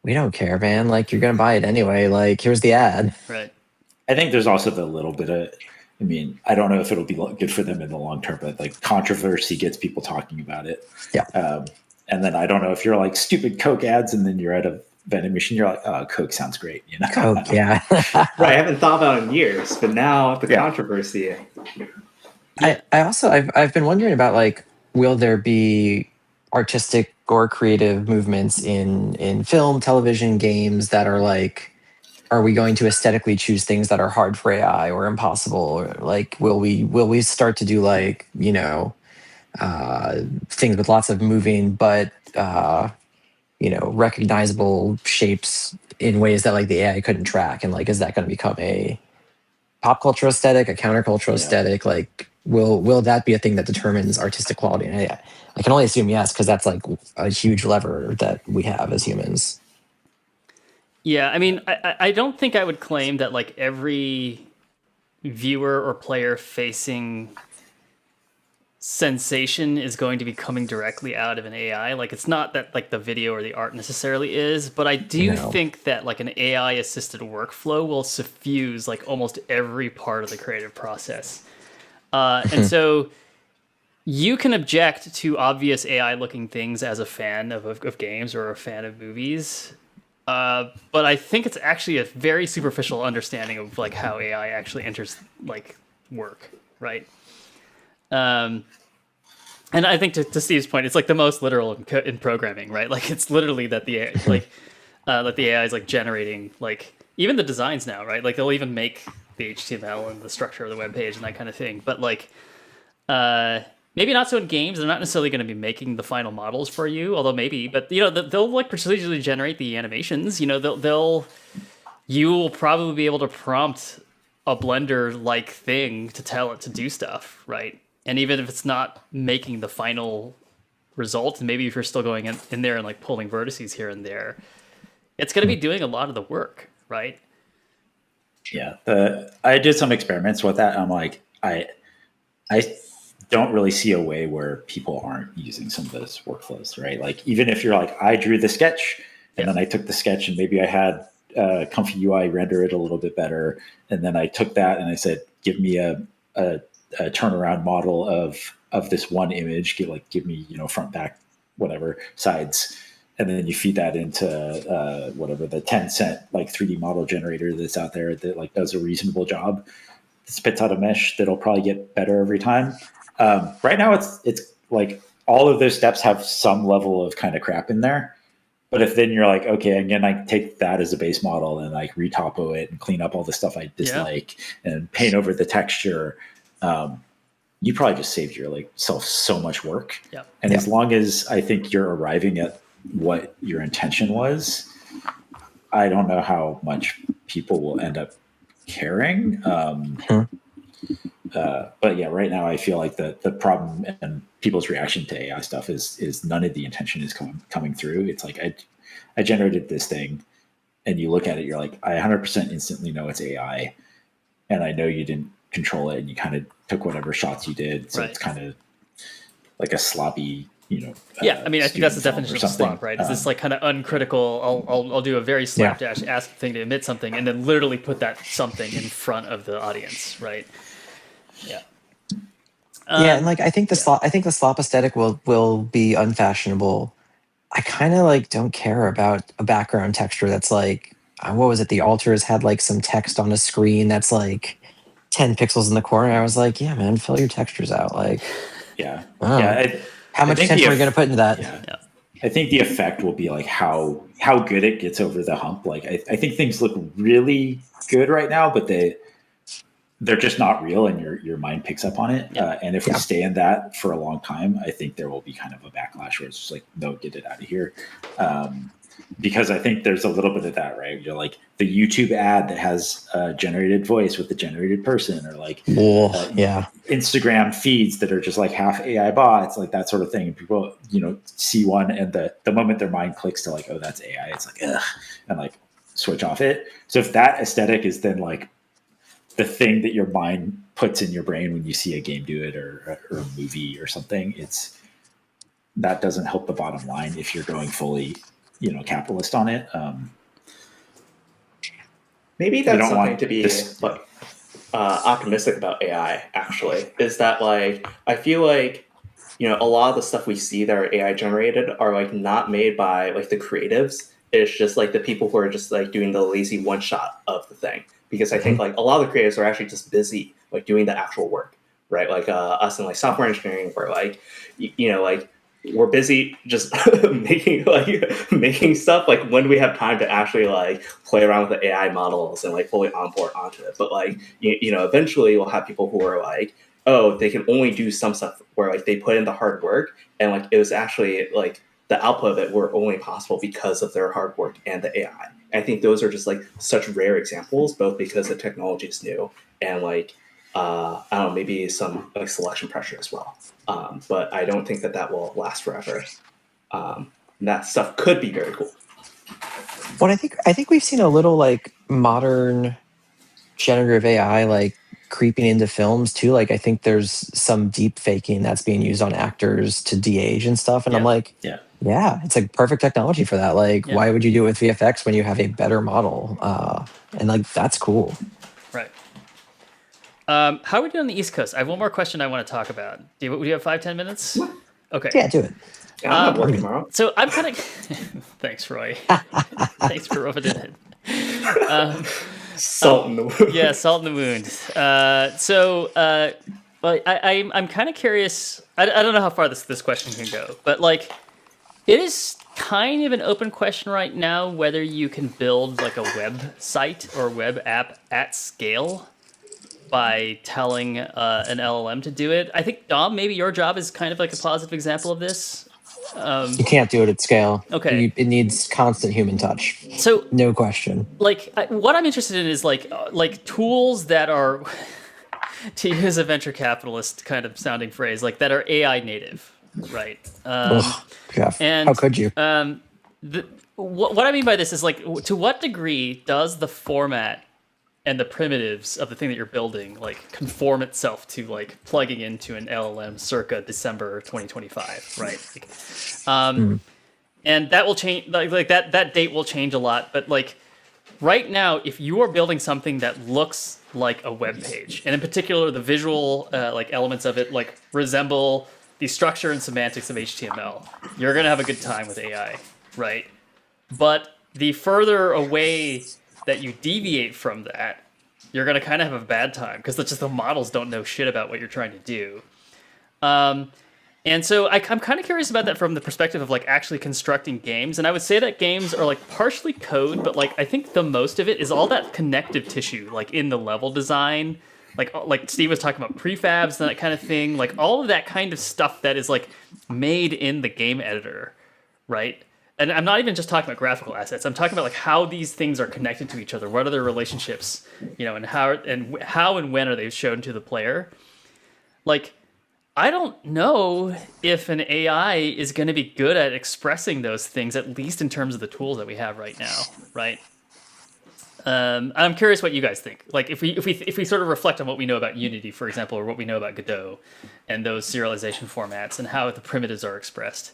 [SPEAKER 2] we don't care, man. Like, you're gonna buy it anyway. Like, here's the ad.
[SPEAKER 1] Right.
[SPEAKER 4] I think there's also the little bit of, I mean, I don't know if it'll be good for them in the long term, but like controversy gets people talking about it.
[SPEAKER 2] Yeah.
[SPEAKER 4] And then I don't know if you're like stupid Coke ads, and then you're at a vending machine, you're like, oh, Coke sounds great,
[SPEAKER 2] Coke, yeah.
[SPEAKER 3] Right, I haven't thought about it in years, but now the controversy.
[SPEAKER 2] I've been wondering about like, will there be artistic or creative movements in film, television, games that are like, are we going to aesthetically choose things that are hard for AI or impossible? Or like, will we start to do like, things with lots of moving but recognizable shapes in ways that like the AI couldn't track? And like, is that going to become a pop culture aesthetic, a countercultural aesthetic? Like, will that be a thing that determines artistic quality? And I can only assume yes, because that's like a huge lever that we have as humans.
[SPEAKER 1] Yeah, I mean, I don't think I would claim that like every viewer or player facing sensation is going to be coming directly out of an AI. Like it's not that like the video or the art necessarily is, but I do
[SPEAKER 2] No.
[SPEAKER 1] think that like an AI assisted workflow will suffuse like almost every part of the creative process. And so you can object to obvious AI looking things as a fan of games or a fan of movies. But I think it's actually a very superficial understanding of like how AI actually enters like work, right? And I think to Steve's point, it's like the most literal in programming, right? Like it's literally that that the AI is like generating like even the designs now, right? Like they'll even make the HTML and the structure of the web page and that kind of thing. But like maybe not so in games. They're not necessarily going to be making the final models for you, although maybe. But you know they'll like procedurally generate the animations. You know they'll you will probably be able to prompt a Blender like thing to tell it to do stuff, right? And even if it's not making the final result, and maybe if you're still going in there and like pulling vertices here and there, it's going to be doing a lot of the work, right?
[SPEAKER 4] Yeah, I did some experiments with that. I'm like, I don't really see a way where people aren't using some of those workflows, right? Like even if you're like, I drew the sketch and then I took the sketch and maybe I had Comfy UI render it a little bit better, and then I took that and I said, give me a turnaround model of this one image, give me front, back, whatever sides, and then you feed that into whatever the 10-cent like 3D model generator that's out there that like does a reasonable job. It spits out a mesh that'll probably get better every time. Right now it's like all of those steps have some level of kind of crap in there. But if then you're like, okay, again, I take that as a base model and like retopo it and clean up all the stuff I dislike and paint over the texture, you probably just saved your like self so much work.
[SPEAKER 1] Yep.
[SPEAKER 4] And as long as I think you're arriving at what your intention was, I don't know how much people will end up caring. But yeah, right now I feel like the problem and people's reaction to AI stuff is none of the intention is coming through. It's like I generated this thing, and you look at it, you're like, I 100% instantly know it's AI, and I know you didn't control it, and you kind of took whatever shots you did, so it's kind of like a sloppy,
[SPEAKER 1] I mean, I think that's the definition of slop, right? It's this like kind of uncritical. I'll do a very slapdash ask thing to emit something, and then literally put that something in front of the audience, right? Yeah.
[SPEAKER 2] And like I think the slop aesthetic will be unfashionable. I kind of like don't care about a background texture that's like what was it? The altars had like some text on a screen that's like 10 pixels in the corner. I was like, yeah, man, fill your textures out. Like, how much attention are you going to put into that?
[SPEAKER 4] Yeah. I think the effect will be like how good it gets over the hump. Like I think things look really good right now, but they're just not real, and your mind picks up on it. And if we stay in that for a long time, I think there will be kind of a backlash where it's just like, no, get it out of here. Because I think there's a little bit of that, right? You're like the YouTube ad that has a generated voice with the generated person, or like Instagram feeds that are just like half AI bots, like that sort of thing. And people, see one, and the moment their mind clicks to like, oh, that's AI, it's like, ugh, and like switch off it. So if that aesthetic is then like the thing that your mind puts in your brain when you see a game do it or a movie or something, that doesn't help the bottom line if you're going fully, capitalist on it.
[SPEAKER 3] Maybe that's something to be optimistic about AI, actually, is that like, I feel like, a lot of the stuff we see that are AI generated are like not made by like the creatives. It's just like the people who are just like doing the lazy one shot of the thing. Because I think like a lot of the creatives are actually just busy like doing the actual work, right? Like us in like software engineering, where like like we're busy just making stuff. Like when do we have time to actually like play around with the AI models and like fully onboard onto it? But like eventually we'll have people who are like, oh, they can only do some stuff where like they put in the hard work, and like it was actually like the output of it were only possible because of their hard work and the AI. I think those are just like such rare examples, both because the technology is new and like, I don't know, maybe some like selection pressure as well. But I don't think that will last forever. That stuff could be very cool.
[SPEAKER 2] Well, I think we've seen a little like modern generative AI like creeping into films too. Like I think there's some deep faking that's being used on actors to de-age and stuff. And I'm like, yeah, it's like perfect technology for that. Like, why would you do it with VFX when you have a better model? And like that's cool.
[SPEAKER 1] Right. How are we doing on the East Coast? I have one more question I want to talk about. Do you have 5-10 minutes? Okay.
[SPEAKER 2] Yeah, do it.
[SPEAKER 3] Yeah, I'm not working tomorrow.
[SPEAKER 1] So I'm kind of... Thanks, Roy. Thanks for rubbing it in.
[SPEAKER 3] Salt in the wound.
[SPEAKER 1] Yeah, salt in the wound. Well, I'm kind of curious. I don't know how far this question can go, but like, it is kind of an open question right now whether you can build like a website or web app at scale by telling an LLM to do it. I think, Dom, maybe your job is kind of like a positive example of this.
[SPEAKER 2] You can't do it at scale.
[SPEAKER 1] Okay.
[SPEAKER 2] It needs constant human touch.
[SPEAKER 1] So,
[SPEAKER 2] no question.
[SPEAKER 1] Like, what I'm interested in is like tools that are, to use a venture capitalist kind of sounding phrase, like that are AI native, right?
[SPEAKER 2] Jeff,
[SPEAKER 1] and
[SPEAKER 2] how could you?
[SPEAKER 1] What I mean by this is like, to what degree does the format and the primitives of the thing that you're building like conform itself to like plugging into an LLM circa December 2025, right? And that will change, like that date will change a lot. But like right now, if you are building something that looks like a web page, and in particular the visual like elements of it like resemble the structure and semantics of HTML, you're gonna have a good time with AI, right? But the further away that you deviate from that, you're going to kind of have a bad time because the models don't know shit about what you're trying to do. And so I'm kind of curious about that from the perspective of like actually constructing games. And I would say that games are like partially code, but like I think the most of it is all that connective tissue, like in the level design, like Steve was talking about prefabs and that kind of thing, like all of that kind of stuff that is like made in the game editor, right? And I'm not even just talking about graphical assets. I'm talking about like how these things are connected to each other. What are their relationships, and how and when are they shown to the player? Like, I don't know if an AI is going to be good at expressing those things, at least in terms of the tools that we have right now, right? I'm curious what you guys think. Like, if we sort of reflect on what we know about Unity, for example, or what we know about Godot, and those serialization formats and how the primitives are expressed.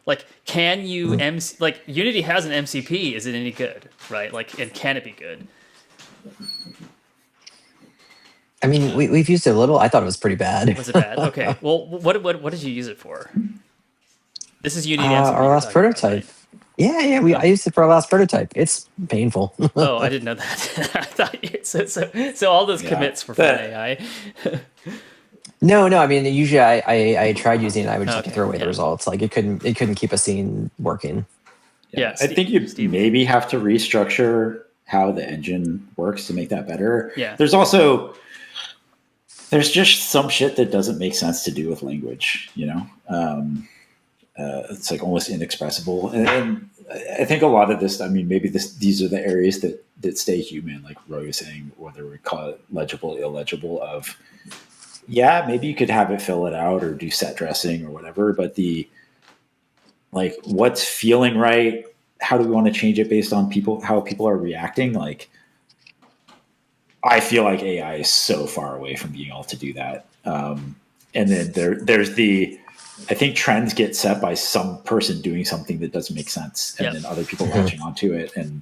[SPEAKER 1] Like, can you like Unity has an MCP? Is it any good, right? Like, and can it be good?
[SPEAKER 2] I mean, we've used it a little. I thought it was pretty bad.
[SPEAKER 1] Was it bad? Okay. Well, what did you use it for? This is Unity MCP.
[SPEAKER 2] Our last prototype. About, right? I used it for our last prototype. It's painful.
[SPEAKER 1] Oh, I didn't know that. I thought so all those commits were from AI.
[SPEAKER 2] No. I mean, usually I tried using it. I would just throw away the results. Like it couldn't keep a scene working.
[SPEAKER 1] Yeah,
[SPEAKER 4] I think you maybe have to restructure how the engine works to make that better.
[SPEAKER 1] Yeah.
[SPEAKER 4] There's just some shit that doesn't make sense to do with language. It's like almost inexpressible. And I think a lot of this, I mean, maybe these are the areas that stay human, like Roy was saying, whether we call it legible, illegible of. Yeah, maybe you could have it fill it out or do set dressing or whatever, but what's feeling right? How do we want to change it based on how people are reacting? Like, I feel like AI is so far away from being able to do that. And then there's I think trends get set by some person doing something that doesn't make sense, and then other people latching onto it. And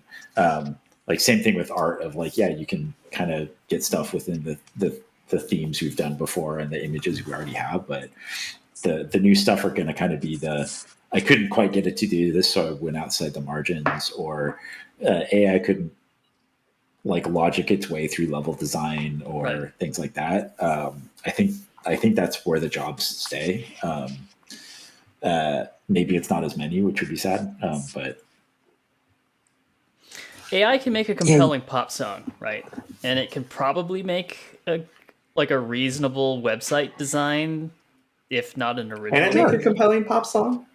[SPEAKER 4] like same thing with art of like, yeah, you can kind of get stuff within the themes we've done before and the images we already have, but the new stuff are going to kind of be I couldn't quite get it to do this, so I went outside the margins, or AI couldn't like logic its way through level design or things like that. I think that's where the jobs stay. Maybe it's not as many, which would be sad, but
[SPEAKER 1] AI can make a compelling pop song, right? And it can probably make a reasonable website design, if not an original.
[SPEAKER 3] Can it make a compelling pop song?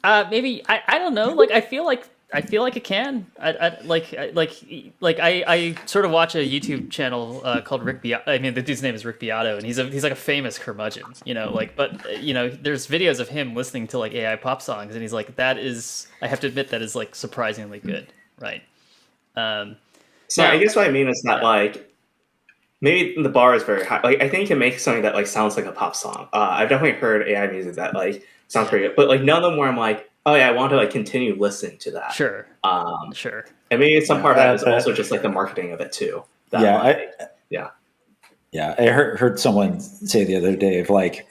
[SPEAKER 1] Maybe I don't know. Like I feel like it can. I sort of watch a YouTube channel called Rick Beato. I mean, the dude's name is Rick Beato, and he's like a famous curmudgeon, But there's videos of him listening to like AI pop songs, and he's like, that is. I have to admit that is like surprisingly good, right?
[SPEAKER 3] So I guess what I mean is that like maybe the bar is very high. Like I think you can make something that like sounds like a pop song. I've definitely heard AI music that like sounds pretty good, but like none of them where I'm like, oh yeah, I want to like continue listening to that.
[SPEAKER 1] Sure.
[SPEAKER 3] Um,
[SPEAKER 1] Sure.
[SPEAKER 3] and maybe some part of that is
[SPEAKER 4] but-
[SPEAKER 3] also just like the marketing of it too. That,
[SPEAKER 4] Yeah,
[SPEAKER 3] like,
[SPEAKER 4] Yeah, I heard someone say the other day of like,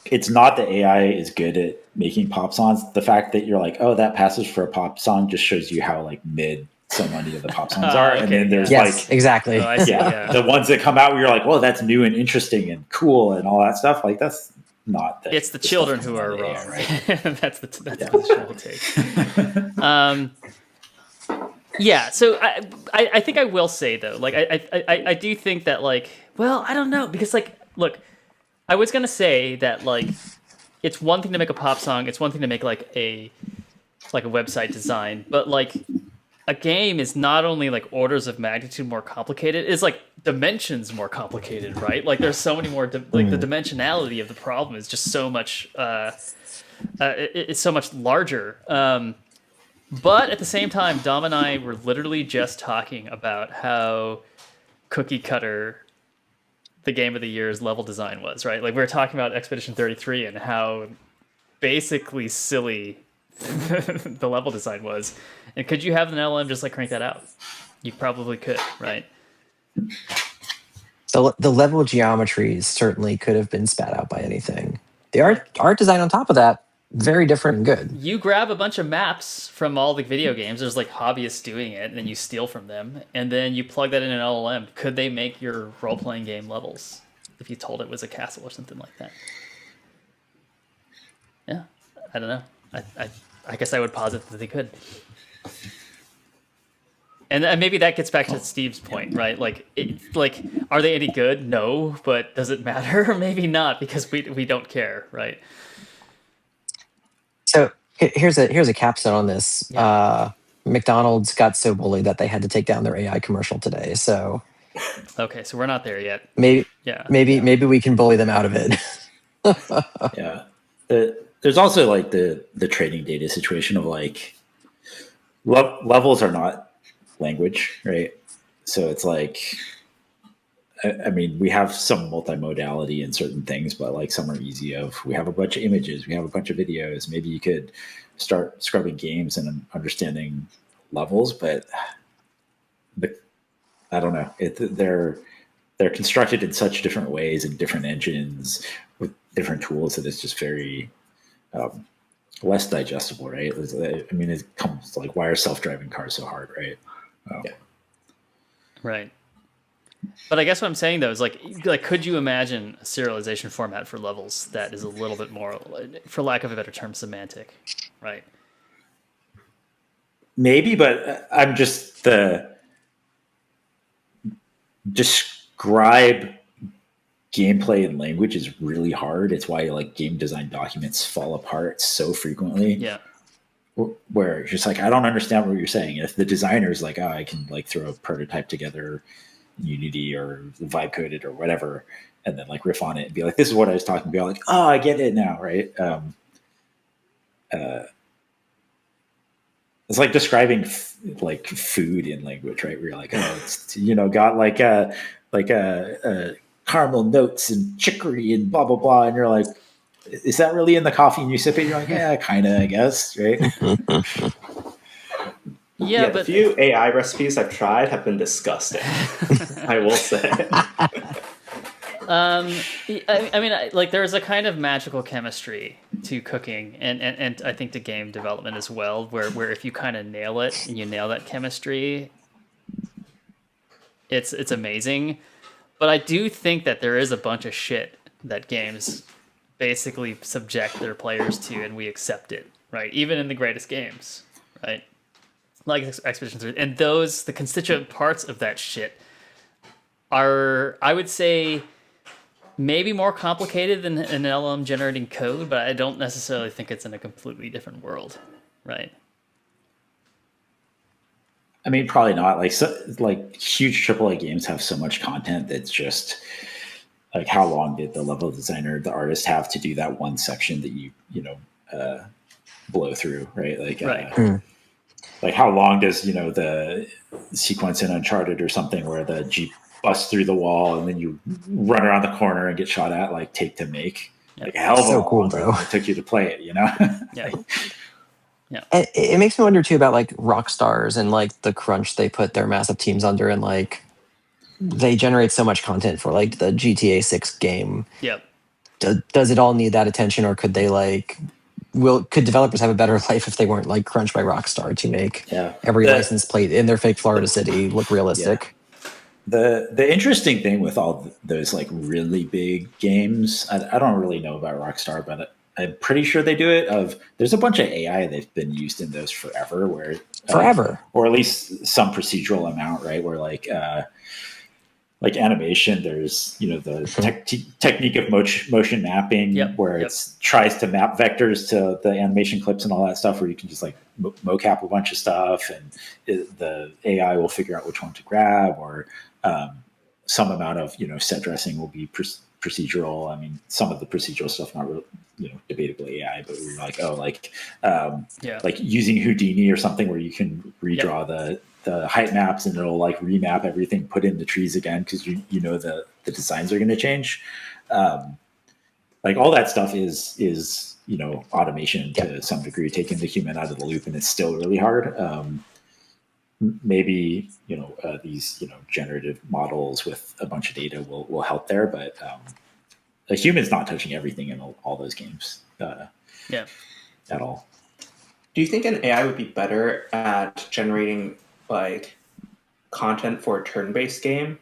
[SPEAKER 4] it's not that AI is good at making pop songs. The fact that you're like, oh, that passage for a pop song just shows you how like mid so many of the pop songs are. And
[SPEAKER 1] Okay,
[SPEAKER 4] then there's
[SPEAKER 2] Yes,
[SPEAKER 4] like,
[SPEAKER 2] exactly.
[SPEAKER 1] Oh, I see.
[SPEAKER 4] yeah, the ones that come out where you're like, well, that's new and interesting and cool and all that stuff. Like that's not.
[SPEAKER 1] It's the
[SPEAKER 4] stuff
[SPEAKER 1] children
[SPEAKER 4] that's
[SPEAKER 1] who
[SPEAKER 4] on
[SPEAKER 1] are
[SPEAKER 4] the
[SPEAKER 1] wrong.
[SPEAKER 4] AI, right?
[SPEAKER 1] that's the position we'll take. Yeah, so I think I will say though, like I do think that like, well, I don't know, because like, look, I was gonna say that like, it's one thing to make a pop song, it's one thing to make like a website design, but like a game is not only like orders of magnitude more complicated, it's like dimensions more complicated, right? Like there's so many more like the dimensionality of the problem is just so much it's so much larger. But at the same time, Dom and I were literally just talking about how cookie cutter the game of the year's level design was, right? Like we were talking about Expedition 33 and how basically silly the level design was. And could you have an LLM just like crank that out? You probably could, right?
[SPEAKER 2] So the level geometries certainly could have been spat out by anything. The art design on top of that, very different and good.
[SPEAKER 1] You grab a bunch of maps from all the video games. There's like hobbyists doing it, and then you steal from them, and then you plug that in an LLM. Could they make your role-playing game levels if you told it was a castle or something like that? Yeah, I don't know. I guess I would posit that they could. And maybe that gets back to Steve's point, right? Like, are they any good? No, but does it matter? Maybe not, because we don't care, right?
[SPEAKER 2] So here's a capstone on this.
[SPEAKER 1] Yeah.
[SPEAKER 2] McDonald's got so bullied that they had to take down their AI commercial today. So
[SPEAKER 1] Okay, so we're not there yet.
[SPEAKER 2] maybe
[SPEAKER 1] Yeah.
[SPEAKER 2] maybe we can bully them out of it.
[SPEAKER 4] Yeah. There's also like the training data situation of like levels are not language, right? So it's like, I mean, we have some multimodality in certain things, but like some are easy of, we have a bunch of images, we have a bunch of videos. Maybe you could start scrubbing games and understanding levels, but I don't know. They're constructed in such different ways and different engines with different tools that it's just very less digestible, right? I mean, it comes to like, why are self-driving cars so hard, right?
[SPEAKER 3] Yeah.
[SPEAKER 1] Right. But I guess what I'm saying though is like could you imagine a serialization format for levels that is a little bit more, for lack of a better term, semantic, right?
[SPEAKER 4] Maybe, but I'm just describe gameplay and language is really hard. It's why like game design documents fall apart so frequently.
[SPEAKER 1] Yeah.
[SPEAKER 4] Where it's just like, I don't understand what you're saying. If the designer is like, oh, I can like throw a prototype together in Unity or vibe coded or whatever, and then like riff on it and be like, this is what I was talking about. Like, oh, I get it now, right? It's like describing like food in language, right? Where you're like, oh, it's got like a caramel notes and chicory and blah blah blah, and you're like, is that really in the coffee? And you sip it, you're like, yeah, kind of, I guess, right?
[SPEAKER 1] Yeah,
[SPEAKER 3] the
[SPEAKER 1] but
[SPEAKER 3] few AI recipes I've tried have been disgusting. I will say.
[SPEAKER 1] I mean, like there's a kind of magical chemistry to cooking and I think to game development as well, where if you kind of nail it and you nail that chemistry, it's amazing. But I do think that there is a bunch of shit that games basically subject their players to, and we accept it, right? Even in the greatest games, right? Like Expedition 3. And the constituent parts of that shit are, I would say, maybe more complicated than an LLM generating code, but I don't necessarily think it's in a completely different world, right?
[SPEAKER 4] I mean, probably not. Like huge AAA games have so much content that's just like, how long did the level designer, the artist, have to do that one section that you blow through, right? Like,
[SPEAKER 1] Right.
[SPEAKER 4] Like how long does the sequence in Uncharted or something where the Jeep bust through the wall and then you run around the corner and get shot at, like take to make.
[SPEAKER 1] Yeah.
[SPEAKER 4] Like a hell of a
[SPEAKER 2] So
[SPEAKER 4] lot
[SPEAKER 2] cool,
[SPEAKER 4] longer
[SPEAKER 2] though.
[SPEAKER 4] than it took you to play it, you know?
[SPEAKER 1] Yeah.
[SPEAKER 2] It makes me wonder too about like rock stars and like the crunch they put their massive teams under, and like they generate so much content for like the GTA 6 game.
[SPEAKER 1] Yep.
[SPEAKER 2] Does it all need that attention, or could they like could developers have a better life if they weren't like crunched by Rockstar to make
[SPEAKER 4] Yeah.
[SPEAKER 2] every license plate in their fake Florida city look realistic?
[SPEAKER 4] The interesting thing with all those like really big games, I don't really know about Rockstar, but I'm pretty sure they do it. There's a bunch of AI that's been used in those forever, where
[SPEAKER 2] Forever.
[SPEAKER 4] or at least some procedural amount, right? Where like animation, there's the technique of motion mapping, where it tries to map vectors to the animation clips and all that stuff, where you can just like mocap a bunch of stuff, and the AI will figure out which one to grab, or some amount of set dressing will be procedural. I mean, some of the procedural stuff not really, debatably AI, but we were like, like using Houdini or something, where you can redraw the height maps and it'll like remap everything, put in the trees again, because the designs are going to change. Like all that stuff is automation to some degree, taking the human out of the loop, and it's still really hard. Maybe these generative models with a bunch of data will help there, but a human's not touching everything in all those games at all.
[SPEAKER 3] Do you think an AI would be better at generating like content for a turn-based game?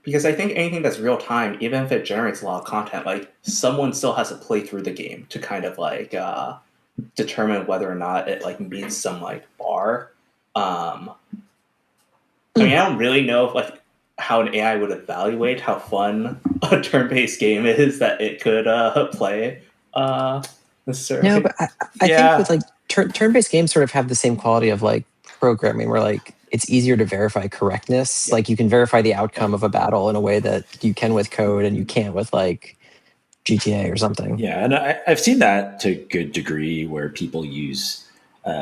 [SPEAKER 3] Because I think anything that's real time, even if it generates a lot of content, like someone still has to play through the game to kind of like determine whether or not it like meets some like bar. I mean, I don't really know if like how an AI would evaluate how fun a turn-based game is that it could play necessarily.
[SPEAKER 2] No, but I think with like turn-based games sort of have the same quality of like programming, where like it's easier to verify correctness. Like you can verify the outcome of a battle in a way that you can with code and you can't with like GTA or something.
[SPEAKER 4] Yeah, and I've seen that to a good degree, where people use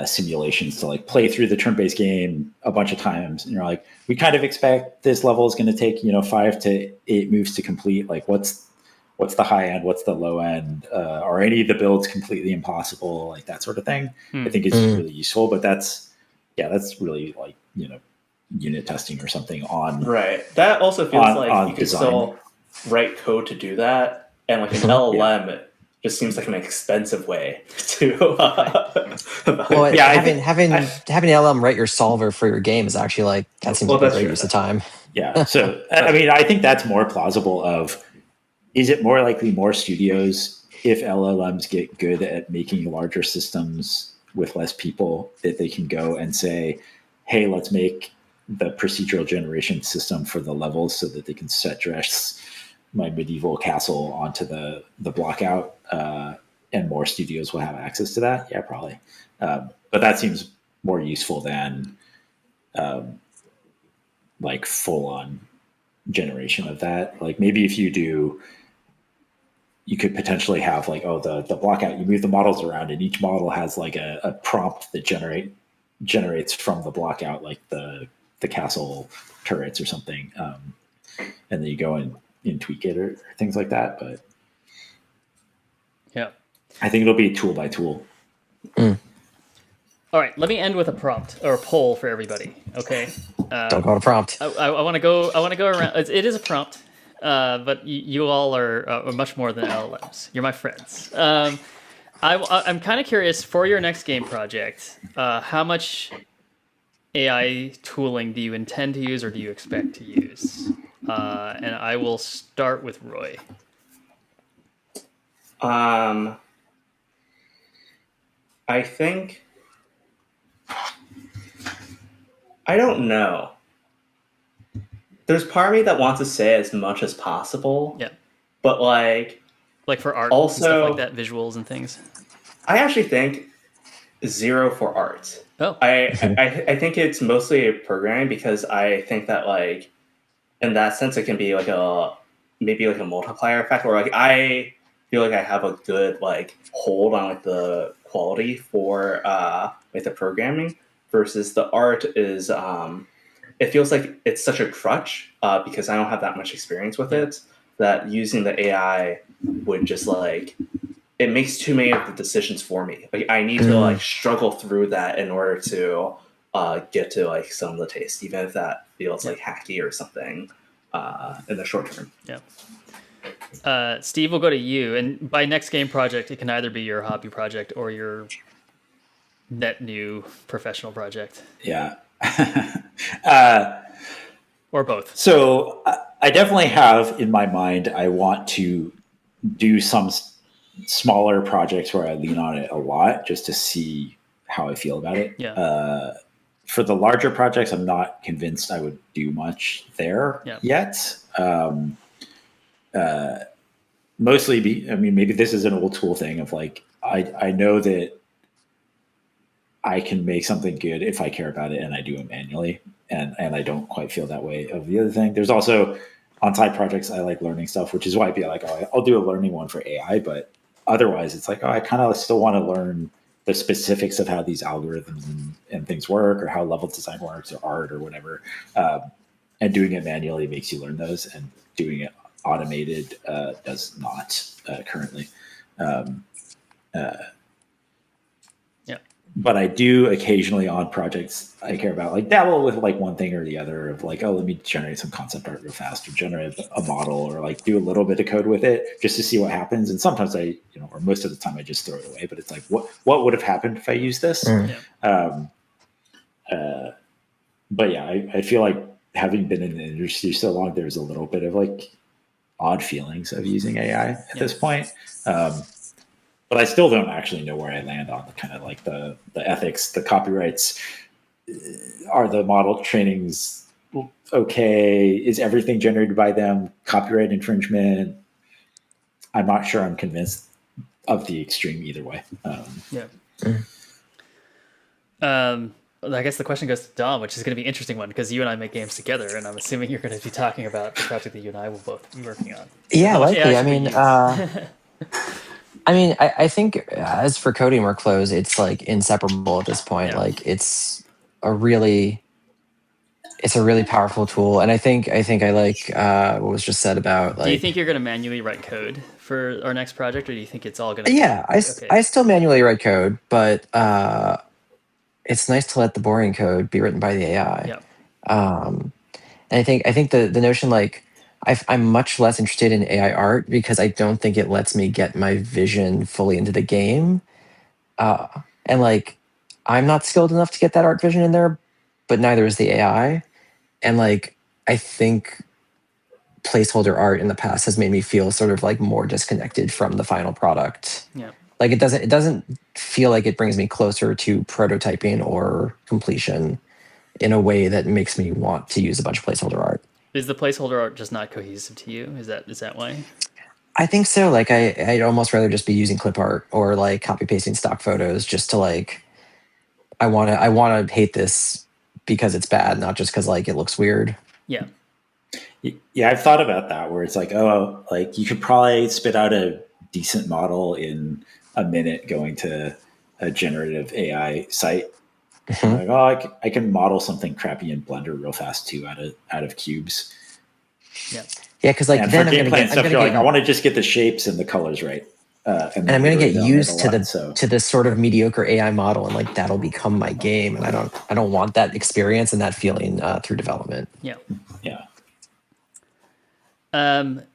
[SPEAKER 4] simulations to like play through the turn-based game a bunch of times, and you're like, we kind of expect this level is going to take 5 to 8 moves to complete. Like what's the high end, what's the low end, are any of the builds completely impossible, like that sort of thing. I think it's really useful, but that's really like unit testing or something on
[SPEAKER 3] right. That also feels like you can
[SPEAKER 4] design.
[SPEAKER 3] still write code to do that, and like an LLM just seems like an expensive way to.
[SPEAKER 2] Well, having an LLM write your solver for your game is actually like that seems like a great use of time.
[SPEAKER 4] Yeah, so I mean, I think that's more plausible. Is it more likely more studios, if LLMs get good at making larger systems with less people, that they can go and say, hey, let's make the procedural generation system for the levels so that they can set dress my medieval castle onto the block out, and more studios will have access to that? Yeah, probably. But that seems more useful than like full on generation of that. Like maybe if you could potentially have like, the block out, you move the models around and each model has like a prompt that generates from the block out, like the castle turrets or something. And then you go and tweak it or things like that. But
[SPEAKER 1] yeah,
[SPEAKER 4] I think it'll be tool by tool.
[SPEAKER 1] All right, let me end with a prompt or a poll for everybody. Okay.
[SPEAKER 2] Don't call it a prompt.
[SPEAKER 1] I want to go around. It is a prompt, but you all are much more than LLMs. You're my friends. I'm kind of curious, for your next game project, how much AI tooling do you intend to use or do you expect to use? And I will start with Roy.
[SPEAKER 3] I think I don't know. There's part of me that wants to say as much as possible.
[SPEAKER 1] Yeah.
[SPEAKER 3] But like
[SPEAKER 1] for art
[SPEAKER 3] also,
[SPEAKER 1] and stuff like that, visuals and things.
[SPEAKER 3] I actually think 0 for art.
[SPEAKER 1] Oh.
[SPEAKER 3] I think it's mostly programming, because I think that like in that sense it can be like maybe like a multiplier effect, or like I feel like I have a good like hold on like the quality for like the programming, versus the art is it feels like it's such a crutch because I don't have that much experience with it, that using the AI would just like, it makes too many of the decisions for me. Like I need to like struggle through that in order to get to like some of the taste, even if that feels like hacky or something in the short term.
[SPEAKER 1] Yeah. Steve, will go to you, and by next game project, it can either be your hobby project or your net new professional project.
[SPEAKER 4] Yeah.
[SPEAKER 1] Or both.
[SPEAKER 4] So I definitely have in my mind, I want to do some smaller projects where I lean on it a lot just to see how I feel about it.
[SPEAKER 1] Yeah.
[SPEAKER 4] For the larger projects, I'm not convinced I would do much there yet. Mostly, I mean, maybe this is an old school thing of like, I know that I can make something good if I care about it and I do it manually. And I don't quite feel that way of the other thing. There's also on side projects, I like learning stuff, which is why I'd be like, oh, I'll do a learning one for AI. But otherwise, it's like, oh, I kind of still want to learn the specifics of how these algorithms and things work, or how level design works, or art, or whatever. And doing it manually makes you learn those, and doing it automated does not currently. But I do occasionally on projects I care about, like dabble with like one thing or the other of like, oh, let me generate some concept art real fast, or generate a model, or like do a little bit of code with it just to see what happens. And sometimes or most of the time I just throw it away, but it's like, what would have happened if I used this? But yeah, I feel like having been in the industry so long, there's a little bit of like odd feelings of using AI at this point. But I still don't actually know where I land on the kind of like the ethics, the copyrights. Are the model trainings okay? Is everything generated by them copyright infringement? I'm not sure I'm convinced of the extreme either way.
[SPEAKER 1] I guess the question goes to Dom, which is going to be an interesting one because you and I make games together, and I'm assuming you're going to be talking about the project that you and I will both be working on.
[SPEAKER 2] Yeah, likely. I mean, I think as for coding workflows, it's like inseparable at this point. Like it's a really powerful tool, and I think I like what was just said about like.
[SPEAKER 1] Do you think you're going to manually write code for our next project, or do you think it's all going to?
[SPEAKER 2] Yeah, I still manually write code, but it's nice to let the boring code be written by the AI.
[SPEAKER 1] Yeah.
[SPEAKER 2] And I think the notion like. I'm much less interested in AI art because I don't think it lets me get my vision fully into the game. And like, I'm not skilled enough to get that art vision in there, but neither is the AI. And like, I think placeholder art in the past has made me feel sort of like more disconnected from the final product.
[SPEAKER 1] Yeah.
[SPEAKER 2] Like it doesn't feel like it brings me closer to prototyping or completion in a way that makes me want to use a bunch of placeholder art.
[SPEAKER 1] Is the placeholder art just not cohesive to you? Is that why?
[SPEAKER 2] I think so. Like I'd almost rather just be using clip art or like copy pasting stock photos just to like, I want to hate this because it's bad, not just because like it looks weird.
[SPEAKER 1] Yeah.
[SPEAKER 4] Yeah. I've thought about that where it's like, oh, like you could probably spit out a decent model in a minute going to a generative AI site. Like, oh, I can model something crappy in Blender real fast too out of cubes.
[SPEAKER 1] Yeah,
[SPEAKER 2] yeah, because like
[SPEAKER 4] and
[SPEAKER 2] then
[SPEAKER 4] for gameplay and stuff, you're like, I want to just get the shapes and the colors right, and
[SPEAKER 2] I'm going to get used to to this sort of mediocre AI model, and like that'll become my game, and I don't want that experience and that feeling through development.
[SPEAKER 1] Yeah.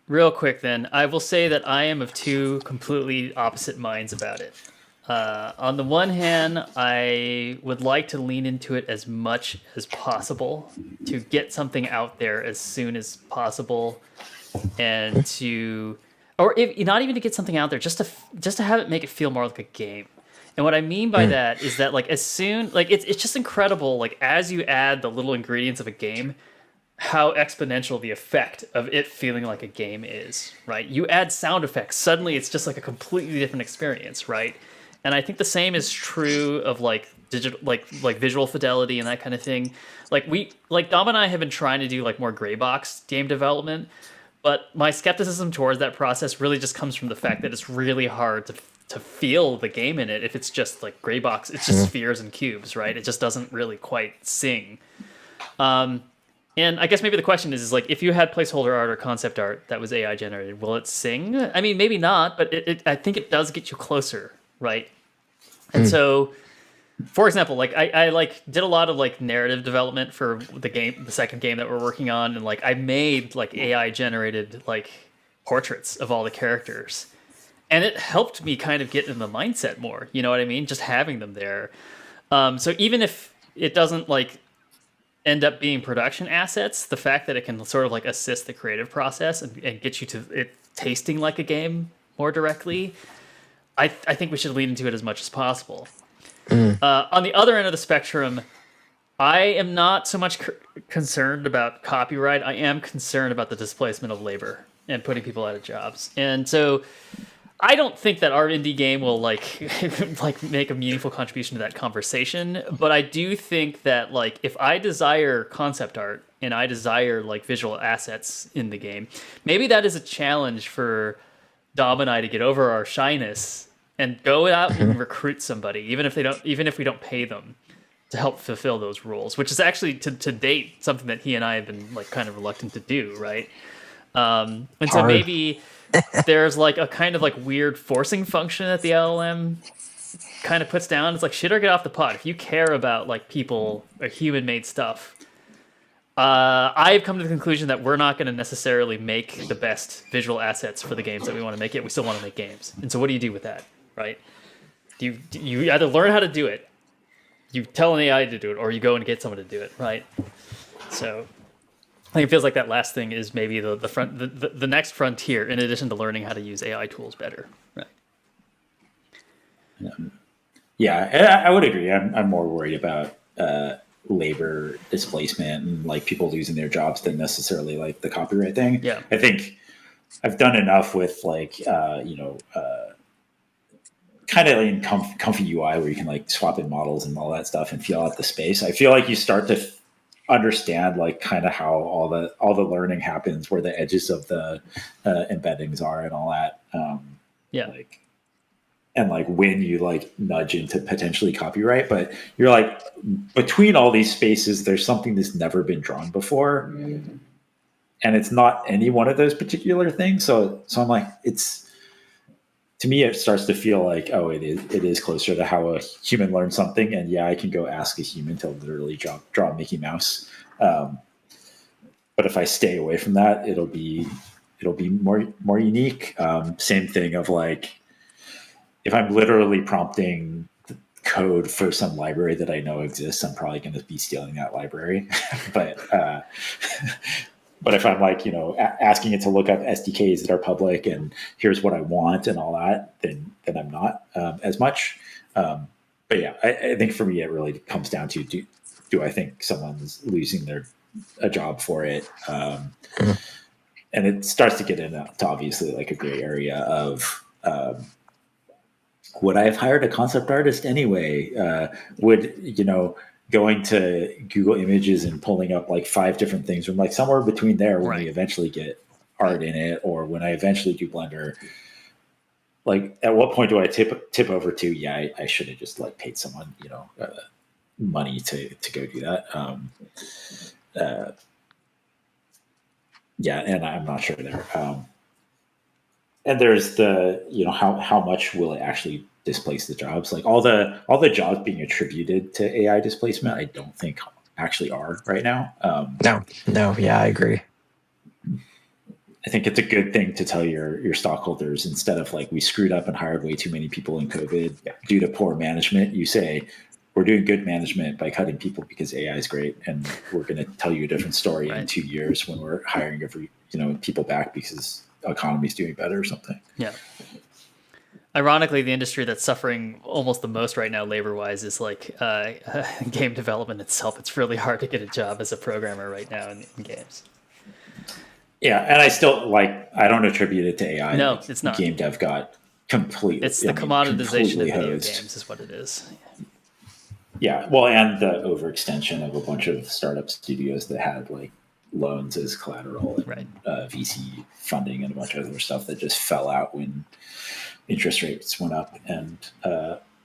[SPEAKER 5] Real quick, then I will say that I am of two completely opposite minds about it. On the one hand, I would like to lean into it as much as possible to get something out there as soon as possible, and to, or if not even to get something out there, just to have it make it feel more like a game. And what I mean by that is that like as soon like it's just incredible like as you add the little ingredients of a game, how exponential the effect of it feeling like a game is, right? You add sound effects, suddenly it's just like a completely different experience, right? And I think the same is true of like digital, like visual fidelity and that kind of thing. Like Dom and I have been trying to do like more gray box game development, but my skepticism towards that process really just comes from the fact that it's really hard to feel the game in it if it's just like gray box. It's just spheres and cubes, right? It just doesn't really quite sing. And I guess maybe the question is like, if you had placeholder art or concept art that was AI generated, will it sing? I mean, maybe not, but I think it does get you closer, right? And so, for example, like I like did a lot of like narrative development for the second game that we're working on, and like I made like AI generated like portraits of all the characters, and it helped me kind of get in the mindset more. You know what I mean? Just having them there. So even if it doesn't like end up being production assets, the fact that it can sort of like assist the creative process and get you to it tasting like a game more directly, I think we should lean into it as much as possible. On the other end of the spectrum, I am not so much concerned about copyright. I am concerned about the displacement of labor and putting people out of jobs. And so I don't think that our indie game will like like make a meaningful contribution to that conversation, but I do think that like if I desire concept art and I desire like visual assets in the game, maybe that is a challenge for Dom and I to get over our shyness and go out and recruit somebody, even if we don't pay them to help fulfill those roles, which is actually to date something that he and I have been like kind of reluctant to do, right? And so maybe there's like a kind of like weird forcing function that the LLM kind of puts down. It's like shit or get off the pot. If you care about like people or human made stuff, I've come to the conclusion that we're not going to necessarily make the best visual assets for the games that we want to make. Yet we still want to make games. And so what do you do with that, right? Do you either learn how to do it, you tell an AI to do it, or you go and get someone to do it, right? So I think it feels like that last thing is maybe the next frontier, in addition to learning how to use AI tools better, right?
[SPEAKER 4] Yeah, I would agree. I'm more worried about labor displacement and like people losing their jobs than necessarily like the copyright thing.
[SPEAKER 5] Yeah,
[SPEAKER 4] I think I've done enough with like kind of in comfy UI where you can like swap in models and all that stuff and feel out the space. I feel like you start to understand like kind of how all the learning happens, where the edges of the embeddings are and all that. Like, and like when you like nudge into potentially copyright, but you're like between all these spaces, there's something that's never been drawn before, and it's not any one of those particular things. So I'm like, to me, it starts to feel like, oh, it is closer to how a human learns something. And yeah, I can go ask a human to literally draw Mickey Mouse. But if I stay away from that, it'll be more unique. Same thing of like, if I'm literally prompting code for some library that I know exists, I'm probably going to be stealing that library. But if I'm like, asking it to look up SDKs that are public and here's what I want and all that, then I'm not as much. But yeah, I think for me, it really comes down to, do I think someone's losing a job for it? And it starts to get into obviously like a gray area of, would I have hired a concept artist anyway? Would, going to Google Images and pulling up like 5 different things from like somewhere between there when we eventually get art in it, or when I eventually do Blender, like at what point do I tip over to, yeah, I should have just like paid someone, money to go do that. Yeah. And I'm not sure there. And there's the, how much will it actually displace the jobs? Like all the jobs being attributed to AI displacement, I don't think actually are right now.
[SPEAKER 2] No. Yeah, I agree.
[SPEAKER 4] I think it's a good thing to tell your stockholders, instead of like, we screwed up and hired way too many people in COVID due to poor management, you say, we're doing good management by cutting people because AI is great. And we're going to tell you a different story in 2 years when we're hiring people back because economy's doing better or something.
[SPEAKER 5] Yeah. Ironically, the industry that's suffering almost the most right now, labor-wise, is like game development itself. It's really hard to get a job as a programmer right now in games.
[SPEAKER 4] Yeah, and I don't attribute it to AI.
[SPEAKER 5] No, it's not.
[SPEAKER 4] Game dev got completely.
[SPEAKER 5] It's the commoditization of video
[SPEAKER 4] hosed.
[SPEAKER 5] games, is what it is.
[SPEAKER 4] Yeah, well, and the overextension of a bunch of startup studios that had like loans as collateral, and VC funding, and a bunch of other stuff that just fell out when interest rates went up. And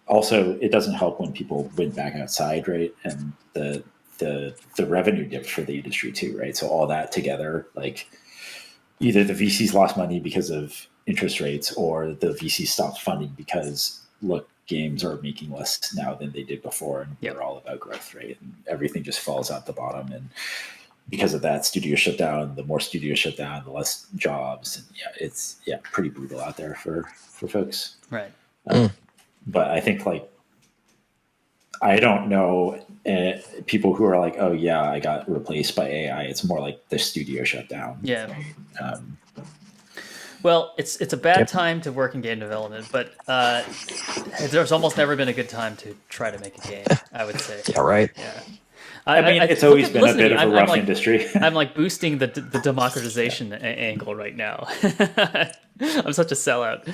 [SPEAKER 4] also, it doesn't help when people went back outside, right? And the the revenue dip for the industry too, right? So all that together, like either the VCs lost money because of interest rates, or the VCs stopped funding because look, games are making less now than they did before, and we're all about growth, right? And everything just falls out the bottom, and because of that, studios shut down. The more studios shut down, the less jobs, and it's pretty brutal out there for folks.
[SPEAKER 5] Right.
[SPEAKER 4] But I think like I don't know people who are like, oh yeah, I got replaced by AI. It's more like the studio shut down.
[SPEAKER 5] Yeah. Well, it's a bad time to work in game development, but there's almost never been a good time to try to make a game, I would say.
[SPEAKER 2] Yeah, right.
[SPEAKER 5] Yeah.
[SPEAKER 4] I mean, it's always been a bit of a rough industry.
[SPEAKER 5] I'm like boosting the democratization angle right now. I'm such a sellout.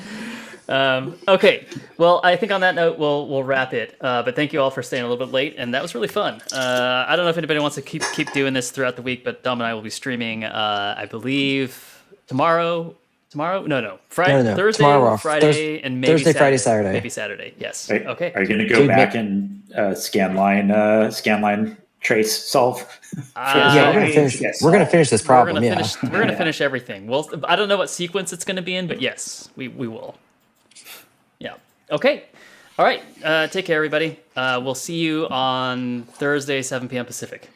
[SPEAKER 5] Okay, well, I think on that note, we'll wrap it. But thank you all for staying a little bit late, and that was really fun. I don't know if anybody wants to keep doing this throughout the week, but Dom and I will be streaming, I believe, tomorrow. No. Friday,
[SPEAKER 2] No.
[SPEAKER 5] Thursday,
[SPEAKER 2] Tomorrow,
[SPEAKER 5] Friday, and maybe
[SPEAKER 2] Thursday, Friday, Saturday.
[SPEAKER 5] Maybe Saturday. Yes.
[SPEAKER 4] Right.
[SPEAKER 5] Okay.
[SPEAKER 4] Are you going to go back and scanline trace solve?
[SPEAKER 2] Yeah, we're gonna finish. We're gonna finish this problem.
[SPEAKER 5] We're gonna finish everything. Well, I don't know what sequence it's gonna be in, but yes, we will. Yeah. Okay. All right. Take care, everybody. We'll see you on Thursday, 7 p.m. Pacific.